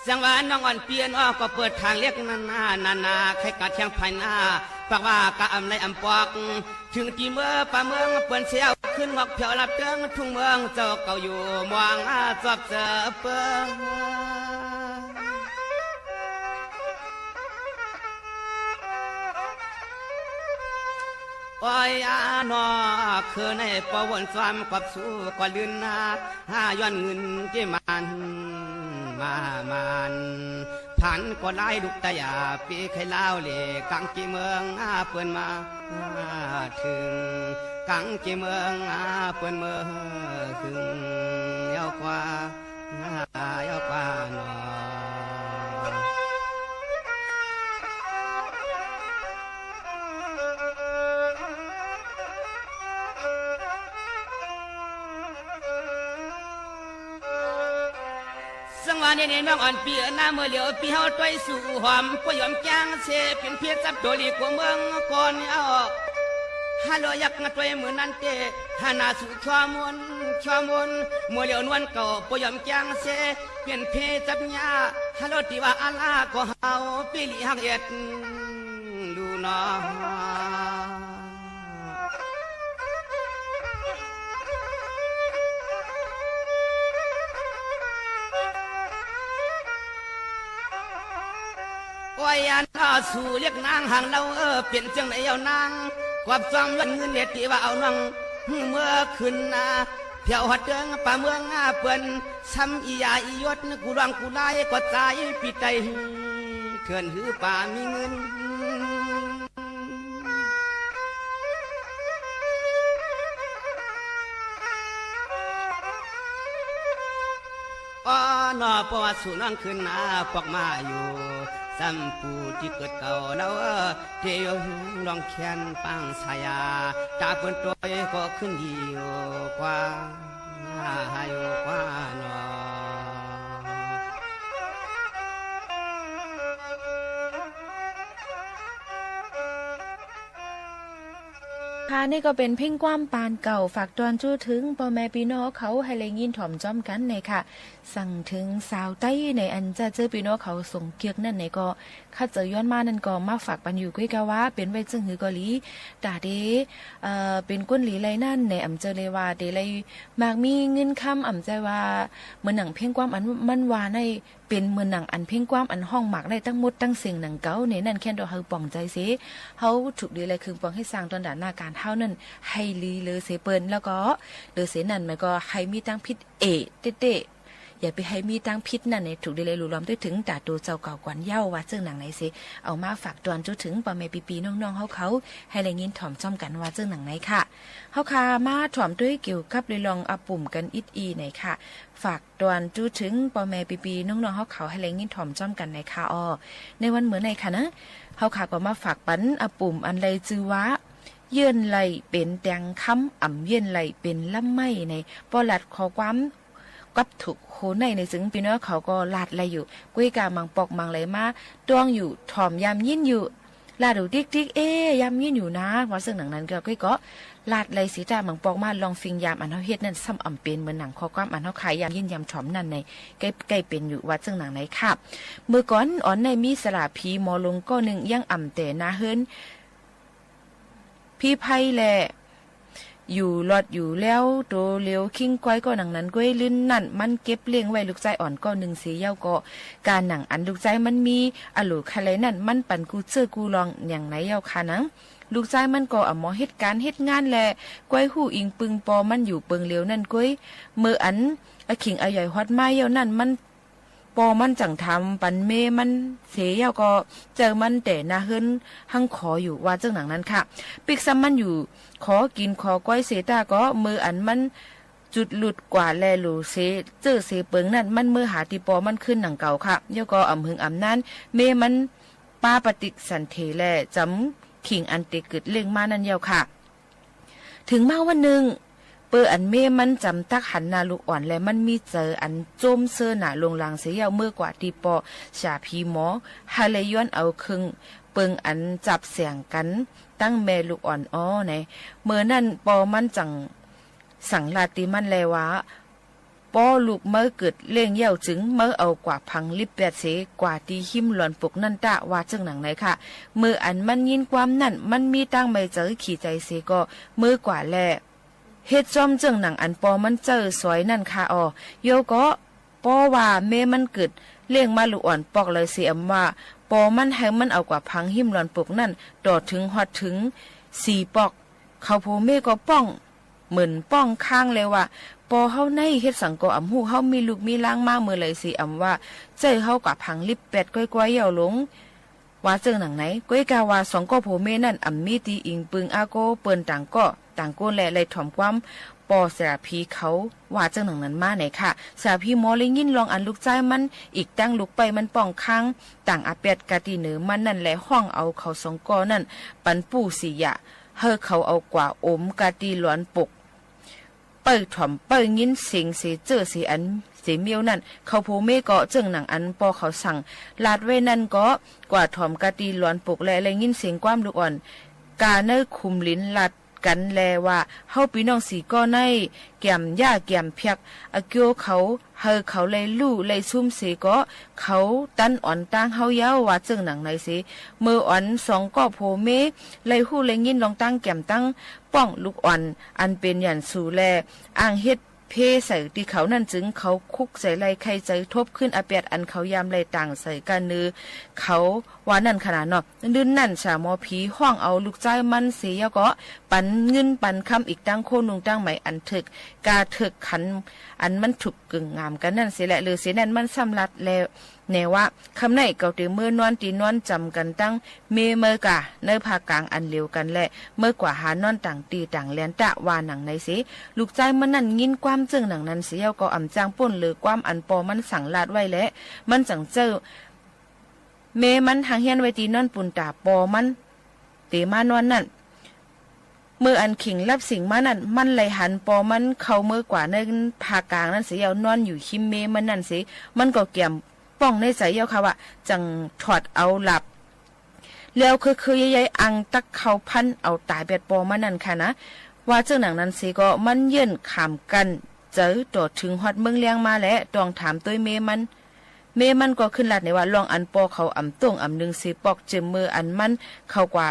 สังวานน้องอ่อนเปลี่ยนอ้อก็เปิดทางเรียกนาใครกัดแทงภายหน้าปากว่ากะอำในอำปอกถึงที่เมื่อป่าเมืองเปิ่นเสียวขึ้นหมอกเพียวรับเตืองทุ่งเมืองเจ้าเก่าอยู่มองจอบเสือเปิ้งโอ้ยนอคือในปวนสวามกับสู้ก็ลื่นย้อนเงินที่มันผ่านก็ไล่ดุกตายาปีไข่เล่าเล่กังกี่เมืองเปิ้นมาถึงกังกี่เมืองเปิ้นเมืองถึงยาวกว่าหนอสังวานี่น้องอ่อนเปียหน้าเมื่อเหลียวปีเฮาต้อยสู่หอมก็ยอมจ้างเสเป็นเพียรจับโดลีกว่าเมืองก่อนเอาฮัลโหลยักษ์ต้อยเหมือนนั้นเตหานาสู่ชอมนเมื่อเหลียวนวลเก่าก็ยอมจ้างเสเป็นเพจับญาฮัลโหลที่ว่าอาลาก็เฮาปีลีหักเอ็ดดูน้อโอ้ยสู่เรียกนางห่างเราเปลี่ยนจังไหนเอานางความซ้อมย้อนเงินเด็ดที่ว่าเอานางเมื่อคืน เพียวหัดเดืองป่าเมืองเปิ้นซ้ำอียาอียศกูรังกูไล่ก็ตายปีไตเขื่อนหือป่ามีเงินอ้อนอปวดสู่นั่งขึ้นนาปอกมาอยู่ซ้ำปูที่เกิดเก่าแล้วเที่ยวลองแขนปังสายาตาเปิ้นตัวก็ขึ้นดีกว่าอยู่กว่าหนอ ค่ะนี่ก็เป็นเพ่งความปานเก่าฝากตอนจู้ถึงพ่อแม่พี่น้องเขาให้เลยยินถ่อมจ้อมกันในค่ะสั่งถึงสาวใต้ในอันจะเจอพี่น้องเขาส่งเกียกนั่นในก็ข้าเจอย้อนมานั่นก็มาฝากปันอยู่กุ้ยกะว่าเป็นไว้จึงหือก็ลีตาเดเป็นก้นหลีไรนั่นในอำเจอเลยว่าเดเลยมากมีเงินคำอำใจว่าเหมือนหนังเพ่งความอันมันว่าในเป็นเหมือนหนังอันเพ่งความอันห้องหมากได้ตั้งหมดตั้งเสียงหนังเก่าเนี่ยนั่นแค่ดอกเฮาป่องใจเสเฮาถูกดีเลยคือป่องให้สร้างตอนด่านหน้าการเท่านั้นให้ลีเลยเสเปิ้นแล้วก็เดอเสนั่นมันก็ให้มีตั้งพิษเตะอย่าไปให้มีตั้งพิษนั่นในถูกดีเลยรู้ล้อมด้วยถึงตาตัวเจ้าเก่ากวนเย้าว่าซึ่งหนังไหนสิเอามาฝากตอนจนถึงป่อแม่ปีๆน้องๆเขาให้ได้ยินถ่อมจ้อมกันว่าซึ่งหนังไหนค่ะเฮาคามาถ่อมด้วยเกี่ยวกับเลยลองเอาปุ่มกันอิดอีไหนค่ะฝากตอนจู้ถึงป่อแม่ปีๆน้องๆเขาให้ได้ยินถ่อมจ้อมกันในค่ะในวันเหมือนในค่ะนะเฮาคาก็มาฝากปันเอาปุ่มอันไรจื้อว่าเยื่นไหลเป็นแตงค้ำอ่ำเยื่นไหลเป็นลำไม้ในปอลัดขอความกับถูกโหในซึ่งพี่น้องเขาก็ลาดไหลอยู่กุ้ยกามังปอกมังไหลมาต้วงอยู่ถ่อมยำยินอยู่ลาดูติ๊กยำยินอยู่นะว่าซึ่งหนังนั้นก็กุ้ยก็ลาดไหลสีตามังปอกมาลองฟิงยามอันเฮาเฮ็ดนั่นซ้ำอ่ำเป็นเหมือนหนังขอความอันเฮาขายยำยินยำถ่อมนั่นในใกล้เป็นอยู่ว่าซึ่งหนังไหนครับเมื่อก่อนอ่อนในมีสลาพีหมอลงก็นึงยังอ่ำแต่นาเฮิรนพี่ไพ่แหละอยู่หลอดอยู่แล้วโตเลี้ยวคิงก้อยก็หนังนั้นก้อยลื่นนั่นมันเก็บเลี้ยงไว้ลูกใจอ่อนก็หนึ่งเสียเย้าก็การหนังอันลูกใจมันมีอลูคาไรนั่นมันปั่นกูเจอกูลองอย่างไหนเย้าค่ะนังลูกใจมันก็หมอเหตุการณ์เหตุงานแหละก้อยหู้อิงปึงปอมันอยู่เปิงเลี้ยวนั่นก้อยเมื่ออันขิงใหญ่ฮอดไม้เย้านั่นมันปอมันจังทำปันเมมันเสียเย้าก็เจอมันแต่นาเฮิรนหังขออยู่ว่าเจ้าหนังนั้นค่ะปิกซ้ำมันอยู่ขอกินขอก้อยเสตาก็มืออันมันจุดหลุดกว่าแลหลูเสเจอเสเปิงนั่นมันมือหาตีปอมันขึ้นหนังเก่าค่ะเย้าก็อำหึงอำนั้นเมมันป้าปฏิสันเทแลจำขิงอันเตกึดเล่งมานั่นเย้าค่ะถึงมาวันหนึ่งเปิดอันเมมันจำตักหันนาลูกอ่อนและมันมีเจออันโจมเสื้อหนาลงลางเสียเยาเมื่อกว่าตีปอชาพีหมอฮาเลยย้อนเอาครึ่งเปิงอันจับเสียงกันตั้งแม่ลูกอ่อนในเมื่อนั่นปอมันจังสั่งลาติมันแลว่าปอลูกเมื่อเกิดเลี้ยงเย่าจึงเมื่อเอากว่าพังลิบแปดเสกว่าตีหิมหลอนปกนั่นตะว่าจึงหนังไหนค่ะเมื่ออันมันยินความนั่นมันมีตั้งไม่เจอขี่ใจเสก็เมื่อกว่าแลเฮ็ดจอมเจิงหนังอันปอมันเจอสวยนั่นค่ะโยก็ปอว่าเมมันเกิดเลี้ยงมาลูกอ่อนปอกเลยเสียมว่าปอมันให้มันเอากว่าพังหิมหลอนปกนั่นดอดถึงฮอดถึง4ปอกเขาโพเมก็ป้องเหมือนป้องข้างเลยว่าปอเฮาในเฮ็ดสังก็อำฮู้เฮามีลูกมีล้างมาเมื่อเลยสิอำว่าใจเฮากว่าพังลิบแปดก้อยๆเหี่ยวลงว่าเจิงหนังไหนก้อยกาว่าสองก็โพเมนั่นอำมีตีอิงปึงอาโกเปิ้นต่างก็ต่างโกนแลเลยถ่อมความปอสระพีเขาว่าเจ้าหนังนั้นมาไหนค่ะสระพีมอเลยยินลองอันลูกใจมันอีกตั้งลูกไปมันป้องค้างต่างอาเปียดกะตีเหนือมันนั่นแหละห้องเอาเขาสองกอนั่นปันปู่สิยะเฮอเขาเอากว่าอมกะตีหลอนปกเปิดถ่อมเปิดยินเสียงเสียเจอเสียอันเสียเมียวนั่นเขาโพเมก็เจิงหนังอันปอเขาสั่งลาดไว้นั่นก็กว่าถ่อมกะตีหลอนปกและอะไรยินเสียงความลูกอ่อนกาเนอคุมลิ้นลัดกันแลว่าเฮาพี่น้องสีก็ในแก้มย่าแก้มเพียกอเกียวเขาเฮอเขาเลยลู่เลยซุ่มสีก็เขาตันอ่อนตั้งเฮาเย้าว่าจึงหนังไหนสิมืออ่อนสองก็โพเมเลยหู้เลยยินลองตั้งแก้มตั้งป้องลูกอ่อนอันเป็นหยันสู่แลอ่างเฮ็ด เพใส่ที่เขานั่นจึงเขาคุกใส่ไรใครใจทบขึ้นอาเปียดอันเขายามไรต่างใส่กันนือเขาว่านั่นขนาดเนาะลื่นนั่นชาหมอผีห้องเอาลูกใจมันเสียก็ปันเงินปันคำอีกตั้งโคนุงตั้งใหม่อันถึกกาถึกขันอันมันถูกกึ่งงามกันนั่นเสียแหละหรือเสียนั่นมันสำลัดแล้วแนวว่าคำไหนเก่าตีเมื่อนอนตีนอนจำกันตั้งเมื่อกะเนื้อภาคกลางอันเร็วกันแหละเมื่อกว่าหานอนต่างตีต่างแลนตะว่าหนังในสิลูกใจมันนั่นยินความจึงหนังนั้นเสียก็อ่ำจางป่นหรือความอันปอมันสั่งลาดไว้แล้วมันจังเจ้าเมมันทางเฮียนไว้ตีนอนปุ่นตาปอมันเตมานอนนั่นเมื่ออันขิงรับสิ่งมานั่นมันไหลหันปอมันเข้าเมื่อกว่าในภาคกลางนั่นสิเอานอนอยู่คิมเมมันนั่นสิมันก็เกี่ยมป้องในใจเยาค่ะว่าจังถอดเอาหลับแล้วคือใหญ่ๆอังตักเขาพันเอาตายเบ็ดปอมันนั่นค่ะนะว่าเจ้าหนังนั้นสิก็มันเยื่นขามกันเจอตัวถึงฮอดเมืองเลี้ยงมาแล้วต้องถามตัวเมมันก็ขึ้นลัดในว่าลองอันปอเขาอ่ำต้งอ่ำนึงสิปอกเจมมืออันมันเข้ากว่า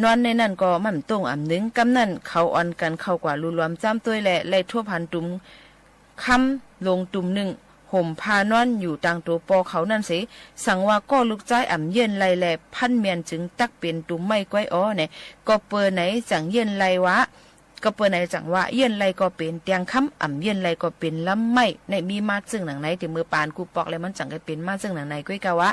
นอนในนั่นก็มั่มต้งอ่ำนึงกำนั่นเขาอ่อนกันเข้ากว่ารูรวมจ้ำตัวแหละไล่ทั่วพันตุ่มคำลงตุ่มหนึ่งห่มพานอนอยู่ต่างตัวปอเขานั่นสิสั่งว่าก็ลูกใจอ่ำเย็นไล่แลพันเมียนจึงตักเป็นตุ่มไม่ก้อยอ้อเนี่ยก็เปิดไหนจังเย็นไล่วะก็เปิดไหนจังว่าเย็นไรก็เป็นเตียงค้ำอ่ำเย็นไรก็เป็นลำไม่ในมีมาซึ่งหนังไหนที่มือปานกูปอกเลยมันจังก็เป็นมาซึ่งหนังไหนก้อยกะวะ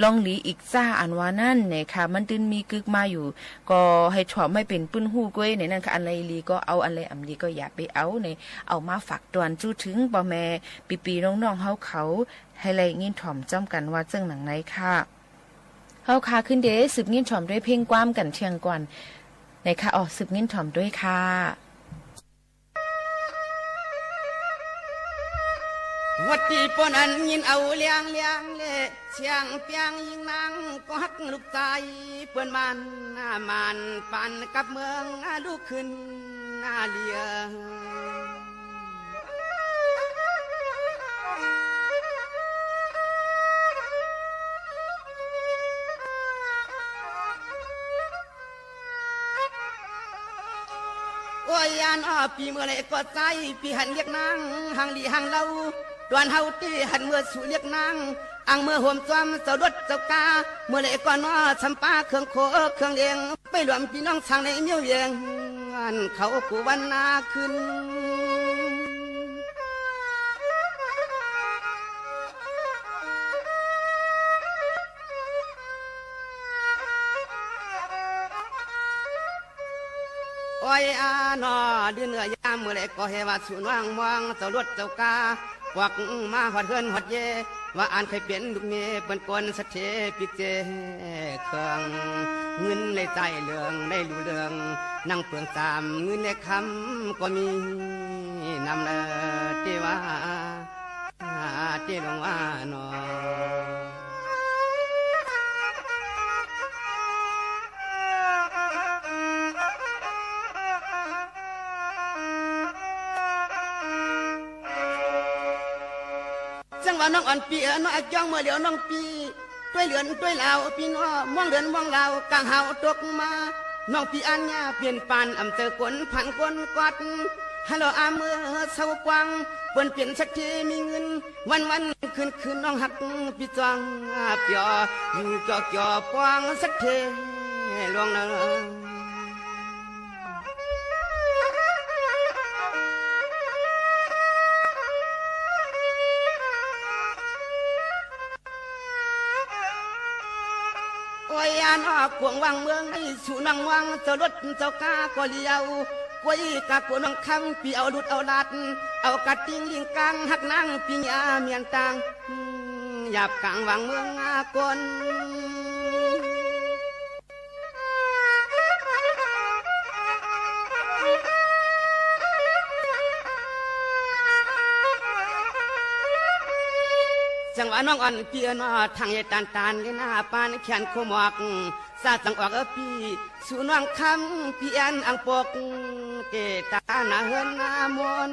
ลองหลีอีกซ่าอันว่านั่นเนี่ยค่ะมันตื่นมีกึกมาอยู่ก็ให้ถอดไม่เป็นปื้นหู้ก้อยในนั่นค่ะอันไรลีก็เอาอันไรอ่ำลีก็อย่าไปเอาเนี่ยเอามาฝากตวนจู้ถึงบ่แม่ปีๆน้องๆเขาให้ไรงิ้นถ่อมจ้ำกันว่าซึ่งหนังไหนค่ะเฮาค่ะขึ้นเดสืบงิ้นถ่อมด้วยเพลงความกันเชียงก่อนในค่ะออกสืบเงินถ่อมด้วยค่ะวัดที่ปนอันยินเอาเลี้ยงเชียงเปียงยิงนางก็ฮักลูกใจเปิ้นมันปันกับเมืองลูกขึ้นเลียโอ้ยอันปีเมื่อไรก็ใจปีหันเรียกนางหังดีหังเล่าดวนเฮาตีหันเมื่อสู่เรียกนางอังเมื่อห่มจอมเจ้าดดเจ้ากาเมื่อไรก็นอชำปาเครื่องโคเครื่องเลี้ยงไปรวมพี่น้องทางในเมียวเยียงอันเขากูวันนาขึ้นโอ้ยนอดื้อเนื้อยามเมื่อไรก็เฮว่าสุนวางมองเจ้ารถเจ้ากาควักมาหอดเฮือนหอดเยว่าอ่านเคยเป็นลูกเมียเป็นคนสะเทปิกเจเครื่องเงินในใจเรื่องในรู้เรื่องนั่งเปลืองตามเงินในคำก็มีนำเลยที่ว่าที่ลงว่านอจังว่าน้องอ่อนปีน้องอักจ้องเมื่อเหลียวน้องปีด้วยเหลือนด้วยลาวพี่น้องมองเหลือนมองลาวกลางเฮาตกมาน้องปีอันยาเปลี่ยนปานอำเจอกวนผันกวนกอดฮัลโหลอาเมื่อเศร้ากวางเปิ้นเปลี่ยนสักทีมีเงินวันคืนน้องหักพี่จองเปียอยู่จ่อปวางสักทีลวงเนอโอ้ยอันกวงวังเมืองให้สู่นังวังเจ้ารถเจ้ากาก็เลี้ยวกวยกากวนังคำปีเอาดุดเอาลัดเอากัดติงลิงกังหักนางปีญาเมียนตังหยาบกลางวังเมืองกนจังหวะน้องอ่อนเปียนทางเยตานเลยหน้าปานแขนโคหมอกซาจังออกพี่สู่น้องคำพี่อันอังปกเกตาหน้าเฮือนหน้ามน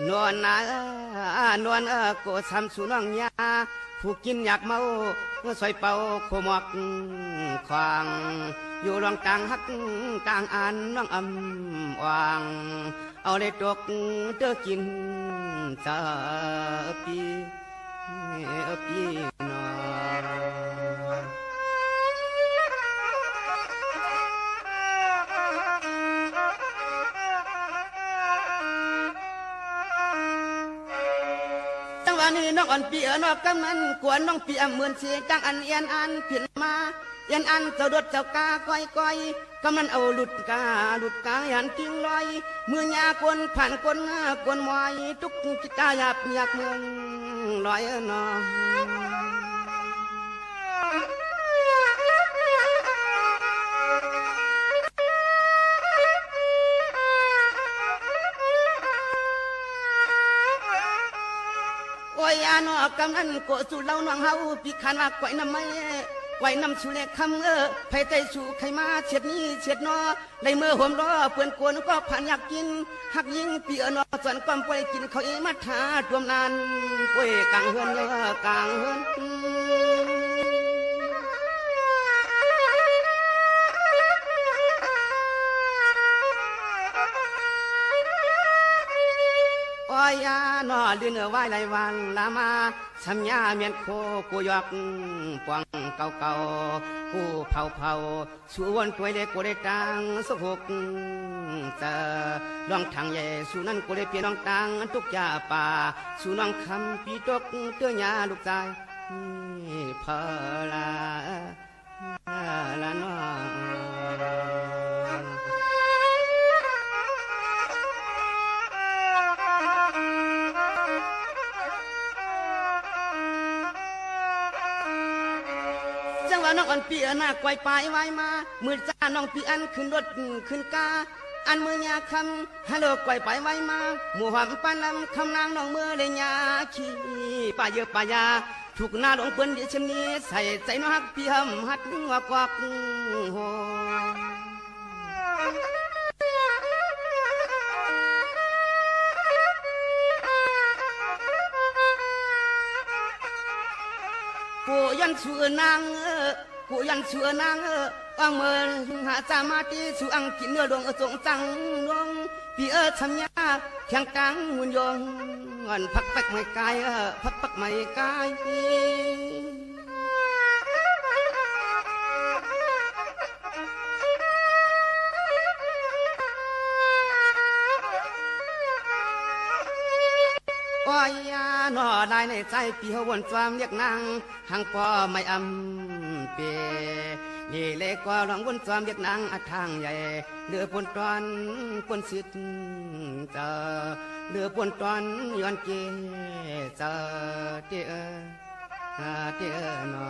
นวลนะนวลโกซ้ำสู่น้องยาผู้กินอยากเมาซอยเป่าโคหมอกควางอยู่รองกลางฮักกลางอันน้องอำวางเอาได้ตกเตอกินสาปีนอจังหวะนี้น้องอ่อนปีนอกกำนันกวนน้องปีเหมือนเสียจังอันเอียนอันผิดมาเอียนอันเจ้าดดเจ้ากาก้อยกำนันเอาหลุดกายันทิ้งลอยมือยากวนผ่านกวนมอยทุกจิตตาหยาบอยากเมืองลอยนอโอ้ยอานอกำนันโกสู่เล่าน้องเฮาปีขานว่าไว้น้ำไม่ไว้น้ำสู่เล็กคำไผใจสู่ใครมาเฉียดนี้เฉียดนอในเมื่อห่มรอเปื่อนกวนก็ผ่านอยากกินหักยิงปีนอส่วนความป่วยกินเขาเอมาทาดวมนานป่วยกลางเฮือนกลางเฮือนอ้อยยานอลืนไว้หลายวันลามาสัญญาเมียนโคกูยอกปวงเก่ากูเผาสู่วันตัวเล็กกูได้ตังสุกเจอลองทางใหญ่สู่นั้นกูได้เปลี่ยนน้องตังทุกยาป่าสู่น้องคำปีตกเตื้อยาลูกใจเพอละน้องจังว่าน้องอ่อนปีหน้าไกวปลายไว้มามือจ้าน้องปีอันขึ้นรถขึ้นกาอันมือยาคำฮัลโหลไกวปลายไว้มาหมู่หอมปานลำคำนางน้องมือเลยยาขี้ป่าเยอะป่ายาถูกหน้าหลงเปิ้นเดี๋ยวชนี้ใส่ใจน้องฮักพี่หำฮัดหัวกวักโหกูยันชัวนางกูยันชัวนางอังเมื่อหาสามาตีสู่อังกินเนื้อดวงสงจังดวงพี่ทำยาแข่งกลางมุนยงอันพักปักไม่กายพักไม่กายอ้อยยาหน่อได้ในใจปีหัววนความเรียกนางหังปอไม่อำเปนี่เล็กกว่าหลงวนความเรียกนางอัดทางใหญ่เลือปนตอนปนสิทธิ์เจอเลือปนตอนย้อนเกเจอเตี้ยหนอ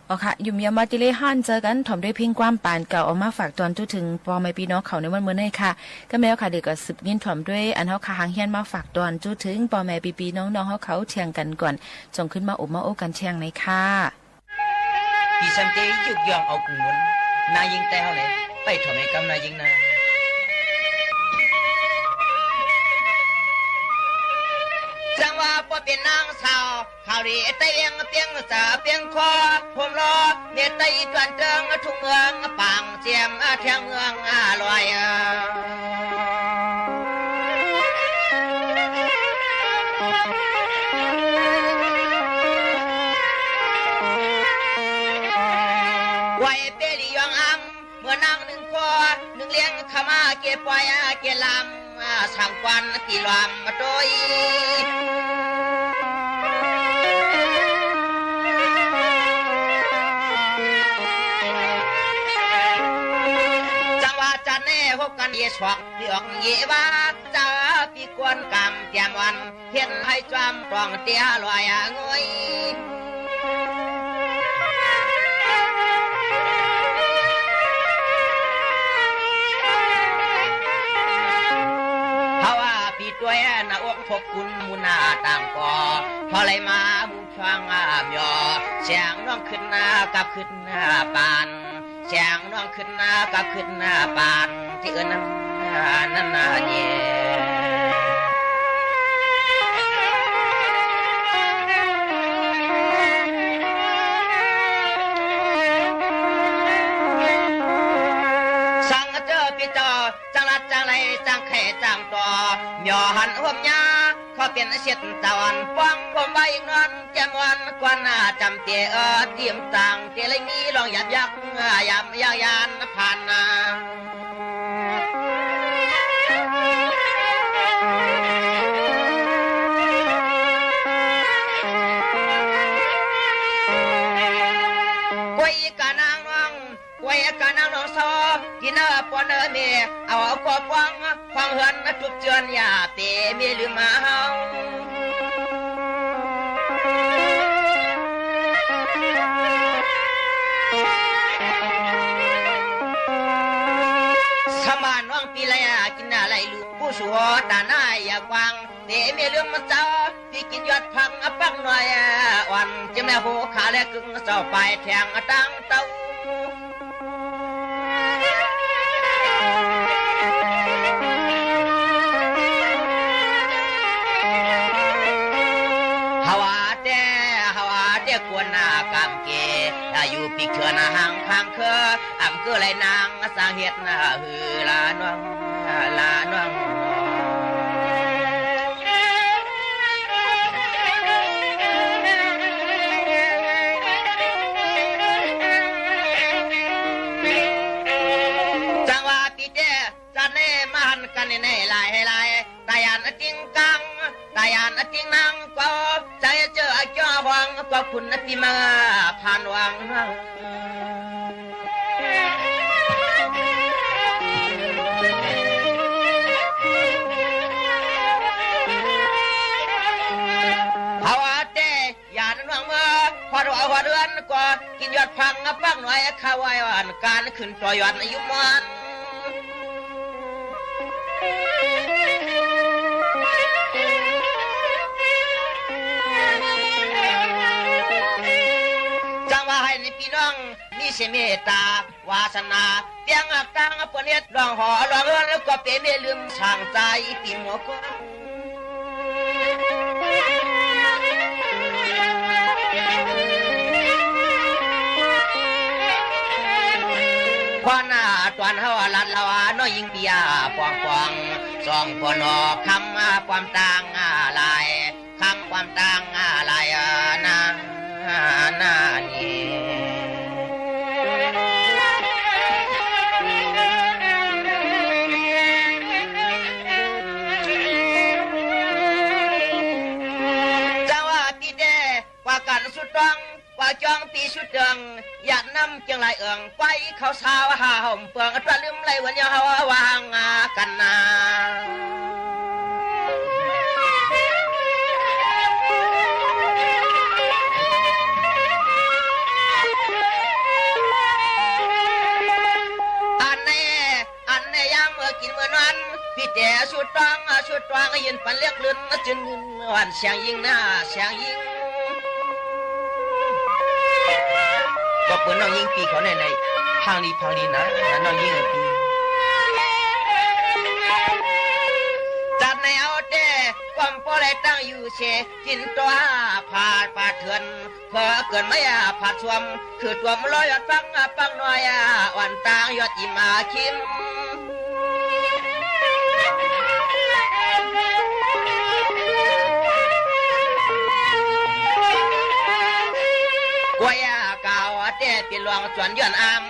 อ๋อค่ะยุ่มยามาติเลฮันเจอกันถ่อมด้วยเพลงความปานเก่าเอามาฝากตอนจุถึงปอไม่พี่น้องเขาในวันเมื่อนี้ค่ะก็แม้ค่ะเด็กก็สืบยินถ่อมด้วยอันเฮาคาหางเฮียนมาฝากตอนจุถึงปอแม่ปีน้องๆเขาเทียงกันก่อนจงขึ้นมาอบมาโอ้กันเทียงในค่ะพี่สันเตยุกยองเอากุงวนนายยิงแต่เฮาเลยไปถ่อมให้กำนายยิงนาจังว่าบ่เป็นนางสาวข่าวดีเตียงเปียงสาเปียงคอผมรอเมียไตจวนเจิงทุ่งเมืองปางเจียมเทียงเมืองลอยไว้เปรียงอังเมื่อนางหนึ่งคอหนึ่งเลี้ยงขมาเก็บไว้เก็บลำสังควันกี่ลำมาโดยพบกันเยสวกเลือกเยวาจ้าปีกวนกำเตียมวันเห็นให้จำปองเตี้ยลอยงวยเพราะว่าปีตัว กุนมุนาต่างก่อพอไหลมามุงช่างยอเสียงน้องขึ้นกับขึ้นปานเสียงน้องขึ้นกับขึ้นปานที่เอิ้นนั่นเย่สังเจอพี่จอจังลัดจังไรจังไข่จังต่อหย่อหันหัวมยาเขาเป็นเสียดตะวันป้องผมใบนอนแก้มวันกวนจำเตียเทียมต่างเตียเลยมีลองหยับยักยำยานผ่านกวยกะนางน้องกวยกะนางน้องซอกินปอนเมียเอากอบวังฟังเหินทุบเจือนยาเตมีลืมมาเฮาสมานน้องปีละกินอะไรลูกผู้สัวตาหน้าอยากวางเตมีลืมมาเจ้าพี่กินยอดพังปักหน่อยวันจะแม่โหขาและกึ่งเศร้าไปแทงตั้งเต้ากวนนากำเกอยู่ปีเถื่อนห่างพังเคออำเกอไรนางสร้างเฮ็ดฮือลาน้องจังว่าปีเจจันเน่มาหันกันในลายให้ลายตายานจริงกังตายานจริงนางก็ใจเจอเจ้าวังก็คุณที่มาผ่านวังภาวะเตยานวังเมื่อพอหัวเดือนก็กินยอดพังปักหน่อยข้าวไว้วันการขึ้นต่อยอดอายุมันพี่น้องมีเสเมตตาวาสนาเปียงอักตังปนเนตรองหอรองเอินแล้วก็เป็นไม่ลืมช่างใจปีหมวกพอหน้าตวนเฮาลัดละวาน้อยยิงเปียปองสองปนอคำความต่างลายคำความต่างลายนานี่จังว่าปีเดว่ากันสุดต้องว่าจองปีสุดเดืองอยากนำจังไรเอิงไปเขาสาวหาห่มเปลืองตะลืมไรวันยาววางกันนากินเมื่อนั้นพี่แต่สุดตวงยินปันเลียกลื่นจึงวันเสียงยิงเสียงยิงก็เปิดน้องยิงปีเขาในพังลีนะน้องยิงปีจัดในเอาแต่ความพอไรตั้งอยู่เชกินตัวผ่าป่าเถื่อนเพื่อเกินไม่ผ่าชวมคือตัวมันลอยยอดปังน้อยวันต่างยอดอิมาคิมกวยกาวเตปีหลวงจวนย้อนอาม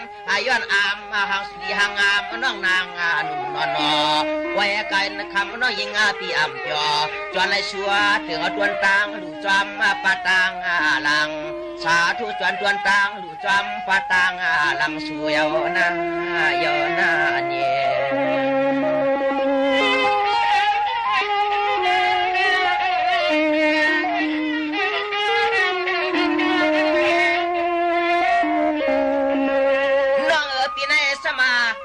หางสีหางอามน้องนางนุ่มนอนกวยไก่คำน้องยิงปีอำจอจวนไรชัวถึงจวนตังดูจอมปะตังลังสาธุจวนตังดูจอมปะตังลังชัวยาวนาเนี่ย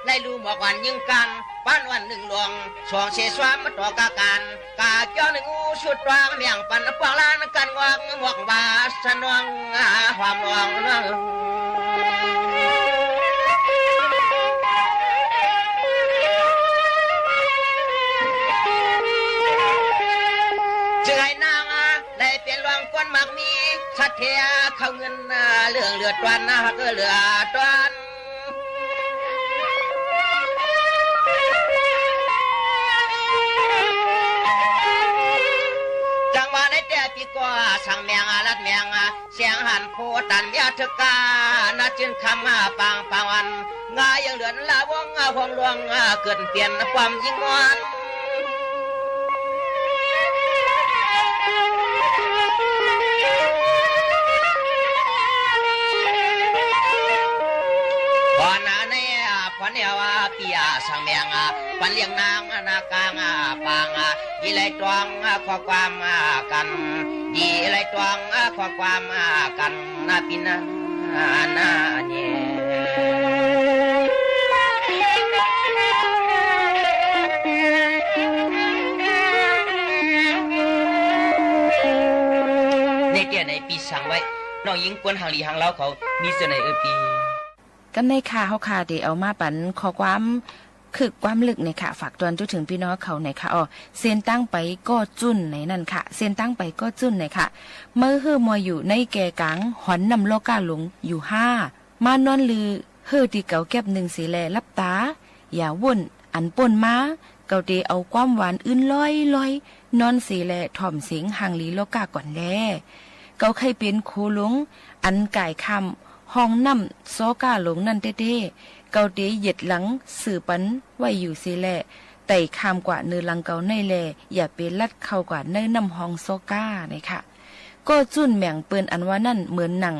ไล่ลู หมอกวันยิงกันบ้านวันหนึ่งหลวงสองเสียสวามมาต่อกาการกาเจ้าหนึ่งอูชุดวางเมียงปันปวงล้านกันวางหมวกบาสนวงความหลวงจึงให้นางได้เป็นหลวงก้นมักมีสัตเทียเข้าเงินเรื่องเลือดตวนก็เลือดตวนจังหวะในแต่ปีก่อสั่งแมงลัดแมงเสียงหันโพตันยาทึกกานาจึงคำปางวันงายังเหลือนลาวงหวงหลวงเกิดเปลี่ยนความยิ่งงอนพอเนี่ยว่าปีสังเมียงปันเลี้ยงนางนากางปางยีไรตวงข้อความกันยีไรตวงข้อความกันนาปินานาเนี่ยในเกี่ยในปีสั่งไว้น้องยิงกวนหางหลีหางเล้าเขามีเสน่ห์ปีกันในค่ะเฮาค่ะเดี๋ยวเอามาปันขอความคือความลึกในค่ะฝากตอนจนถึงพี่น้องเขาในค่ะเส้นตั้งไปก็จุ้นในนั่นค่ะเส้นตั้งไปก็จุ้นในค่ะเมื่อเฮือมออยู่ในแก่กังหอนนำโลกาหลงอยู่5มานอนลือเฮือที่เก่าแก็บ1สีแลลับตาอย่าวุ่นอันป่นมาเก่าเดเอาความหวานอื่นลอยนอนสีแลถ่อมเสียงหางลีโลกาก่อนแลเก่าใครเป็นโคหลงอันก่ายคำห้องน้ำโซกาหลงนั่นเต้เกาเดเหยียดหลังสื่อปันไว้อยู่สิแลไต่คามกว่าเนื้อลังเกาในแลอย่าไปลัดเข้ากว่าเนื้อน้ำห้องโซกาเนี่ยค่ะก็จุ่นแหม่งเปิ้นอันว่านั่นเหมือนหนัง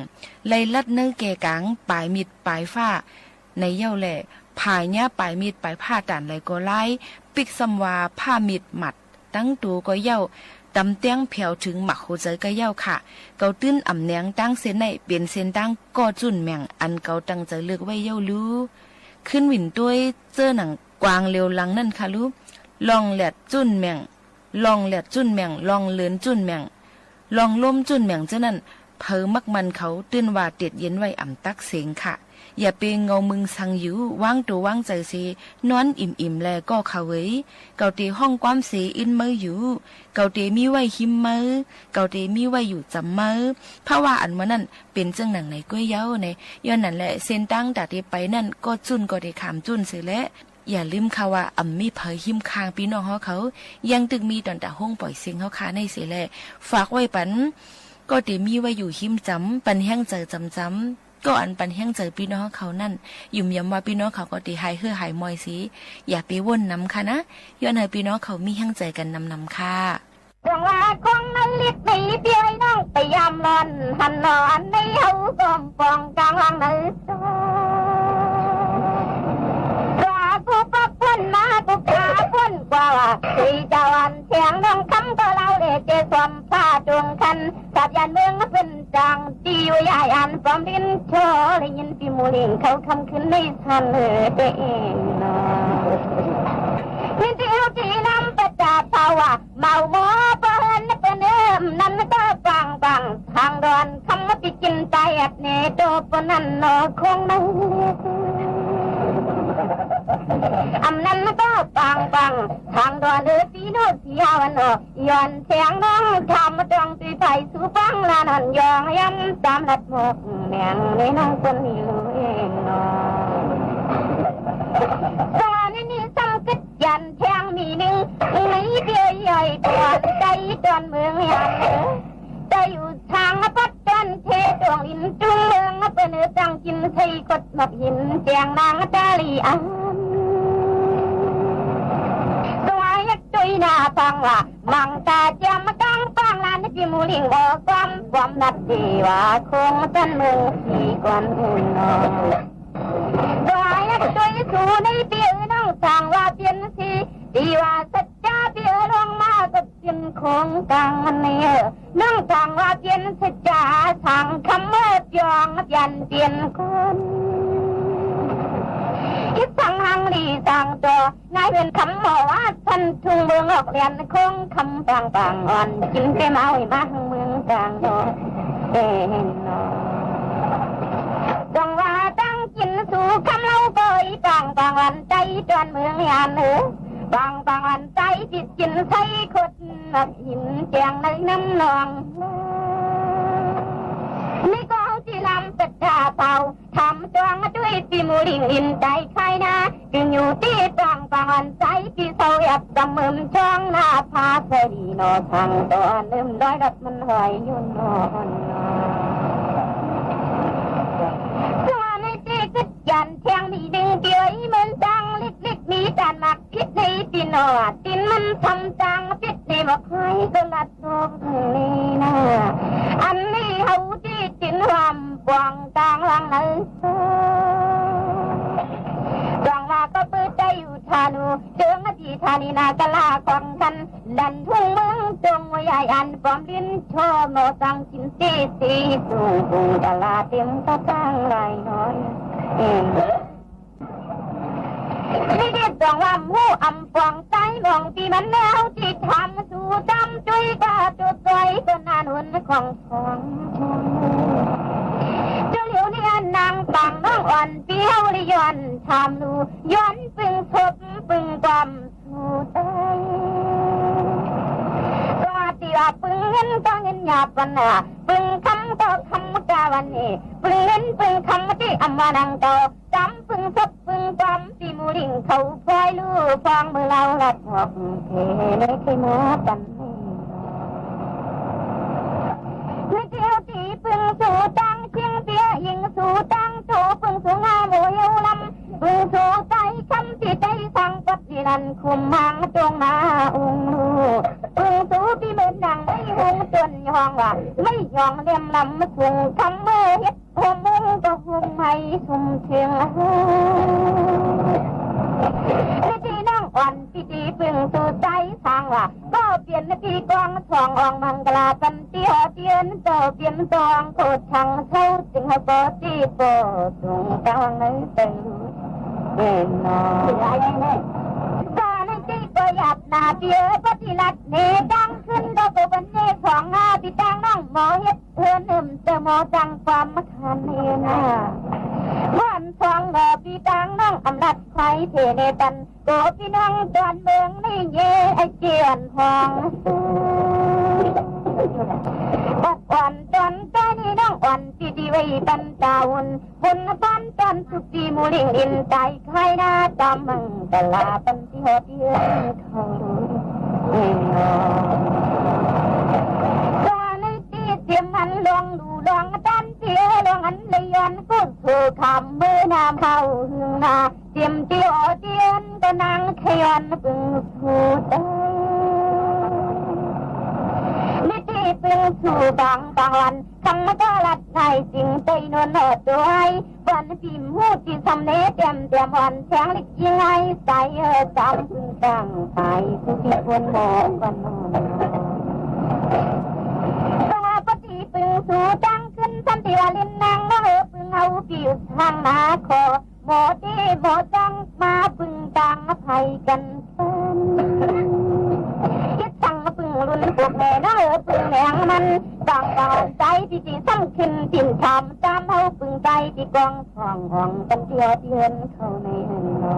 ไล่ลัดเนื้อแก่กางปลายมิดปลายฝ้าในเย้าแหล่ผายหญ้าปลายมิดปลายผ้าด่านไหลก็ไล่ปิกซัมวาผ้ามิดหมัดตั้งตูก็เย้าตำเตียงเผียวถึงหมักโหใจก็เย้าค่ะเกาตื้นอ่ำเนียงตั้งเส้นในเปลี่ยนเส้นตั้งก็จุ่นแม่งอันเกาตั้งใจเลือกไว้เย้ารู้ขึ้นหวินด้วยเจอหนังกวางเร็วลังนั่นค่ะรู้ลองแหลดจุ่นแม่งลองแหลดจุ่นแม่งลองเลือนจุ่นแม่งลองล้มจุ่นแม่งเจ้านั่นเพอมักมันเขาตื้นว่าเด็ดเย็นไว้อ่ำตักเสียงค่ะอย่าเป็นเงามึงสังอยู่ว่างตัวว่างใจสินอนอิ่มแลก็เขาเว้ยเกาเตห้องความเสียอินมืออยู่เกาเตมีไว้หิมมือเกาเตมีไว้อยู่จำมือเพราะว่าอันเมื่อนั่นเป็นจังหนังไหนก้อยเย้าในย้อนนั่นแหละเส้นตั้งจากที่ไปนั่นก็จุนก็ได้ขามจุนเสียแล้วอย่าลืมค่ะว่าอ่ำมีเผยหิมคางพี่น้องเขายังตึกมีตอนตาห้องปล่อยเสียงเขาคาในเสียแล้วฝากไว้ปันก็เตมีไว้อยู่หิมจำปันแห้งเจอจำก็อันปันแห้งเจอพี่น้องเขานั่นยุ่มย้ำว่าพี่น้องเขาก็ตีหายเฮือหายมอยสิอย่าไปว่นน้ำค่ะนะย้อนให้พี่น้องเขามีแห้งใจกันนำค่ะดวงว่าคงนั้นลิบหนีเปียน้องไปยามนอนหันนอนในเฮาตอมฟองกลางหลังนั้นว่ากูปักพ้นมากูขาพ้นกว่าที่เจ้าอันเสียงน้องคำก็เราเด็กเจสวมผ้าดวงคันกับยันเมืองเป็นจังที่อยู่ยายอันพร้อมดินโชเลยยินปีมูลิงเขาคำขึ้นในทันเตเองนะนี่ที่เขาที่นำประจับภาวะเมาหมอเปิ้นเป็นนั่นก็ฟังทางดอนคำว่าปิกินใจอัดเนโตปนันนอคงไม่อำนั้นก็ฟังทางดอนปีโนสียาวันย้อนเสียงน้องทำต้องตีไฟสู่ฟังลานันยองย้ำตามรัดหมกแมงในน้องคนนี้รู้เองนอตอนนี้สังกัดยันแทงมีหนึ่งไม่เดียวใหญ่ตอนใจตอนเมืองยันจะอยู่ทางปัดต้นเทดวงอินจุงเมืองเป็นจังกินไทยกดหมักหินแจงนางตาลีอันตัวยักษ์ตุยหน้าฟังว่ามังตาเจียมกังฟังลานจิมูลิงบอกความนัดดีว่าคงต้นเมืองสีกวนหุ่นนอตัวยักษ์ตุยสู่ในเปียน้องสั่งว่าเปลี่ยนสีดีว่าสัจจะเปียลงมากับเปลี่ยนของกลางเนี่ยน้องสั่งว่าเปลี่ยนสัจจะสั่งคำเมื่อยองยันเปลี่ยนคนคิดสั่งหัง ดีต่างจอนายเป็นคำหมอว่าท่านทุ่งเมืองออกเรียนคงคำต่างอ่อนกินแก้เมาไอ้มาทั้งเมืองต่างดอเด่นนอจังว่าตั้งกินสู่คำเล่าก็อีต่างวันใจจวนเมืองยานเนือบางวันใจจิตกินใส่ขดนักหินแจงในน้ำนองนี่ก็ที่ลำเป็ดดาเป่าทำจวงด้วยปีมูลิงอินใจใครนะจึงอยู่ที่บางวันใจที่เศร้ายับจำมือช่องหน้าพาใส่ดีนอทางตัวลืมด้อยรัดมันหอยยุ่นนอนตัวในที่กึศยันแทงมีดึงเกี่ยวเหมือนจังลิกมีจานหมักพิษในตีนอตินมันทำจังพิษในบอกให้ก็ลัดโลกนี้นะอันนี้เขาที่จินความปวงกลางหลังไหนกลางว่าก็เปิดใจอยู่ทานูเจืองที่ธานีนากะลากองกันดันทุ่งเมืองจงไว้ใหญ่อันปอมลิ้นโชว์โนสังกินสีปุ่งกะลาเต็มตะตั้งไหลน้อยนี่เด็ดดวงว่ามูอำปองใจมองที่มันแล้วที่ทำสู่จำจุยกาจุดใจก็นานุนของทองเจ้าเหลียวนี่นางต่างน้องอ่อนเปี้ยวลิย้อนทำนูย้อนปึงสดปึงความสู่ใจก็ที่ว่าปึงเงินก็เงินหยาบวันน่ะปึงคำก็คำกาวันนี้ปึงเงินปึงคำที่อำมานังเก่าจำปึงสดปึงความปีมูลิงเขาพลอยลู่ฟองมือเราลัดหอกเทเลยเคยมาปันไม่เที่ยวที่ปึงสู่ตังเชียงเตี้ยยิงสู่ตังโถปึงสู่งาโมยลำปึงสู่ใจคำที่ใจสั่งปัดที่นันคุมมังจงมาองลูปึงสู่ที่เหมือนดังไม่หงจนยองว่าไม่ยองเลี่ยมลำส่งคำเมื่อเฮ็ดหัวมุงก็หุ่มให้สุ่มเชียงที่น้องอ่อนที่ปึงสู่ใจสั่งว่าก็เปลี่ยนที่กองทองอองมังกลาปันเตียเตียนเจ้าเปลี่ยนตองโคตรชังเท่าจึงให้ปอที่ปอตรงกลางในเต็งเป็นนอตอนนี้ที่ก็หยับหน้าเปียปฏิลัดเนดังขึ้นดอกบันเนของหน้าที่ตั้งน้องหมอเฮ็ดเพื่อนแต่หมอจังความมคันเองนะวันทองพี่ตังน้องอำลัดไฟเทเนตันโกพี่น้องจวนเมืองนี่เย่ไอเจียนทองบัดอ่อนจนใจนี่น้องอ่อนพี่ดีไว้ปันตาวนบนปันจนสุดที่มูลิงอินใจใครหน้าจำมังตลาปันที่หอดเยือนเขาตัวในที่เสียมมันลองดูลองจันเสียลองอันเลยย้อนกุ้งถูกคำมือน้ำเข้าหึงนาเจียมเจียวเจียนก็นางขยันปึงถูได้ ปลิงสู่บางวันคำก็ลัดในสิ่งใจนวลหอดด้วยวันพิมพ์หูที่สำเนียเตรียมวันแข็งลิกยังไงใส่จำพึงตั้งไปสุขีพลหมอกวันนอนตัวปฏิปึงสู่จังขึ้นสันติวาลินนางมาปึงเอาผิวทางนาคอหมอดีหมอจังมาปึงตังไทยกันตั้งปึงรุ่นพวกแม่น้าปึงแหงมันตั้งกองใจที่สั่งขึ้นติ่มทำตามเฮาปึงใจที่กองห้องกันเที่ยวเดือนเข้าในหันนอ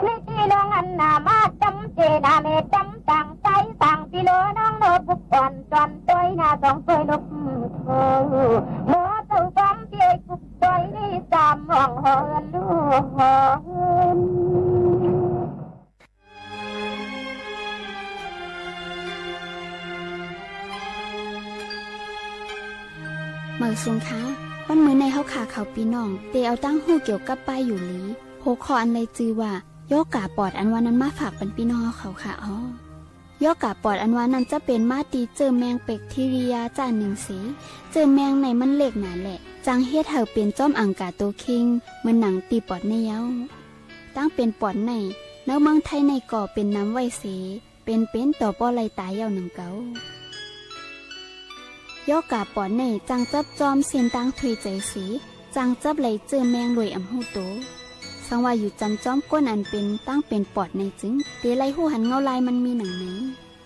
นี่ที่น้องอันนามาจำเจนาเมจำตั้งใจสั่งพี่โลน้องโนบุกก่อนจอนต้อยนาสองต้อยนกโถหมอเต้าความเปียกุกต้อยนี่สามห้องหอนลูกหอนเมื่อสุงคะวันมื้อในเฮาขาเขาปีน้องเตเอาตั้งหู้เกี่ยวกับป้ายอยู่หลีโหคออันใดจือว่าโยกาปอดอันวานั้นมาฝากเป็นพี่น้องเขาค่ะอ๋อโยกาปอดอันวานั้นจะเป็นมาตีเจอแมงแบคทีเรียจานหนึ่งสีเจอแมงในมันเล็กหนาแหละจังเฮ็ดเฮาเป็นจ้อมอังกาโตคิงเหมือนหนังตีปอดในเย้าตั้งเป็นปอดในเนื้อเมืองไทยในก่อเป็นน้ำไวเสเป็นต่อป้อไหลตายเย้าหนึ่งเก้าโยกาปอนในจังจับจอมเส้นตังถุยใจสีจังจับไหลเจอแมงรวยอำหูโต สังว่าอยู่จำจ้อมก้นอันเป็นตั้งเป็นปอดในจึงเตไลหูหันเงาลายมันมีหนังไหน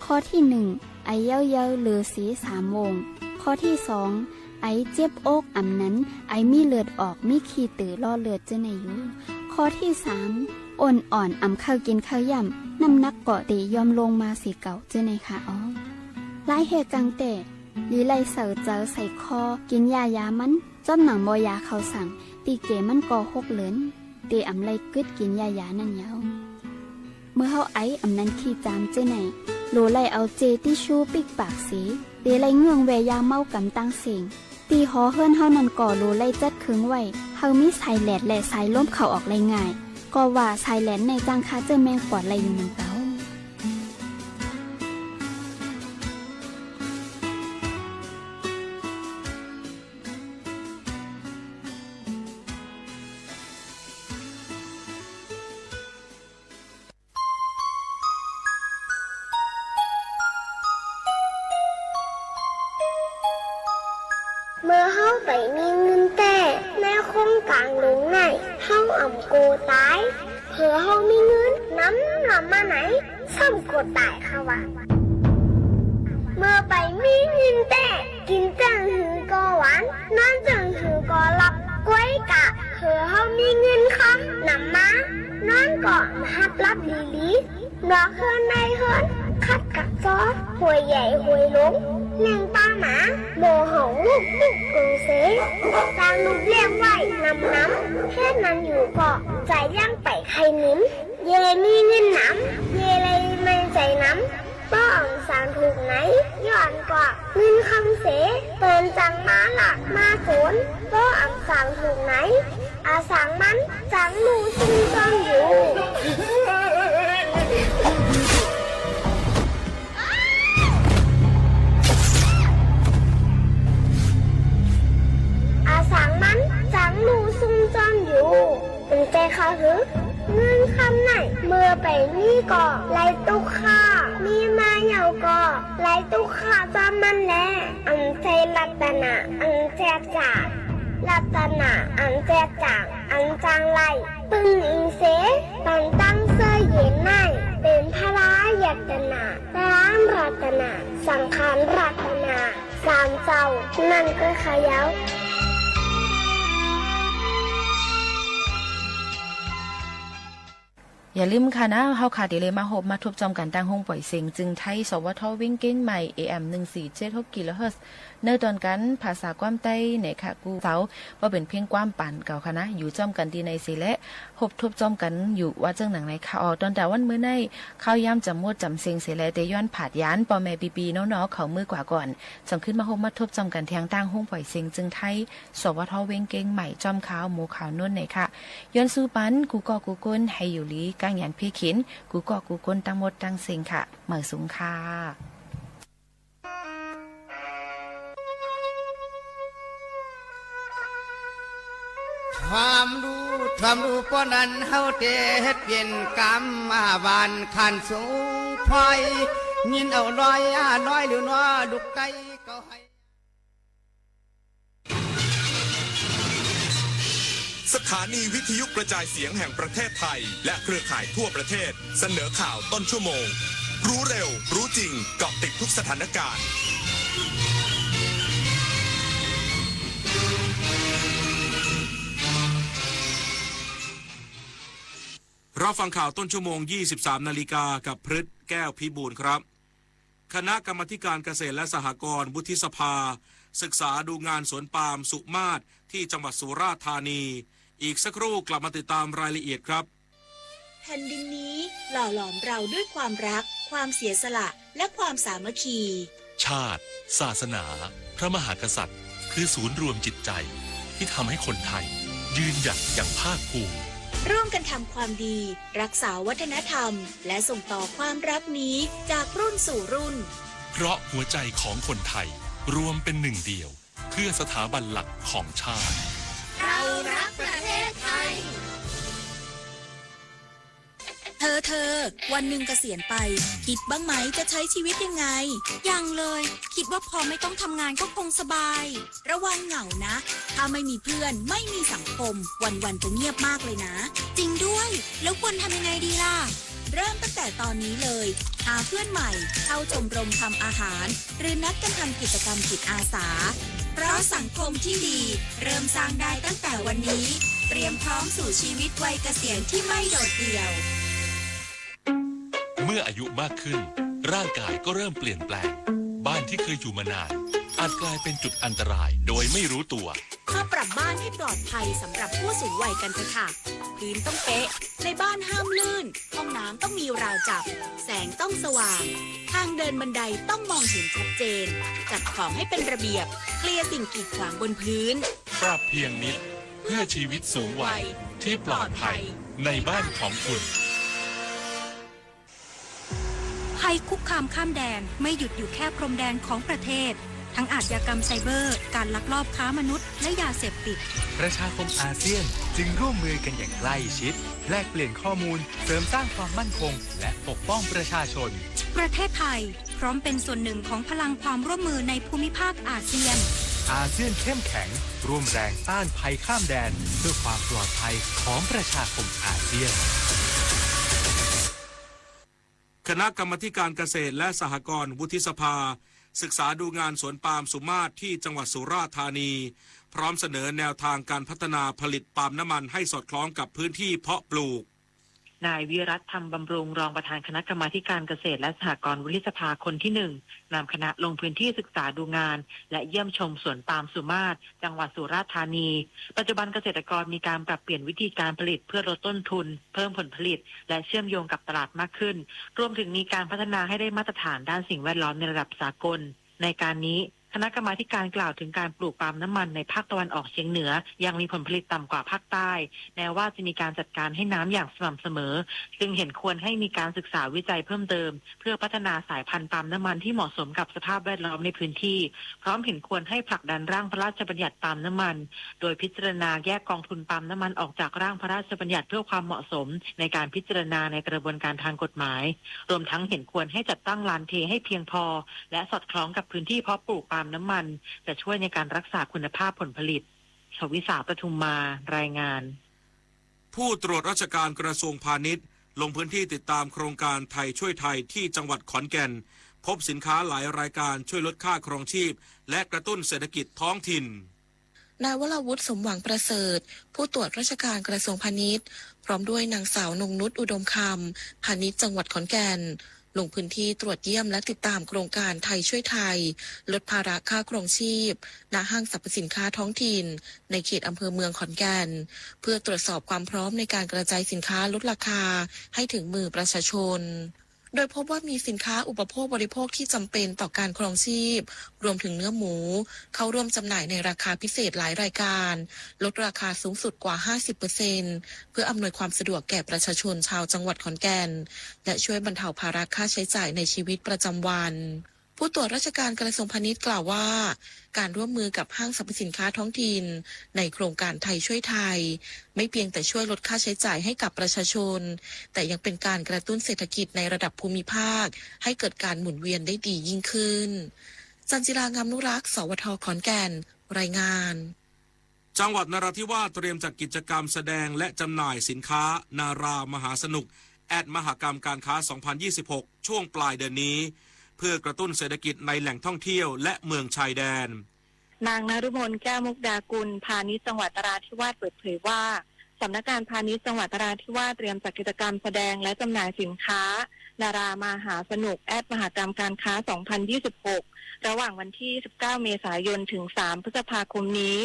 ข้อที่1ไอเย้าเย้าเลือสี3 วงข้อที่2ไอเจ็บอกอำนั้นไอมีเลือดออกมีขี้ตือล่อเลือดเจาในอยู่ข้อที่3อ่อนอ่อนอำข้าวกินข้าวย่ำน้ำหนักเกาะเตยอมลงมาสีเก่าเจาในค่ะอ๋อลายเหตุกังแต่ลีไลเสอเจอใส่คอกินยามันจ้อมหนังบอยาเขาสั่งตีเกมันก่อ6 เหลือนเตอำไลกึดกินยานั่นยาวเมื่อเฮาไออำนั้นขี้จามเจาไหนโลไลเอาเจติชูปิกปากสีเตไลเงืองแวยาเมากำตั้งเสียงตีหอเฮิรนเฮานั่นก่อโลไลจัดคึงไว้เฮามีสายแหลดและสายล้มเข่าออกไลง่ายก็ว่าสายแหลนในจังคาเจอแมงปอดไลอยู่มันเต้าเมื่อเฮาไปมีเงินแต่ในโครงการลงไหนเฮาอ่ำโกตายเผื่อเฮามีเงินน้ำลำมาไหนซ้ำโกตายค่ะวะเมื่อไปมีเงินแต่กินจังหือก็หวานนอนจังหือก็หลับกล้วยกะเผื่อเฮามีเงินค่ะนำมานอนก็มาฮับรับลีรอเฮือนในเฮือนคัดกับซอสหวยใหญ่หวยล้มเลี้ยงป้าหมาโบหงลูกกงเสจางลูกเลี้ยงไว้น้ำแค่นั้นอยู่ก็ใจย่างไปใครนิ้มเยมีเงินน้ำเยเลยไม่ใจน้ำป้องสารถูกไหนย้อนกว่าเงินคำเสเตือนจังมาหลักมาโขนป้องสารถูกไหนอาสังมันจังลูซุ่มซ่อนอยู่สังมันสังลูซุ่มจอมอยู่เป็นใจเขาหรือเงินคำไหนเมื่อไปนี่ก่อไล่ตุกข้ามีมาเหยาก่อไล่ตุกข้าจอมมันแลอันใจรัตนาอันแจกจ่ารัตนาอันแจกจ่างอันจางไล่ปึงอิงเสตันตั้งเสื้อเย็นในเป็นพระรายัตนาร้านรัตนาสังขารรัตนาสามเจ้านั่นก็ขยาวอย่าลืมค่ะนะเฮาขาดเลยมาพบมาทบจอมกันตั้งห้องปล่อยเสียงจึงไทยสวทวิ่งเก้นใหม่ AM 147กิโลเฮิรตซ์เนื้อตอนกันภาษาความใต้ในค่ะกูเสาว่าเป็นเพียงความปั่นเก่าค่ะนะอยู่จอมกันดีในสิและพบทบจอมกันอยู่ว่าเจ้าหนังในค่ะตอนแต่วันมื้อในข้าวย่ำจำมวดจำเสียงเสและเตย้อนผาดยานปอแม่ปีๆน้อๆเขามือกว่าก่อนจำขึ้นมาพบมาทบจอมกันเทียงตั้งห้องปล่อยเสียงจึงไทยสวทวิ่งเก้งใหม่จอมขาวหมูขาวนุ่นในค่ะย้อนสู้ปันกูก็กูก้นให้อยู่ลีก้างยันพี่ขินกูก็กูก้นตั้งหมดตั้งเสียงค่ะเหมือสูงค่ะความรู้ป้อนั้นเฮาเตเฮ็ดเปลี่ยนกรรมมาบานขันสูงพลอยยินเอาน้อยหรือน้อดุกไก่ก็ให้สถานีวิทยุกระจายเสียงแห่งประเทศไทยและเครือข่ายทั่วประเทศเสนอข่าวต้นชั่วโมงรู้เร็วรู้จริงเกาะติดทุกสถานการณ์เราฟังข่าวต้นชั่วโมง 23 นาฬิกากับพฤทธิ์แก้วพิบูลครับคณะกรรมาการเกษตรและสหกรณ์วุฒิสภาศึกษาดูงานสวนปาล์มสุมาศที่จังหวัดสุราษฎร์ธานีอีกสักครู่กลับมาติดตามรายละเอียดครับแผ่นดินนี้หล่อหลอมเราด้วยความรักความเสียสละและความสามัคคีชาติศาสนาพระมหากษัตริย์คือศูนย์รวมจิตใจที่ทำให้คนไทยยืนหยัดอย่างภาคภูมิร่วมกันทำความดีรักษาวัฒนธรรมและส่งต่อความรักนี้จากรุ่นสู่รุ่นเพราะหัวใจของคนไทยรวมเป็นหนึ่งเดียวเพื่อสถาบันหลักของชาติเรารักประเทศไทยเธอ เธอวันหนึ่งเกษียณไปคิดบ้างไหมจะใช้ชีวิตยังไงยังเลยคิดว่าพอไม่ต้องทำงานก็คงสบายระวังเหงานะถ้าไม่มีเพื่อนไม่มีสังคมวันๆจะเงียบมากเลยนะจริงด้วยแล้วควรทำยังไงดีล่ะเริ่มตั้งแต่ตอนนี้เลยหาเพื่อนใหม่เข้าชมรมทำอาหารหรือนัดกันทำกิจกรรมจิตอาสาเพราะสังคมที่ดีเริ่มสร้างได้ตั้งแต่วันนี้เตรียมพร้อมสู่ชีวิตวัยเกษียณที่ไม่โดดเดี่ยวเมื่ออายุมากขึ้นร่างกายก็เริ่มเปลี่ยนแปลงบ้านที่เคยอยู่มานานอาจกลายเป็นจุดอันตรายโดยไม่รู้ตัวมาปรับบ้านให้ปลอดภัยสำหรับผู้สูงวัยกันเถอะค่ะพื้นต้องเป๊ะในบ้านห้ามลื่นห้องน้ำต้องมีราวจับแสงต้องสว่างทางเดินบันไดต้องมองเห็นชัดเจนจัดของให้เป็นระเบียบเคลียร์สิ่งกีดขวางบนพื้นปรับเพียงนิดเพื่อชีวิตสูงวัยที่ปลอดภัยในบ้านของคุณภัยคุกคามข้ามแดนไม่หยุดอยู่แค่พรมแดนของประเทศทั้งอาชญากรรมไซเบอร์การลักลอบค้ามนุษย์และยาเสพติดประชาคมอาเซียนจึงร่วมมือกันอย่างใกล้ชิดแลกเปลี่ยนข้อมูลเสริมสร้างความมั่นคงและปกป้องประชาชนประเทศไทยพร้อมเป็นส่วนหนึ่งของพลังความร่วมมือในภูมิภาคอาเซียนอาเซียนเข้มแข็งร่วมแรงต้านภัยข้ามแดนเพื่อความปลอดภัยของประชาคมอาเซียนคณะกรรมาการเกษตรและสหกรณ์วุฒิสภาศึกษาดูงานสวนปาล์มสุมาตรที่จังหวัดสุราษฎร์ธานีพร้อมเสนอแนวทางการพัฒนาผลิตปาล์มน้ำมันให้สอดคล้องกับพื้นที่เพาะปลูกนายวิรัตธรรมบำรุงรองประธานคณะกรรมาการเกษตรและสหกรณ์วุฒิสภาคนที่1นำคณะลงพื้นที่ศึกษาดูงานและเยี่ยมชมสวนปาล์มสุมาตรจังหวัดสุราษฎร์ธานีปัจจุบันเกษตรกรมีการปรับเปลี่ยนวิธีการผลิตเพื่อลดต้นทุนเพิ่มผลผลิตและเชื่อมโยงกับตลาดมากขึ้นรวมถึงมีการพัฒนาให้ได้มาตรฐานด้านสิ่งแวดล้อมในระดับสากลในการนี้คณะกรรมาการกล่าวถึงการปลูกปาล์มน้ำมันในภาคตะวันออกเฉียงเหนือยังมีผลผลิตต่ำกว่าภาคใต้แม้ว่าจะมีการจัดการให้น้ำอย่างสม่ำเสมอจึงเห็นควรให้มีการศึกษาวิจัยเพิ่มเติมเพื่อพัฒนาสายพันธุ์ปาล์มน้ำมันที่เหมาะสมกับสภาพแวดล้อมในพื้นที่พร้อมเห็นควรให้ผลักดันร่างพระราชบัญญัติปาล์มน้ำมันโดยพิจารณาแยกกองทุนปาล์มน้ำมันออกจากร่างพระราชบัญญัติเพื่อความเหมาะสมในการพิจารณาในกระบวนการทางกฎหมายรวมทั้งเห็นควรให้จัดตั้งลานเทให้เพียงพอและสอดคล้องกับพื้นที่เพาะปลูกปาล์มน้ำมันจะช่วยในการรักษาคุณภาพผลผลิตชวิสาปทุมมารายงานผู้ตรวจราชการกระทรวงพาณิชย์ลงพื้นที่ติดตามโครงการไทยช่วยไทยที่จังหวัดขอนแก่นพบสินค้าหลายรายการช่วยลดค่าครองชีพและกระตุ้นเศรษฐกิจท้องถิ่นนายวราวุฒิสมหวังประเสริฐผู้ตรวจราชการกระทรวงพาณิชย์พร้อมด้วยนางสาวนงนุชอุดมคำพาณิชย์จังหวัดขอนแก่นลงพื้นที่ตรวจเยี่ยมและติดตามโครงการไทยช่วยไทยลดภาระค่าครองชีพณห้างสรรพสินค้าท้องถิ่นในเขตอำเภอเมืองขอนแก่นเพื่อตรวจสอบความพร้อมในการกระจายสินค้าลดราคาให้ถึงมือประชาชนโดยพบว่ามีสินค้าอุปโภคบริโภคที่จำเป็นต่อการครองชีพรวมถึงเนื้อหมูเข้าร่วมจำหน่ายในราคาพิเศษหลายรายการลดราคาสูงสุดกว่า 50% เพื่ออำนวยความสะดวกแก่ประชาชนชาวจังหวัดขอนแก่นและช่วยบรรเทาภาระค่าใช้จ่ายในชีวิตประจำวันผู้ตรวจราชการกระทรวงพาณิชย์กล่าวว่าการร่วมมือกับห้างสรรพสินค้าท้องถิ่นในโครงการไทยช่วยไทยไม่เพียงแต่ช่วยลดค่าใช้จ่ายให้กับประชาชนแต่ยังเป็นการกระตุ้นเศรษฐกิจในระดับภูมิภาคให้เกิดการหมุนเวียนได้ดียิ่งขึ้นจันจิรางามนุรักษ์สวทขอนแก่นรายงานจังหวัดนราธิวาสเตรียมจัดกิจกรรมแสดงและจำหน่ายสินค้านารามหาสนุกแอดมหกรรมการค้า 2026 ช่วงปลายเดือนนี้เพื่อกระตุ้นเศรษฐกิจในแหล่งท่องเที่ยวและเมืองชายแดนนางนฤมลแก้วมุกดากุลพาณิชย์จังหวัดนราธิวาสเปิดเผยว่าสำนักงานพาณิชย์จังหวัดนราธิวาสเตรียมจัดกิจกรรมแสดงและจำหน่ายสินค้านารามหาสนุกแอดมหกรรมการค้า 2026 ระหว่างวันที่ 19 เมษายนถึง 3 พฤษภาคมนี้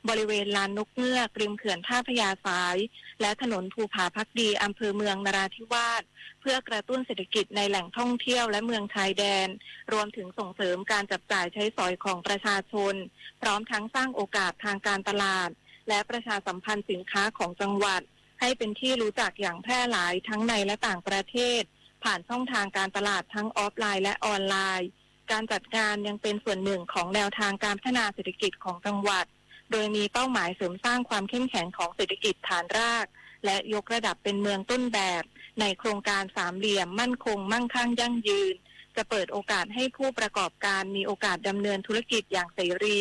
บริเวณลานนกเงือกริมเขื่อนท่าพญาสายและถนนภูผาภักดีอำเภอเมืองนราธิวาสเพื่อกระตุ้นเศรษฐกิจในแหล่งท่องเที่ยวและเมืองชายแดนรวมถึงส่งเสริมการจับจ่ายใช้สอยของประชาชนพร้อมทั้งสร้างโอกาสทางการตลาดและประชาสัมพันธ์สินค้าของจังหวัดให้เป็นที่รู้จักอย่างแพร่หลายทั้งในและต่างประเทศผ่านช่องทางการตลาดทั้งออฟไลน์และออนไลน์การจัดงานยังเป็นส่วนหนึ่งของแนวทางการพัฒนาเศรษฐกิจของจังหวัดโดยมีเป้าหมายเสริมสร้างความเข้มแข็งของเศรษฐกิจฐานราก และยกระดับเป็นเมืองต้นแบบในโครงการสามเหลี่ยมมั่นคงมั่งคั่งยั่งยืนจะเปิดโอกาสให้ผู้ประกอบการมีโอกาสดำเนินธุรกิจอย่างเสรี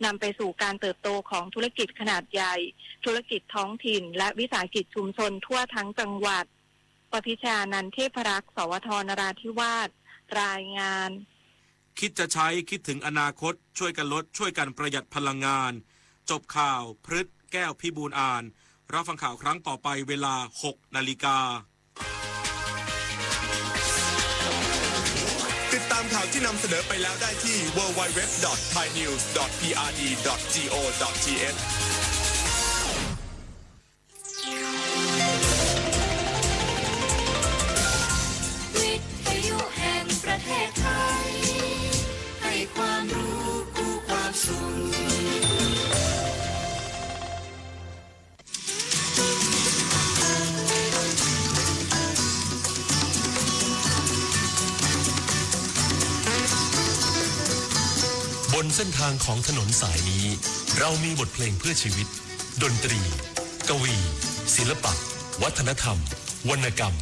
นำไปสู่การเติบโตของธุรกิจขนาดใหญ่ธุรกิจท้องถิ่นและวิสาหกิจชุมชนทั่วทั้งจังหวัดปพิชานันท์เทพรักษ์สวทนราธิวาสรายงานคิดจะใช้คิดถึงอนาคตช่วยกันลดช่วยกันประหยัดพลังงานจบข่าวพฤษแก้วพิบูลอ่านรับฟังข่าวครั้งต่อไปเวลา 6 นาฬิกาติดตามข่าวที่นำเสนอไปแล้วได้ที่ www.thainews.prd.go.thวิทยุแห่งประเทศไทยให้ความรู้คู่ความสุขบนเส้นทางของถนนสายนี้เรามีบทเพลงเพื่อชีวิตดนตรีกวีศิลปะวัฒนธรรมวรรณกรรม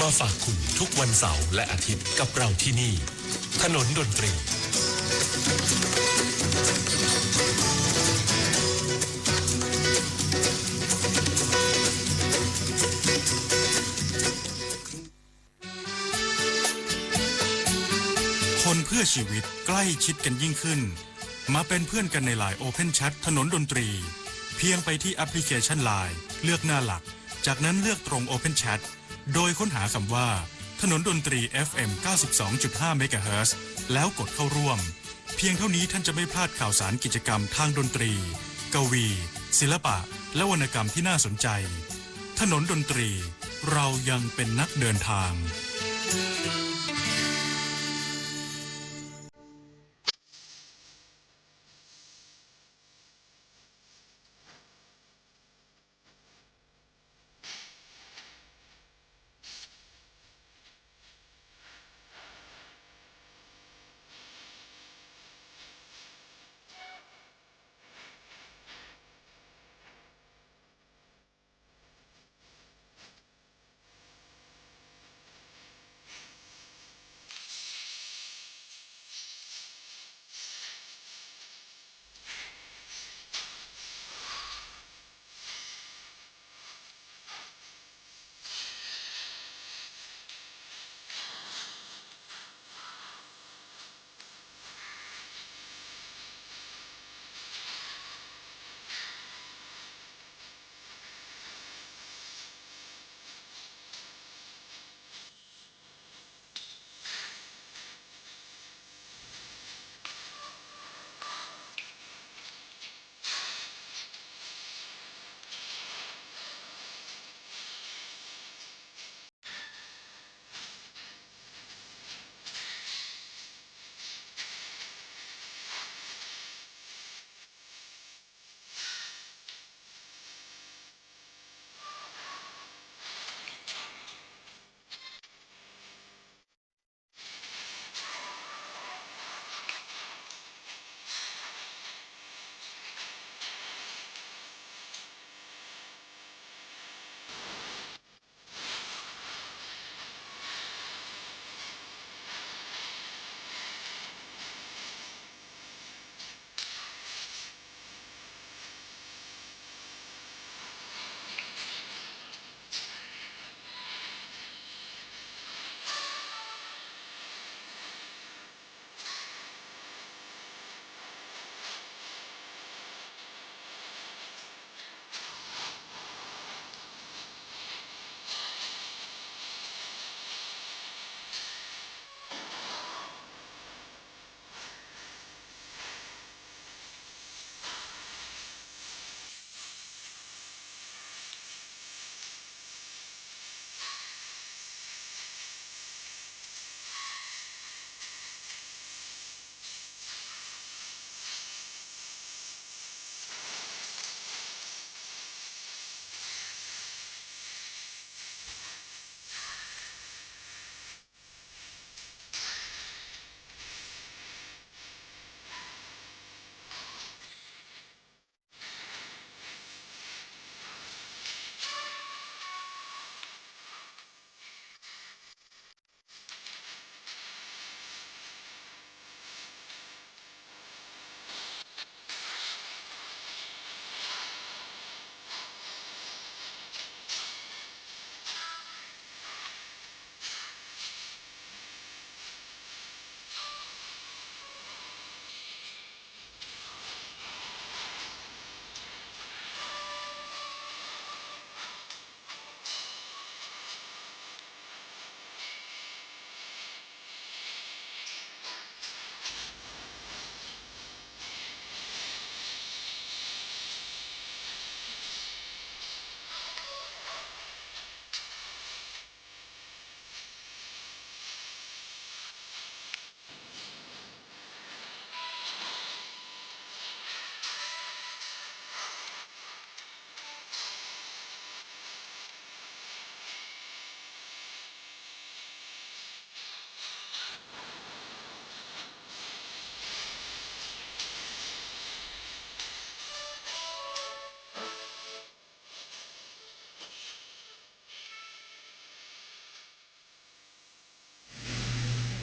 มาฝากคุณทุกวันเสาร์และอาทิตย์กับเราที่นี่ถนนดนตรีคนเพื่อชีวิตใกล้ชิดกันยิ่งขึ้นมาเป็นเพื่อนกันในไลน์ Open Chat ถนนดนตรีเพียงไปที่แอปพลิเคชัน LINE เลือกหน้าหลักจากนั้นเลือกตรง Open Chat โดยค้นหาคำว่าถนนดนตรี FM 92.5 เมกะเฮิรตซ์แล้วกดเข้าร่วมเพียงเท่านี้ท่านจะไม่พลาดข่าวสารกิจกรรมทางดนตรีกวีศิลปะและวรรณกรรมที่น่าสนใจถนนดนตรีเรายังเป็นนักเดินทาง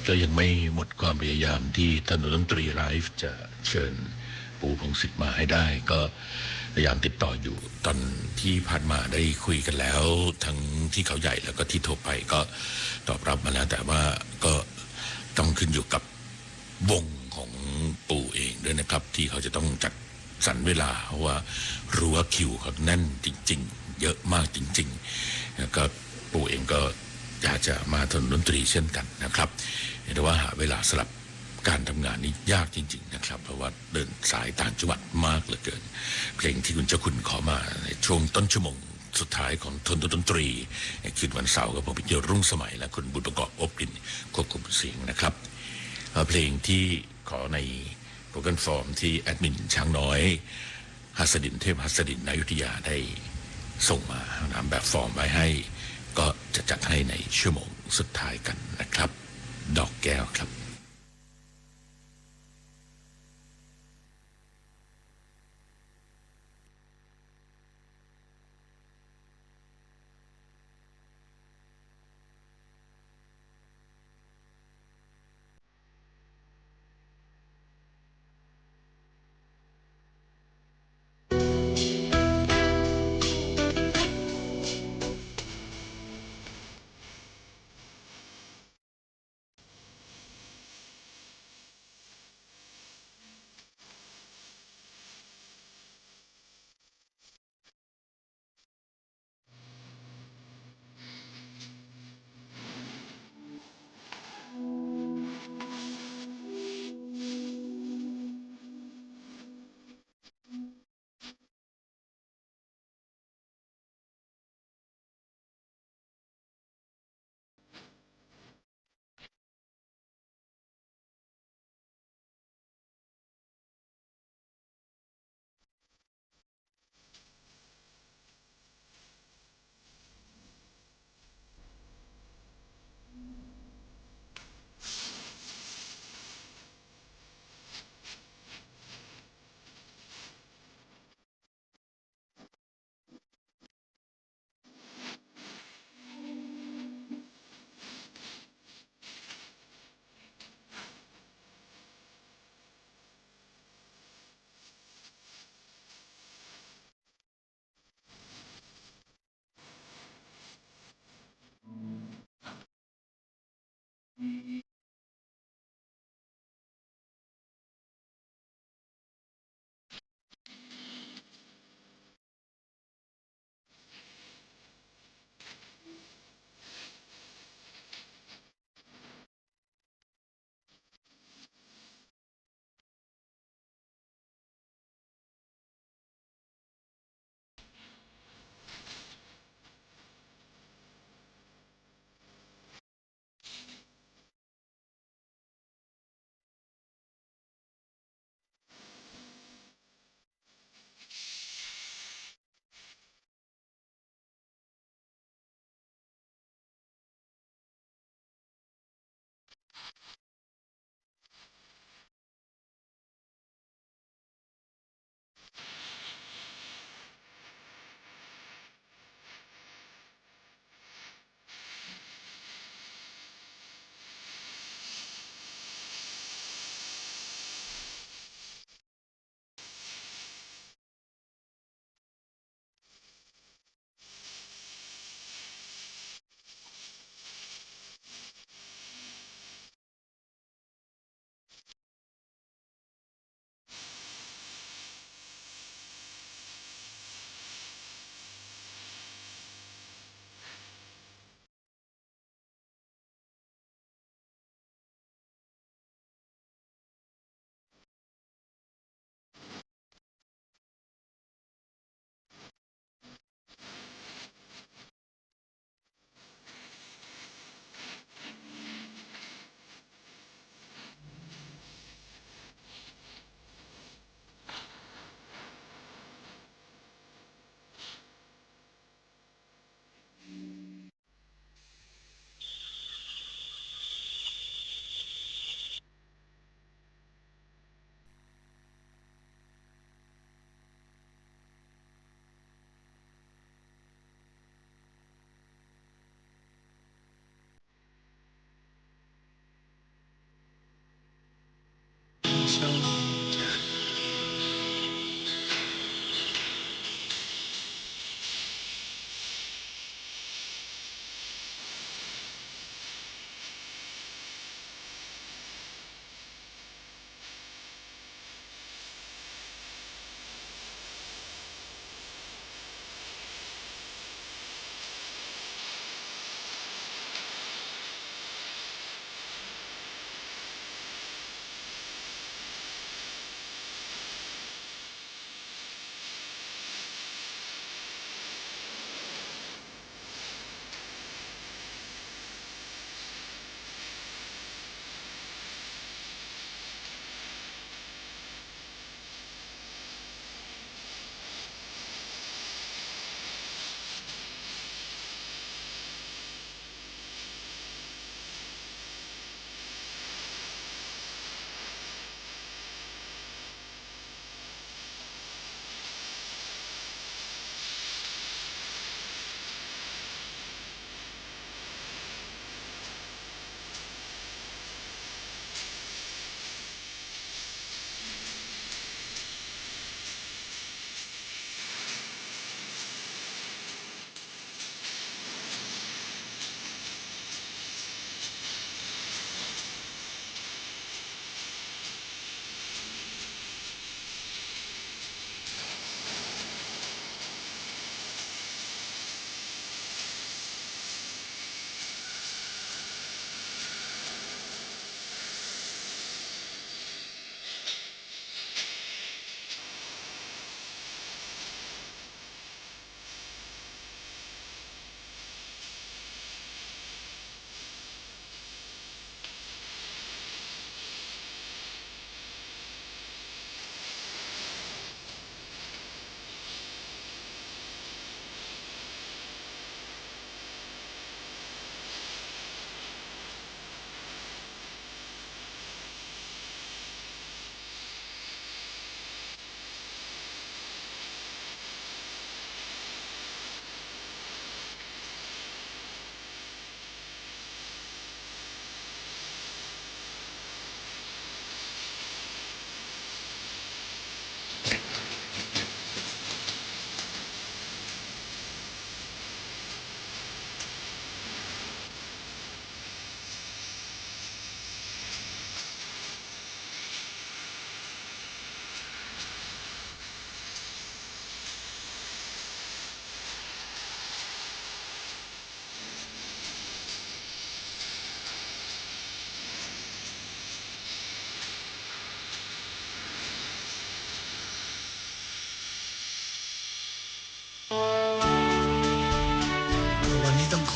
ก็ยังไม่หมดความพยายามที่ถนนดนตรีไลฟ์จะเชิญปูพงศิษฐ์มาให้ได้ก็พยายามติดต่ออยู่ตอนที่ผ่านมาได้คุยกันแล้วทั้งที่เขาใหญ่แล้วก็ที่โทรไปก็ตอบรับมาแล้วแต่ว่าก็ต้องขึ้นอยู่กับวงของปู่เองด้วยนะครับที่เขาจะต้องจัดสรรเวลาเพราะว่ารู้ว่าคิวเขาแน่นจริงๆเยอะมากจริงๆแล้วก็ปู่เองก็อยากจะมาถนนดนตรีเช่นกันนะครับแต่ว่าหาเวลาสลับการทำงานนี้ยากจริงๆนะครับเพราะว่าเดินสายต่างจังหวัดมากเหลือเกินเพลงที่คุณเจ้าคุณขอมาในช่วงต้นชั่วโมงสุดท้ายของทนดนตรีคืนวันเสาร์กับผมพิจิตรรุ่งสมัยและคุณบุญประกอบอบกลิ่นควบคุมเสียงนะครับเพลงที่ขอในโปรแกรมฟอร์มที่แอดมินช้างน้อยหัสดินเทพหัสดินอยุธยาได้ส่งมานำแบบฟอร์มไว้ให้ก็จะจัดให้ในชั่วโมงสุดท้ายกันนะครับดอกแก้วครับ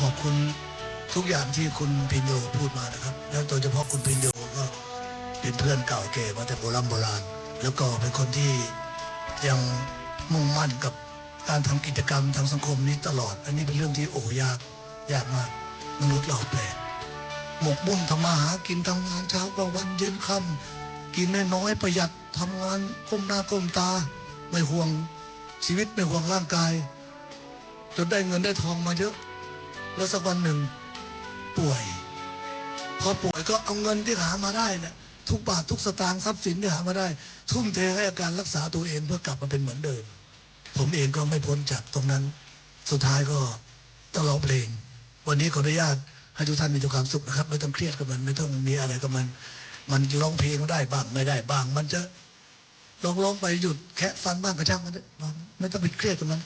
ขอบคุณทุกอย่างที่คุณพินโยพูดมานะครับ แล้วโดยเฉพาะคุณพินโยก็เป็นเพื่อนเก่าแก่มาแต่โบราณแล้วก็เป็นคนที่ยังมุ่งมั่นกับการทำกิจกรรมทางสังคมนี้ตลอด อันนี้เป็นเรื่องที่ยากมากมนุษย์เราแปลกหมกมุ่นทำมาหากินทำงานเช้ากลางวันเย็นค่ำกินน้อยๆประหยัดทำงานก้มหน้าก้มตาไม่ห่วงชีวิตไม่ห่วงร่างกายจนได้เงินได้ทองมาเยอะแล้วสักวันหนึ่งป่วยพอป่วยก็เอาเงินที่หามาได้เนี่ยทุกบาททุกสตางค์ทรัพย์สินที่หามาได้ทุ่มเทให้การรักษาตัวเองเพื่อกลับมาเป็นเหมือนเดิมผมเองก็ไม่พ้นจากตรงนั้นสุดท้ายก็ต้องร้องเพลงวันนี้ขออนุญาตให้ทุกท่านมีความสุขนะครับไม่ต้องเครียดกับมันไม่ต้องมีอะไรกับมันร้องเพลงได้บ้างไม่ได้บ้างมันจะร้องไปหยุดแค่ฟังบ้างก็ช่างมันไม่ต้องไปเครียดกับมัน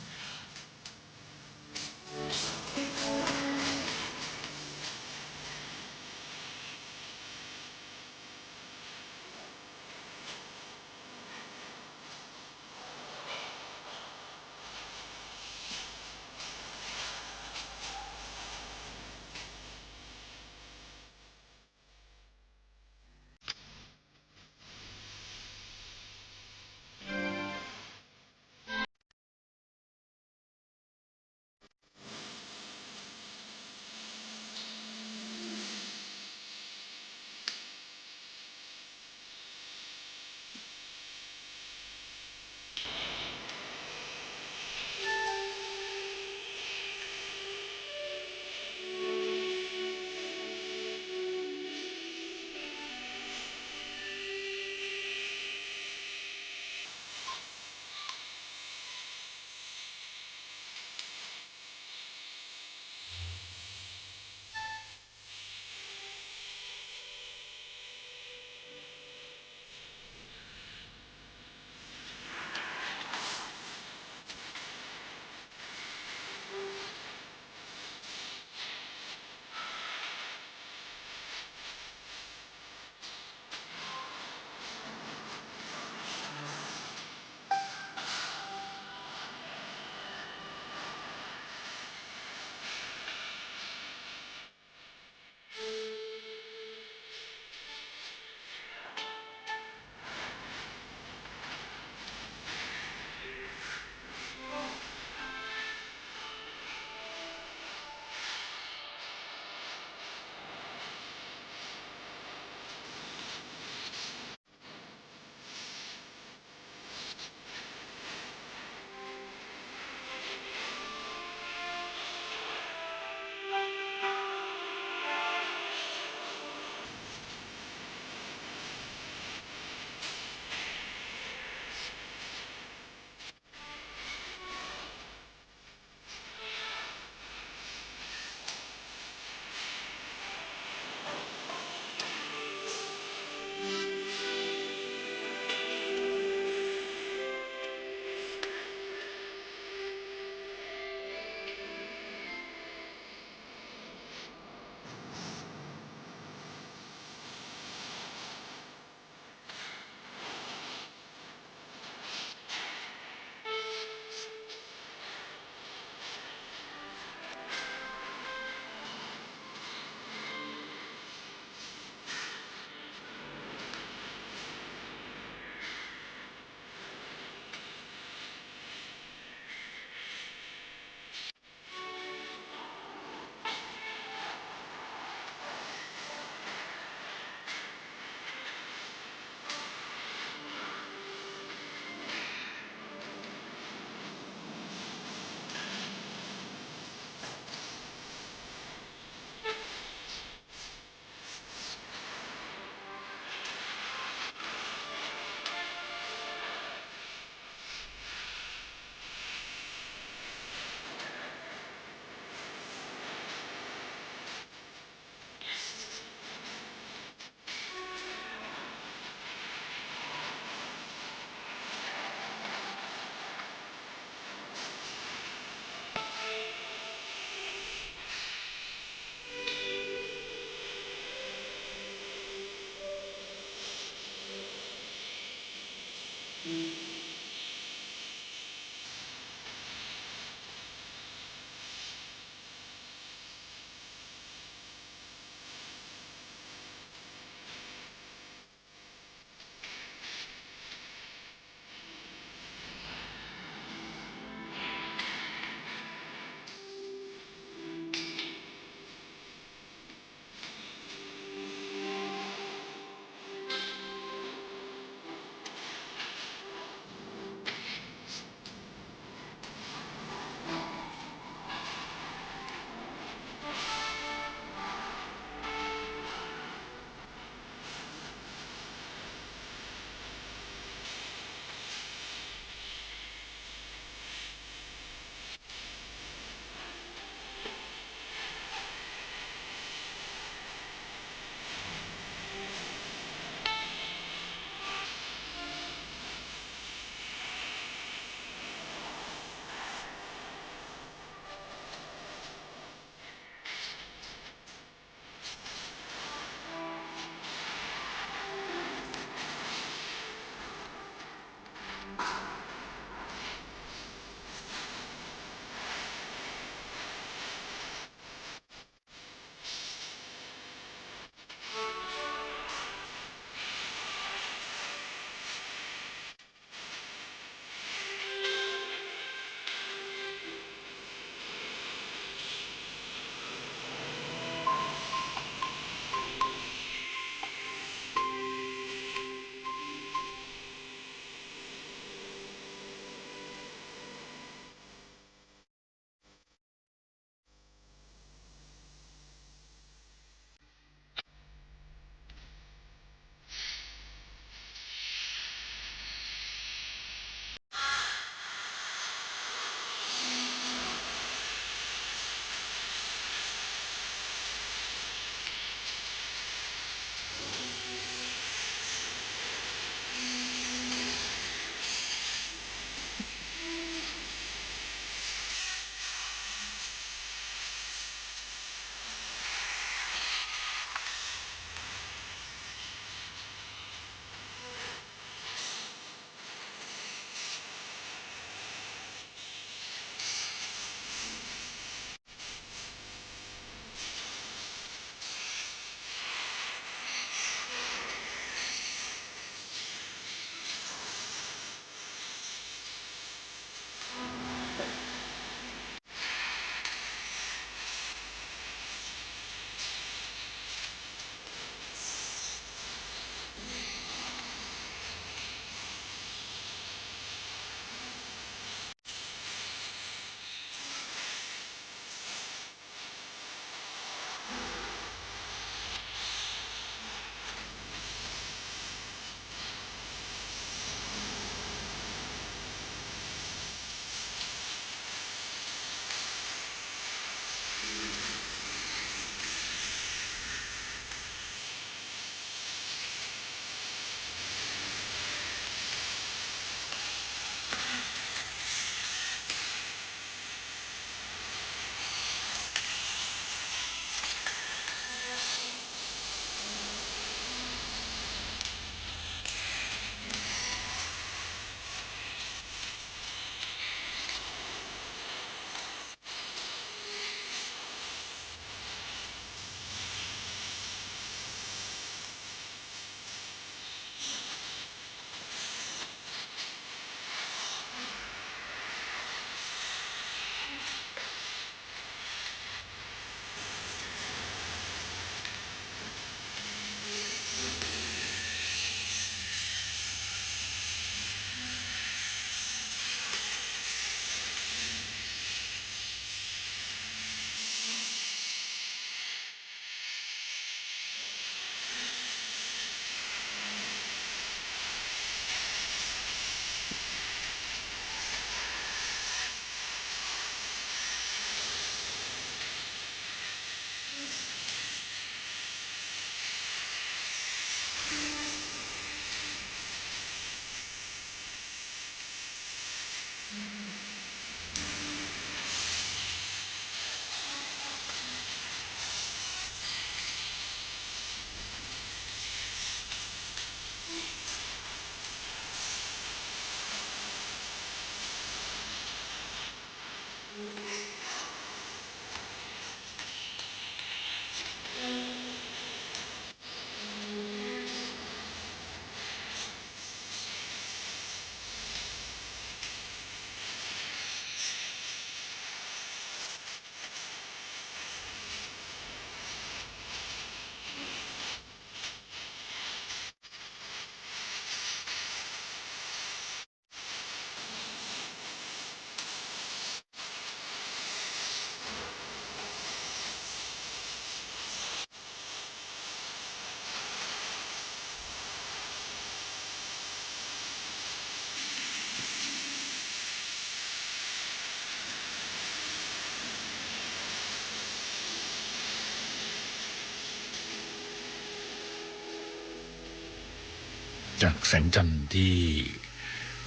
จากแสงจันทร์ที่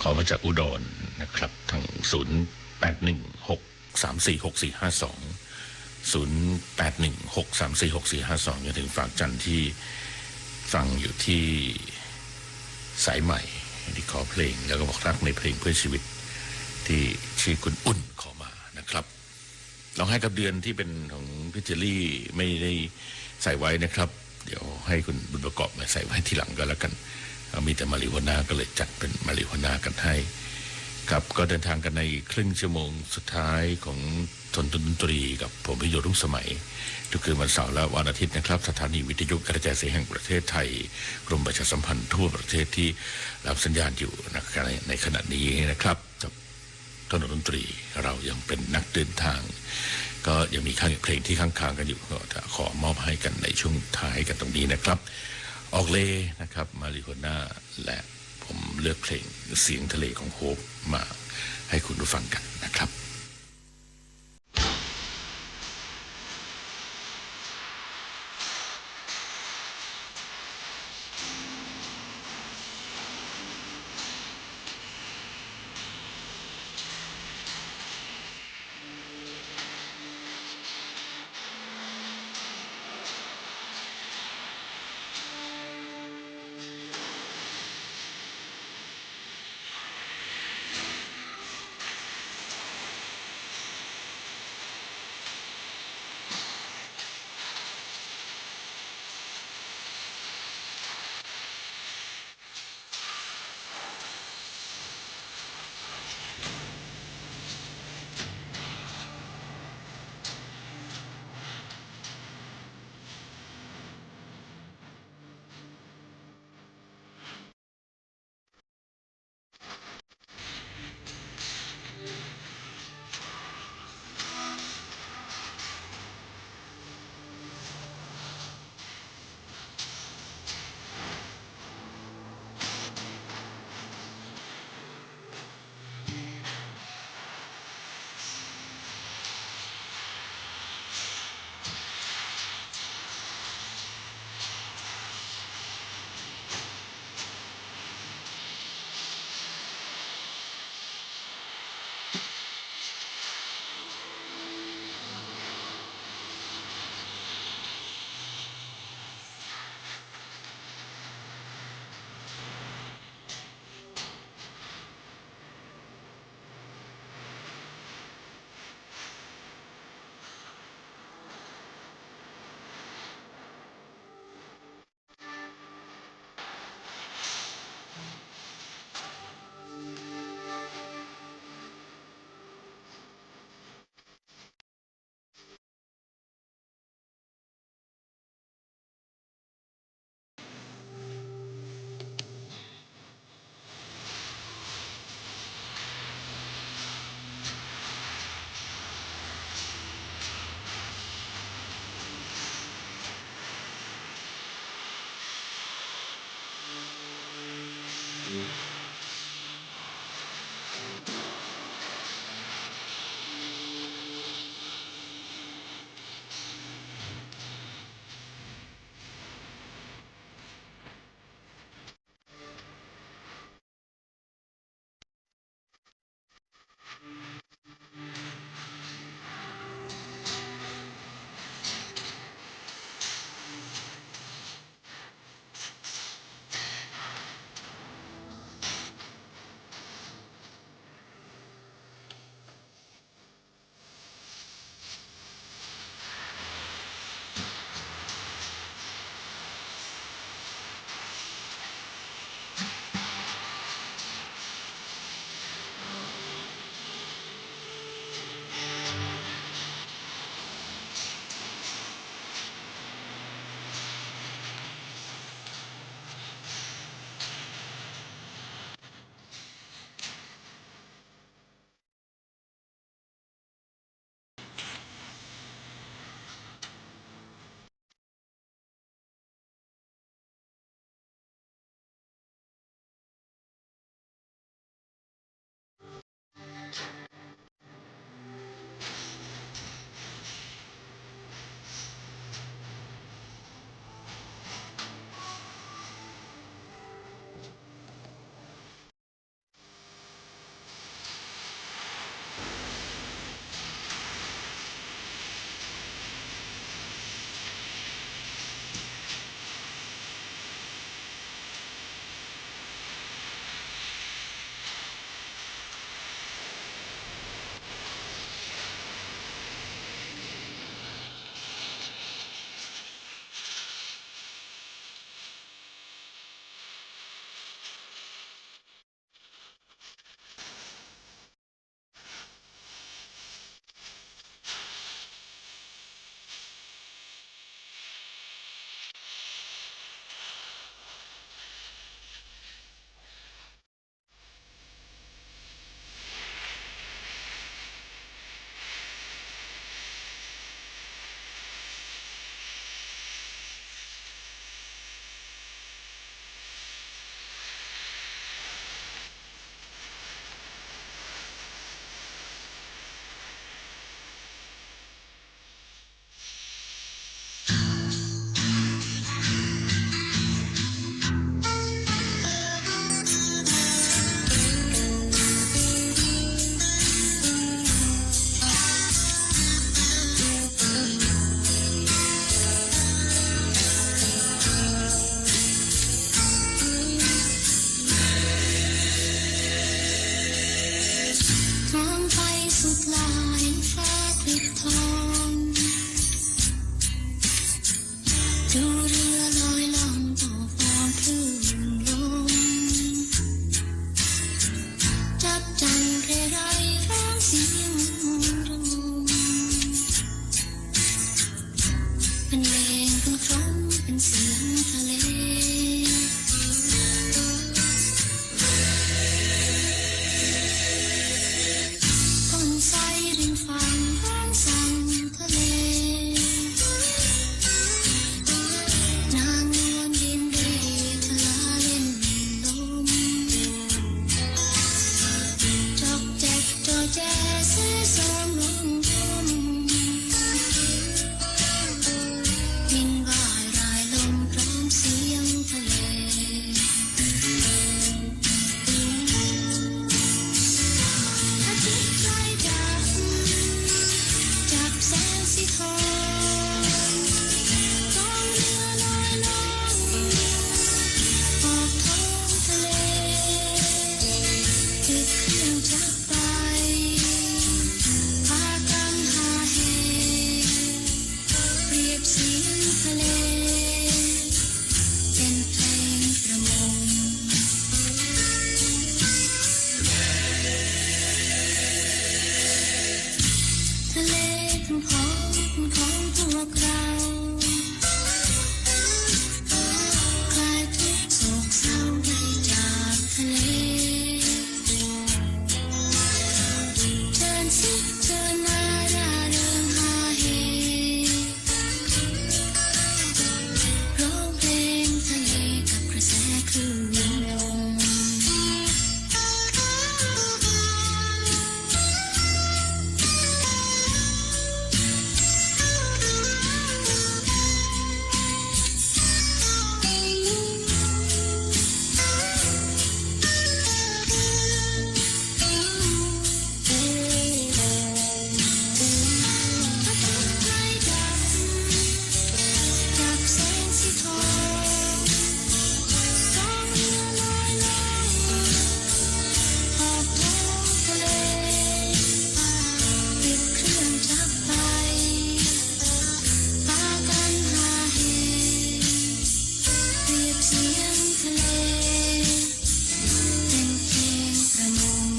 ขอมาจากอุดรนะครับทาง0816346452 0816346452จนถึงฝากจันทร์ที่ฟังอยู่ที่สายใหม่ที่ขอเพลงแล้วก็บอกรักในเพลงเพื่อชีวิตที่ชื่อคุณอุ่นขอมานะครับลองให้กับเดือนที่เป็นของพิจิลี่ไม่ได้ใส่ไว้นะครับเดี๋ยวให้คุณบุญประกอบมาใส่ไว้ทีหลังก็แล้วกันมีแต่มาริโฮน่าก็เลยจัดเป็นมาริโฮน่ากันให้ครับก็เดินทางกันในครึ่งชั่วโมงสุดท้ายของทนดนตรีกับผมพิโยรุ่งสมัยทุกคืนวันเสาร์และวันอาทิตย์นะครับสถานีวิทยุกระจายเสียงแห่งประเทศไทยกรมประชาสัมพันธ์ทั่วประเทศที่รับสัญญาณอยู่ในขณะนี้นะครับทนดนตรีเรายังเป็นนักเดินทางก็ยังมีเพลงที่ค้างกันอยู่ก็จะขอมอบให้กันในช่วงท้ายกันตรงนี้นะครับออกเลนะครับมาริโฮน่าและผมเลือกเพลงเสียงทะเลของโฮปมาให้คุณผู้ฟังกันนะครับ ดูเรือลอยล่องต่อฟองคลื่นลมจับจังเรไรร้องเสียงระงมเป็นเพลงเป็นครมเป็นเสียงทะเลต้นไทรริมฝั่งบ้านสั่งทะเลนางนวลยินดีทะลาเล่นลมจอกแจ๊กจอแจเสสมลงทมบินว่ายรายลมพร้อมเสียงทะเลอาทิตย์ไกลดับจับแสงสีทองท้องเรือลอยล่องออกท้องทะเลติดเครื่องจักรไปพากันหาเหเปรียบเสียงทะเลเป็นเพลงประมงทะเลเป็นของพวกเราคลายทุกโศกเศร้าได้จากทะเลเชิญสิเชิญมาร่าเริงฮาเฮร้องเพลงทะเลกับกระแสคลื่นลมจับแสงสีทองท้องเรือลอยล่องออกท้องทะเลปิดเครื่องจักรไปพากันหาเหเปรียบเสียงทะเลเป็นเพลงประมง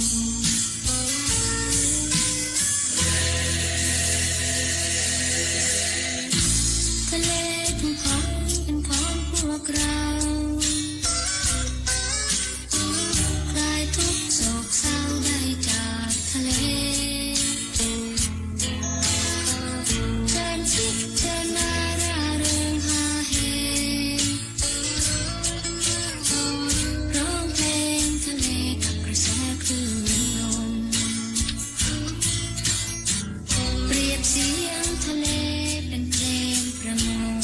ทะเลเป็นของพวกเราคลายทุกโศกเศร้าได้จากทะเลเชิญสิเชิญมาร่าเริงฮาเฮร้องเพลงทะเลกับกระแสคลื่นลมเปรียบเสียงทะเลเป็นเพลงประมง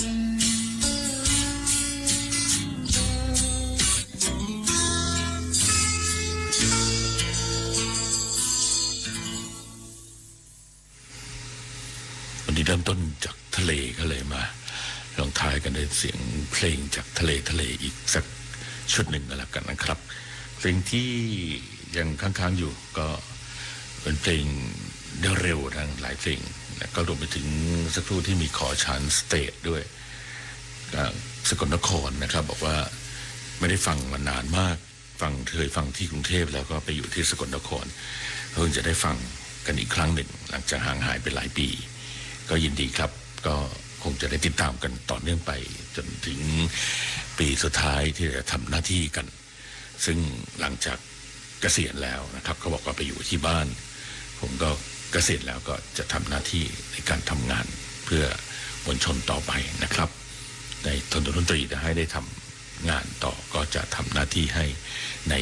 วันนี้เริ่มต้นจากทะเลก็เลยมาลองท้ายกันด้วยเสียงเพลงจากทะเลอีกสักชุดหนึ่งก็แล้วกันนะครับเพลงที่ยังค้างๆอยู่ก็เป็นเพลงเร็วทั้งหลายเพลงนะก็รวมไปถึงสักครู่ที่มีขอชานสเตทด้วยสกลนครนะครับบอกว่าไม่ได้ฟังมานานมากเคยฟังที่กรุงเทพแล้วก็ไปอยู่ที่สกลนครเพิ่งจะได้ฟังกันอีกครั้งหนึ่งหลังจากห่างหายไปหลายปีก็ยินดีครับก็คงจะได้ติดตามกันต่อเนื่องไปจนถึงปีสุดท้ายที่จะทำหน้าที่กันซึ่งหลังจากเกษียณแล้วนะครับเขาบอกว่าไปอยู่ที่บ้านผมก็เกษียณแล้วก็จะทำหน้าที่ในการทำงานเพื่อมวลชนต่อไปนะครับในทนดนตรีจะให้ได้ทำงานต่อก็จะทำหน้าที่ให้ใน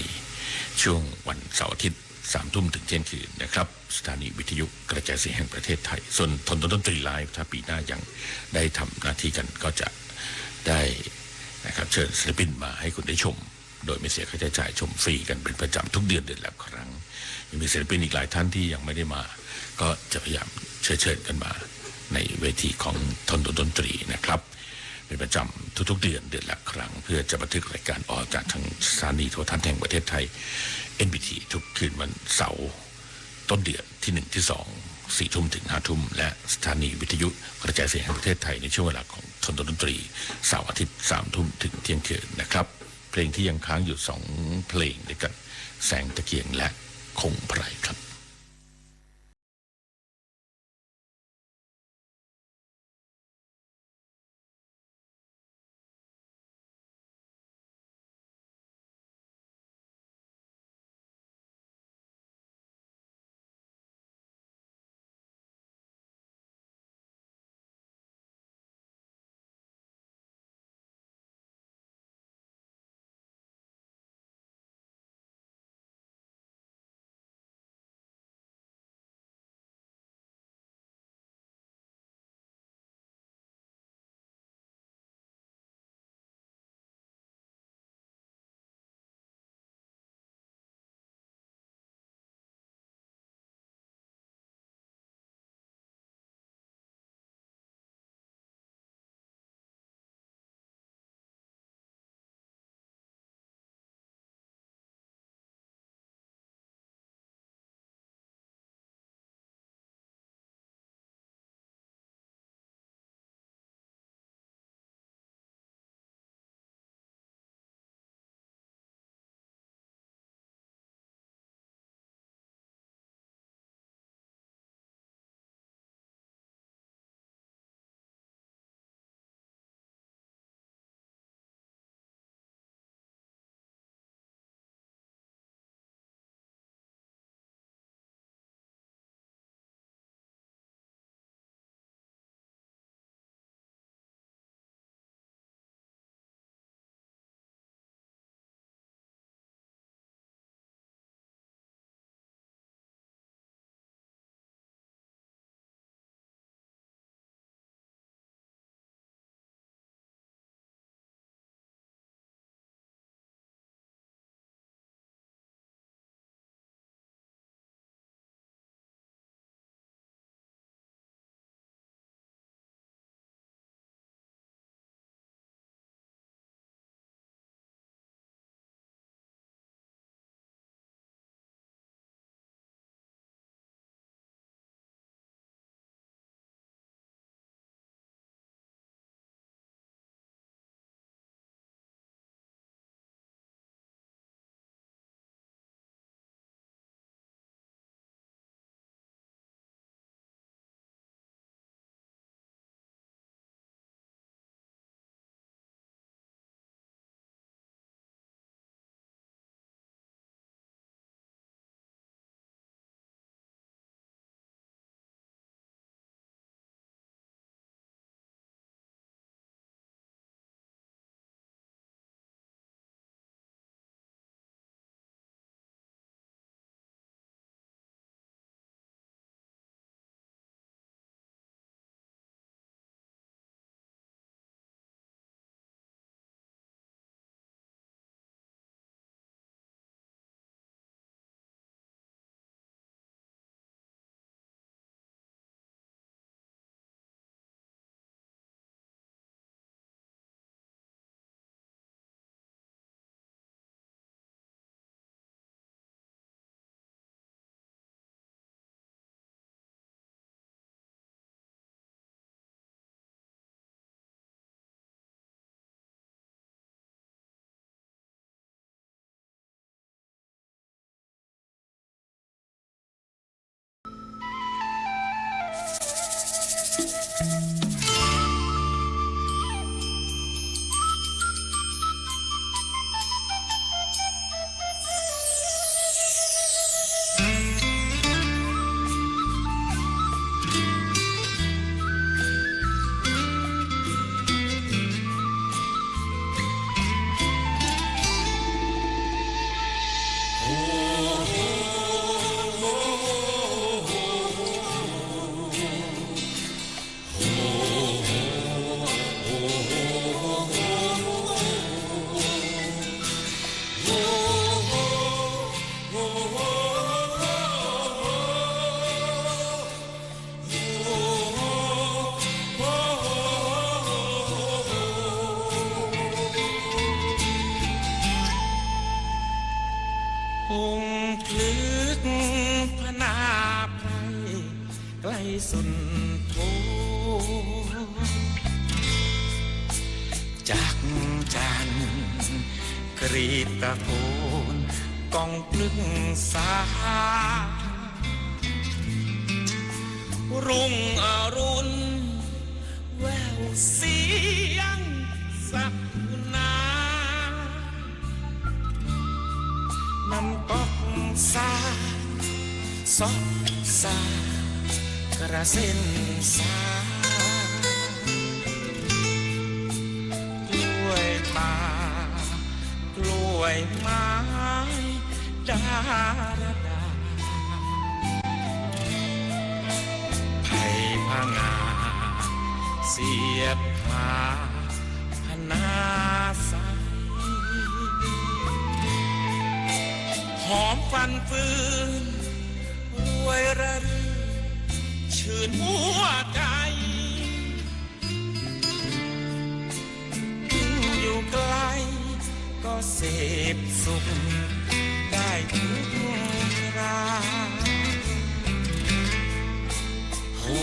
ช่วงวันเสาร์อาทิตย์ 3 ทุ่มถึงเที่ยงคืนนะครับสถานีวิทยุกระจายเสียงแห่งประเทศไทยส่วนทนดนตรีไลฟ์ถ้าปีหน้ายังได้ทำหน้าที่กันก็จะได้นะครับเชิญศิลปินมาให้คุณได้ชมโดยไม่เสียค่าใช้จ่ายชมฟรีกันเป็นประจำทุกเดือนละครั้งยังมีศิลปินอีกหลายท่านที่ยังไม่ได้มาก็จะพยายามเชิญกันมาในเวทีของทนดนตรีนะครับเป็นประจำทุกๆเดือนละครั้งเพื่อจะบันทึกรายการออกจากทางสถานีโทรทัศน์แห่งประเทศไทย NBT ทุกคืนวันเสาร์ต้นเดือนที่1ที่2 4 ทุ่มถึง5 ทุ่มและสถานีวิทยุกระจายเสียงแห่งประเทศไทยในช่วงเวลาของ ถนนดนตรีเสาร์อาทิตย์3 ทุ่มถึงเที่ยงคืนนะครับเพลงที่ยังค้างอยู่2เพลงด้วยกันแสงตะเกียงและคงไพรครับสุดโท จากจันกรีดตะโกนกองพลึกสารุ่งอรุณแววเสียงสักนาน้ำตกสาซอกสากระเซ็นสากล้วยป่ากล้วยไม้ดาราดาไผ่พางาเสียบผาพนาใสหอมฟันฟืนรวยระรื่นชื่นหัวใจอยู่ไกลก็เสพสุขได้ทุกราโอ้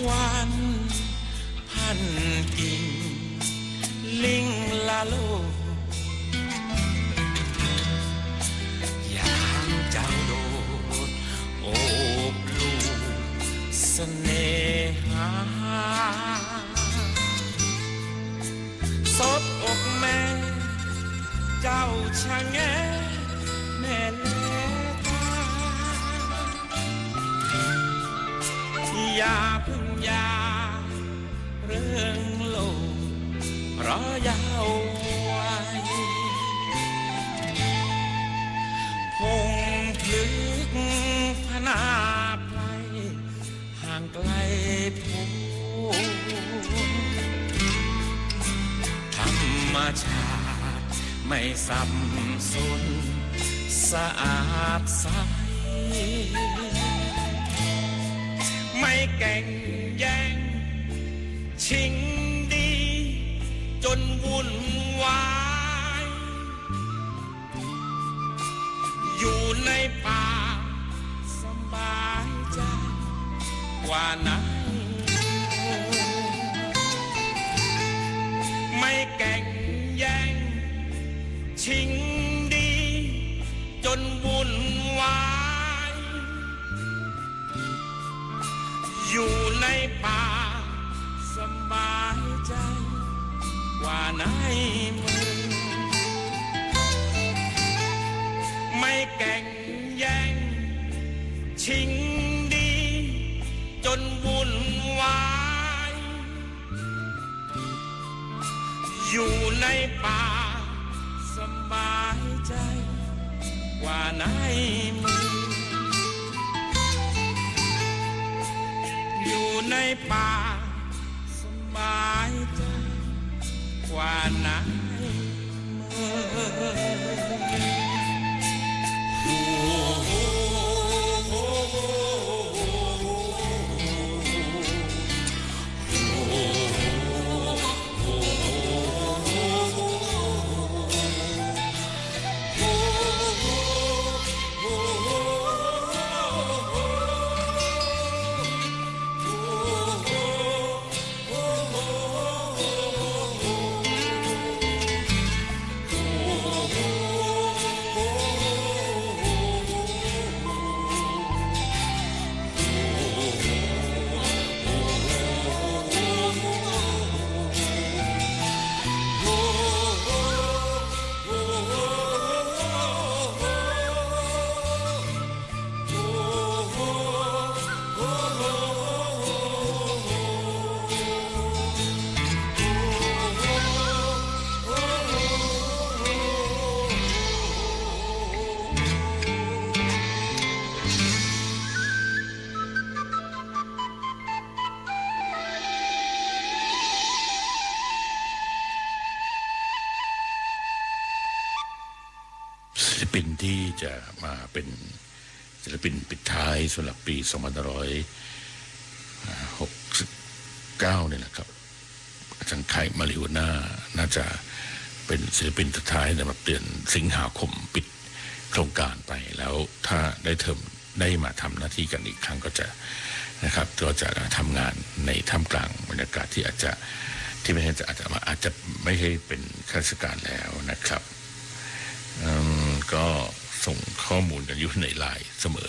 วันพันกิ่งลิงละโลอย่างเจ้าโดดโอบลูกเสน่หาสบอกแม่เจ้าชะแงแม่เลอย่าพึ่งยาเรื่องโลกรอยาวไว้พงพลึกพนาไพรห่างไกลผู้ธรรมชาติไม่สับสนสะอาดใสไม่แก่งแย่งชิงดีจนวุ่นวายอยู่ในป่าสบายใจกว่าไหนไม่แก่งแย่งชิงดีจนวุ่นวายอยู่ในป่าสบายใจกว่าในเมืองไม่แก่งแย่งชิงดีจนวุ่นวายอยู่ในป่าสบายใจกว่าในเมืองอยู่ในป่าสบายใจกว่าในเมือง ปินที่จะมาเป็นศิลปินปิดท้ายสำหรับปี2569เนี่ยนะครับอาจารย์ไข่มาริวนาน่าจะเป็นศิลปินสุดท้ายสำหรับเดือนสิงหาคมปิดโครงการไปแล้วถ้าได้มาทำหน้าที่กันอีกครั้งก็จะนะครับก็จะทำงานในท่ามกลางบรรยากาศที่อาจจะไม่ใช่เป็นข้าราชการแล้วนะครับก็ส่งข้อมูลกันอยู่ในไลน์เสมอ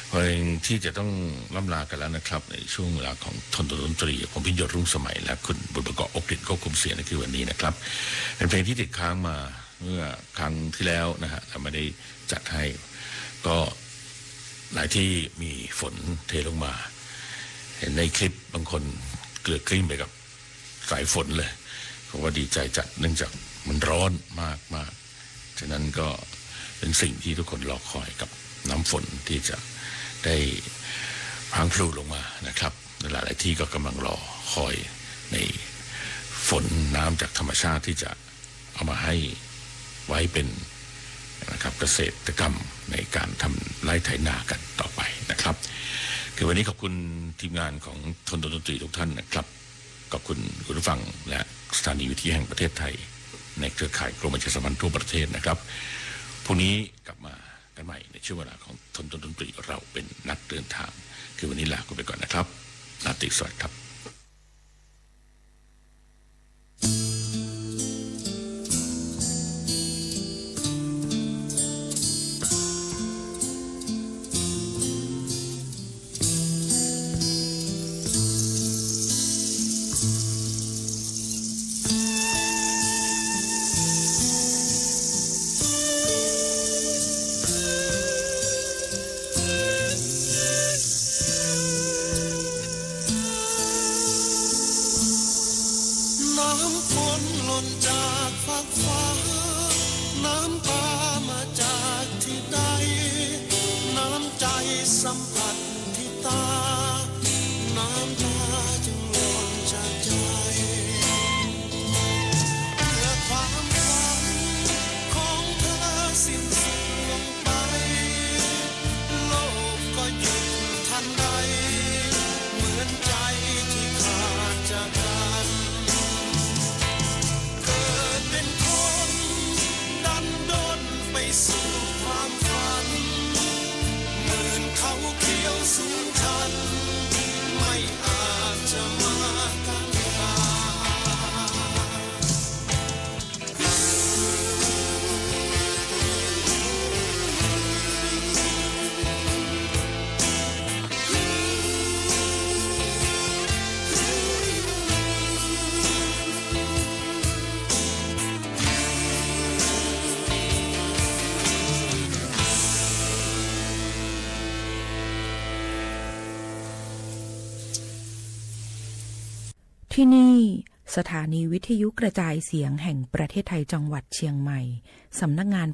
เพราะที่จะต้องล่ำลากันแล้วนะครับในช่วงเวลาของทนดนตรีผมพิยศรุ่งสมัยและคุณบุญประกอบอกฤษควบคุมเสียงในคืนวันนี้นะครับเป็นเพลงที่ติดค้างมาเมื่อครั้งที่แล้วนะฮะแต่ไม่ได้จัดให้ก็หลายที่มีฝนเทลงมาเห็นในคลิปบางคนเกลือกกลิ้งไปกับสายฝนเลยเพราะว่าดีใจจัดเนื่องจากมันร้อนมากฉะนั้นก็เป็นสิ่งที่ทุกคนรอคอยกับน้ำฝนที่จะได้พังพลูลงมานะครับหลายที่ก็กำลังรอคอยในฝนน้ำจากธรรมชาติที่จะเอามาให้ไว้เป็นนะครับเกษตรกรรมในการทำไร่ไถนากันต่อไปนะครับคือวันนี้ขอบคุณทีมงานของทนดนตรีทุกท่านนะครับขอบคุณคุณผู้ฟังและสถานีวิทยุแห่งประเทศไทยในเครือข่ายกรมประชาสัมพันธ์ทั่วประเทศนะครับพรุ่งนี้กลับมากันใหม่ในช่วงเวลาของทนดนตรีเราเป็นนักเดินทางคือวันนี้ลาคุณไปก่อนนะครับราตรีสวัสดิ์ครับ สัมผัสที่ตาน้ำตาจึงหล่นจากใจเมื่อความฝันของเธอสิ้นสุดลงไปโลกก็หยุดทันใดเหมือนใจที่ขาดจากกันเกิดเป็นคนดันดนไปสู่ความฝันเขาเขียวสูงชันไม่อาจจะมากันได้ที่นี่สถานีวิทยุกระจายเสียงแห่งประเทศไทยจังหวัดเชียงใหม่สำนักงาน